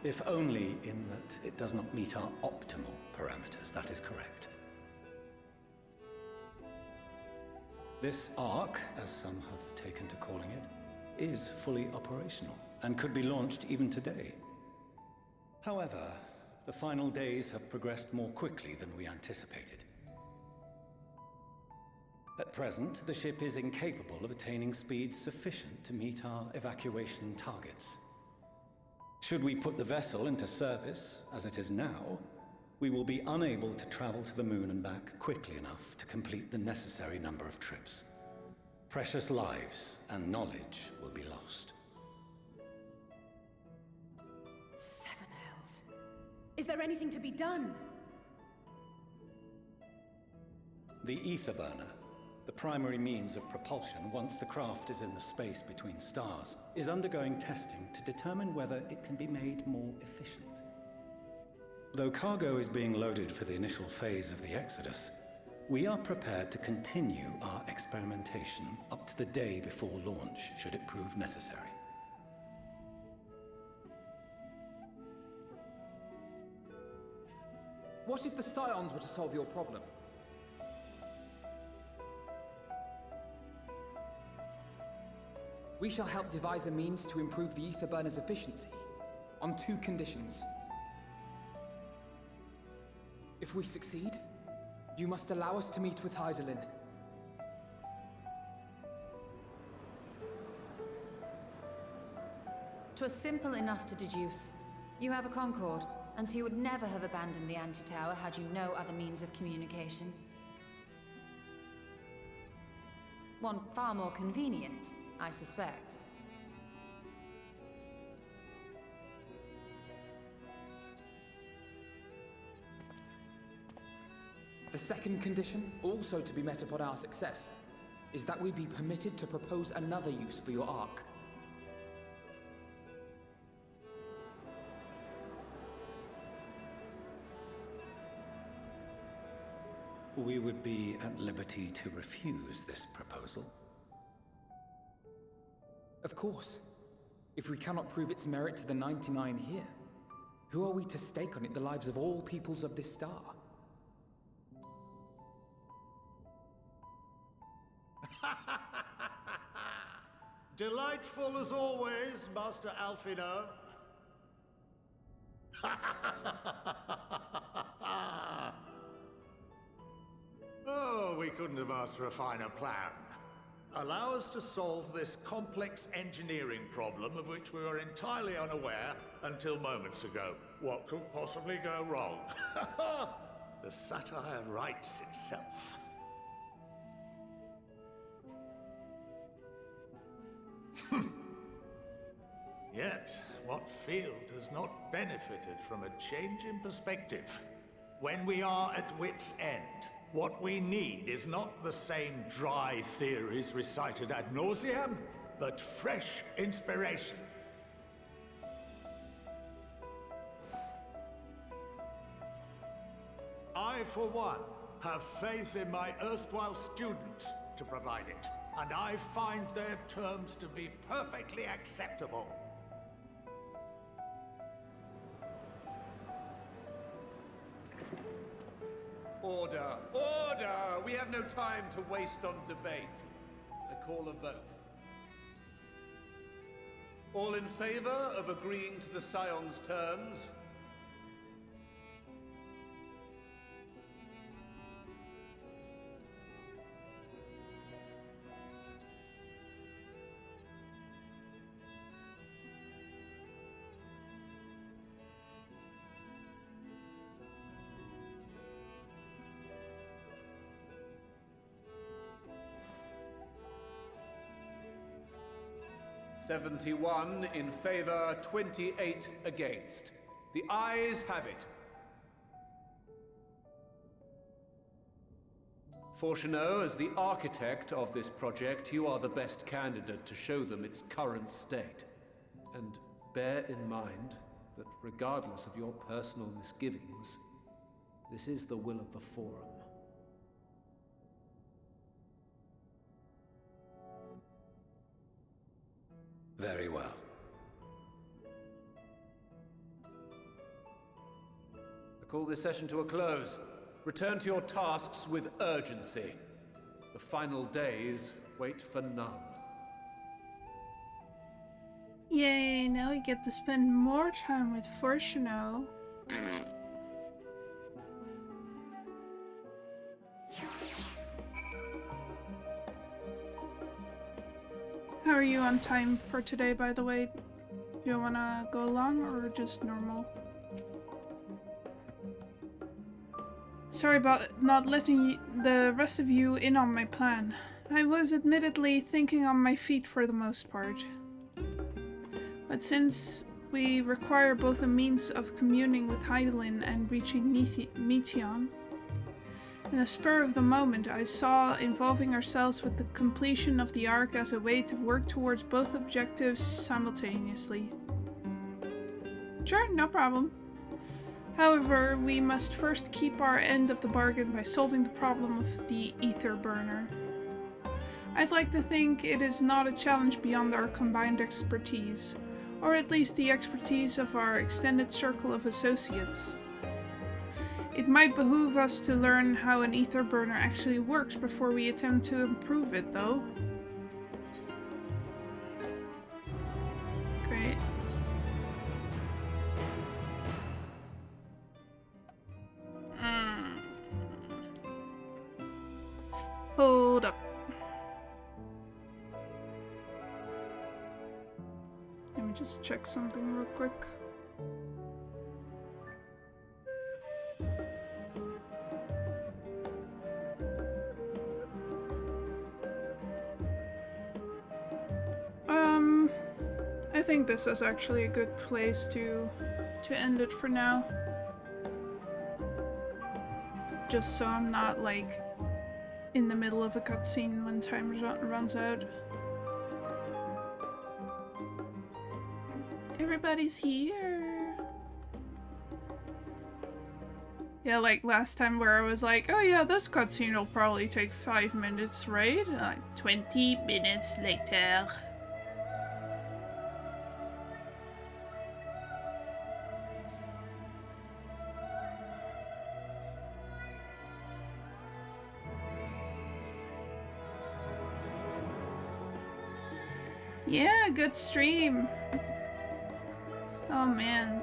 If only in that it does not meet our optimal parameters, that is correct. This Ark, as some have taken to calling it, is fully operational and could be launched even today. However, the final days have progressed more quickly than we anticipated. At present, the ship is incapable of attaining speeds sufficient to meet our evacuation targets. Should we put the vessel into service, as it is now, we will be unable to travel to the moon and back quickly enough to complete the necessary number of trips. Precious lives and knowledge will be lost. Seven hells. Is there anything to be done? The ether burner, the primary means of propulsion once the craft is in the space between stars, is undergoing testing to determine whether it can be made more efficient. Though cargo is being loaded for the initial phase of the Exodus, we are prepared to continue our experimentation up to the day before launch, should it prove necessary. What if the Scions were to solve your problem? We shall help devise a means to improve the ether burner's efficiency, on 2 conditions. If we succeed, you must allow us to meet with Hydaelyn. 'Twas simple enough to deduce. You have a Concord, and so you would never have abandoned the Anti-Tower had you no other means of communication. One far more convenient, I suspect. The second condition, also to be met upon our success, is that we be permitted to propose another use for your Ark. We would be at liberty to refuse this proposal. Of course. If we cannot prove its merit to the 99 here, who are we to stake on it the lives of all peoples of this star? Delightful as always, Master Alfino. Oh, we couldn't have asked for a finer plan. Allow us to solve this complex engineering problem of which we were entirely unaware until moments ago. What could possibly go wrong? The satire writes itself. Yet, what field has not benefited from a change in perspective? When we are at wit's end, what we need is not the same dry theories recited ad nauseam, but fresh inspiration. I, for one, have faith in my erstwhile students to provide it, and I find their terms to be perfectly acceptable. Order! Order! We have no time to waste on debate. I call a vote. All in favor of agreeing to the Scion's terms? "71 in favor, 28 against. The ayes have it. Fortuneau, as the architect of this project, you are the best candidate to show them its current state. And bear in mind that regardless of your personal misgivings, this is the will of the Forum. Very well. I call this session to a close. Return to your tasks with urgency. The final days wait for none. Yay, now we get to spend more time with Fortuneau. How are you on time for today, by the way? Do you wanna go long or just normal? Sorry about not letting the rest of you in on my plan. I was admittedly thinking on my feet for the most part. But since we require both a means of communing with Hydaelyn and reaching Meteon, in the spur of the moment I saw involving ourselves with the completion of the Ark as a way to work towards both objectives simultaneously. Sure, no problem. However, we must first keep our end of the bargain by solving the problem of the ether burner. I'd like to think it is not a challenge beyond our combined expertise, or at least the expertise of our extended circle of associates. It might behoove us to learn how an ether burner actually works before we attempt to improve it, though. Great. Hold up. Let me just check something real quick. I think this is actually a good place to end it for now. Just so I'm not like in the middle of a cutscene when time runs out. Everybody's here. Yeah, like last time where I was like, oh yeah, this cutscene will probably take 5 minutes, right? Like 20 minutes later. Yeah, good stream. Oh man.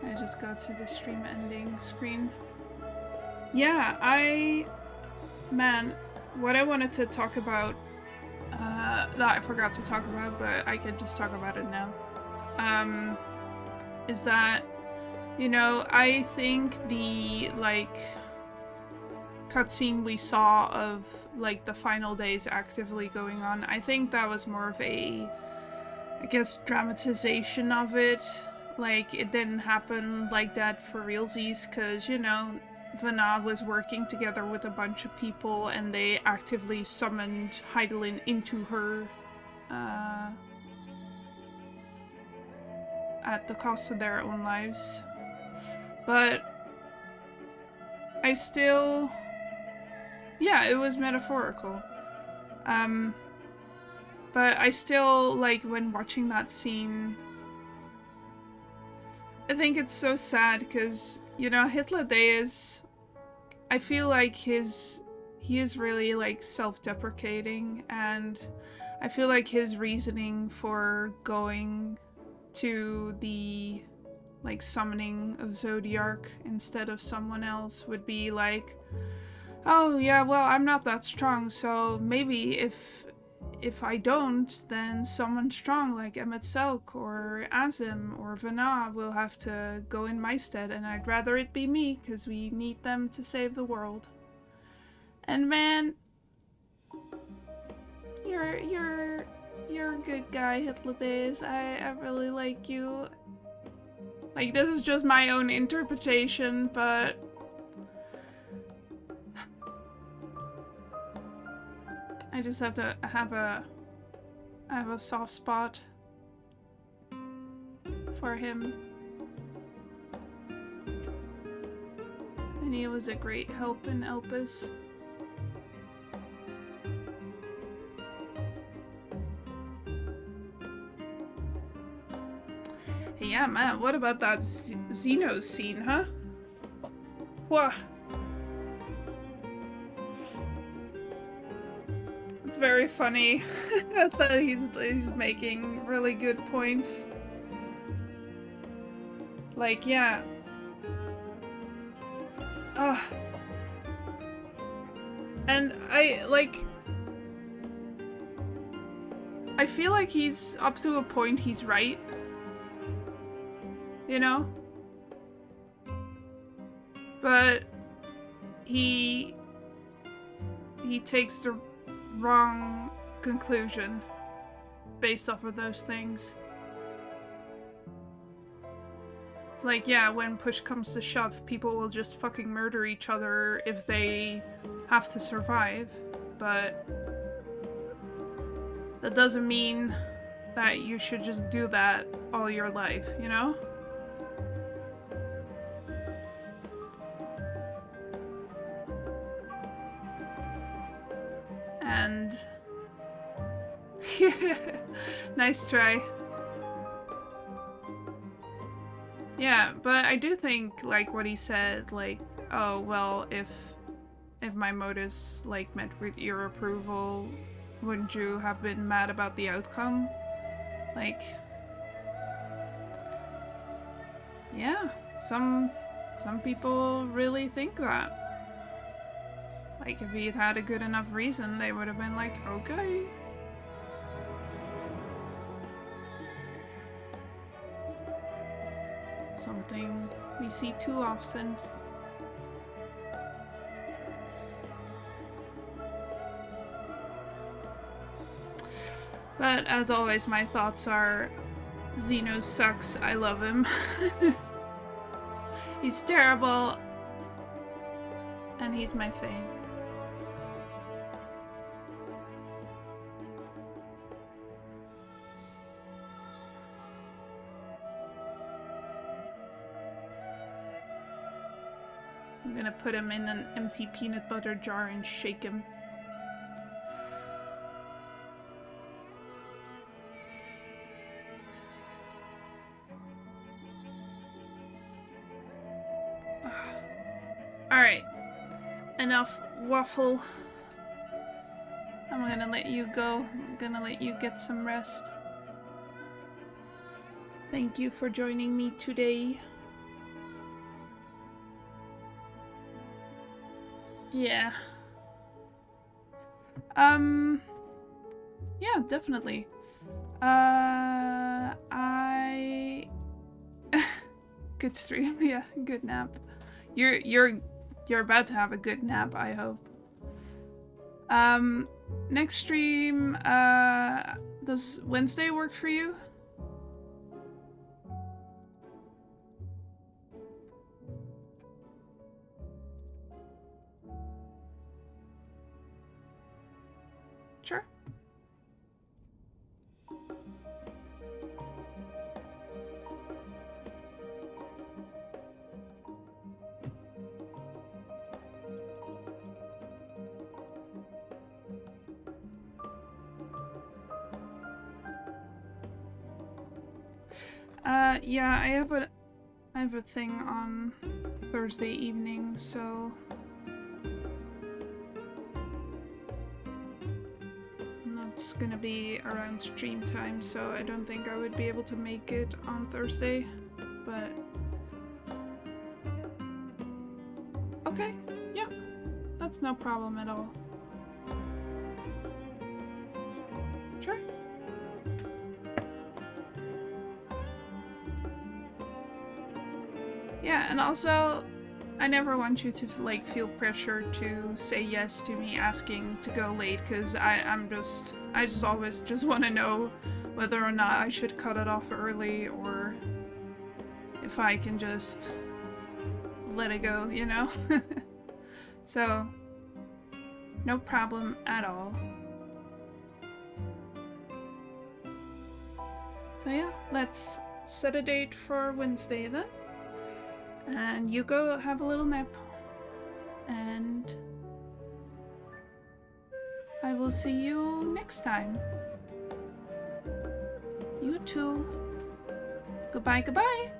I just go to the stream ending screen. Yeah, man, what I wanted to talk about, that I forgot to talk about, but I could just talk about it now, is that, you know, I think the, like, cutscene we saw of, like, the final days actively going on, I think that was more of a, I guess, dramatization of it. Like, it didn't happen like that for realsies, because, you know, Vana was working together with a bunch of people, and they actively summoned Hydaelyn into her, at the cost of their own lives. But I still... yeah, it was metaphorical. But I still, like, when watching that scene, I think it's so sad because, you know, Hitler is... I feel like he is really, like, self-deprecating, and I feel like his reasoning for going to the, like, summoning of Zodiark instead of someone else would be like, oh yeah, well, I'm not that strong, so maybe if I don't, then someone strong like Emmett Selk or Azim or Vana will have to go in my stead, and I'd rather it be me, because we need them to save the world. And man, you're a good guy, Hitler Days. I really like you. Like, this is just my own interpretation, but I just have to have a soft spot for him. And he was a great help in Elpis. Hey, yeah, man, what about that Xeno scene, huh? Whoa. It's very funny that he's making really good points. Like, yeah. And I, like... I feel like he's, up to a point, he's right. You know? But he takes the wrong conclusion based off of those things. Like, yeah, when push comes to shove, people will just fucking murder each other if they have to survive, but that doesn't mean that you should just do that all your life, you know? And nice try. Yeah, but I do think, like, what he said, like, oh, well, if my motives, like, met with your approval, wouldn't you have been mad about the outcome? Like, yeah, some people really think that. Like, if he had had a good enough reason, they would have been like, okay. Something we see too often. But as always, my thoughts are, Xeno sucks, I love him. He's terrible, and he's my fave. I'm gonna put him in an empty peanut butter jar and shake him. Alright. Enough waffle. I'm gonna let you go. I'm gonna let you get some rest. Thank you for joining me today. Yeah. Yeah, definitely. Good stream, yeah, good nap. You're about to have a good nap, I hope. Next stream, does Wednesday work for you? Sure. Yeah, I have a thing on Thursday evening, so that's gonna be around stream time, so I don't think I would be able to make it on Thursday, but okay, yeah, that's no problem at all. Sure. Yeah, and also, I never want you to like feel pressure to say yes to me asking to go late, because I just always just want to know whether or not I should cut it off early or if I can just let it go, you know? So, no problem at all. So yeah, let's set a date for Wednesday then. And you go have a little nap. And I will see you next time. You too. Goodbye, goodbye.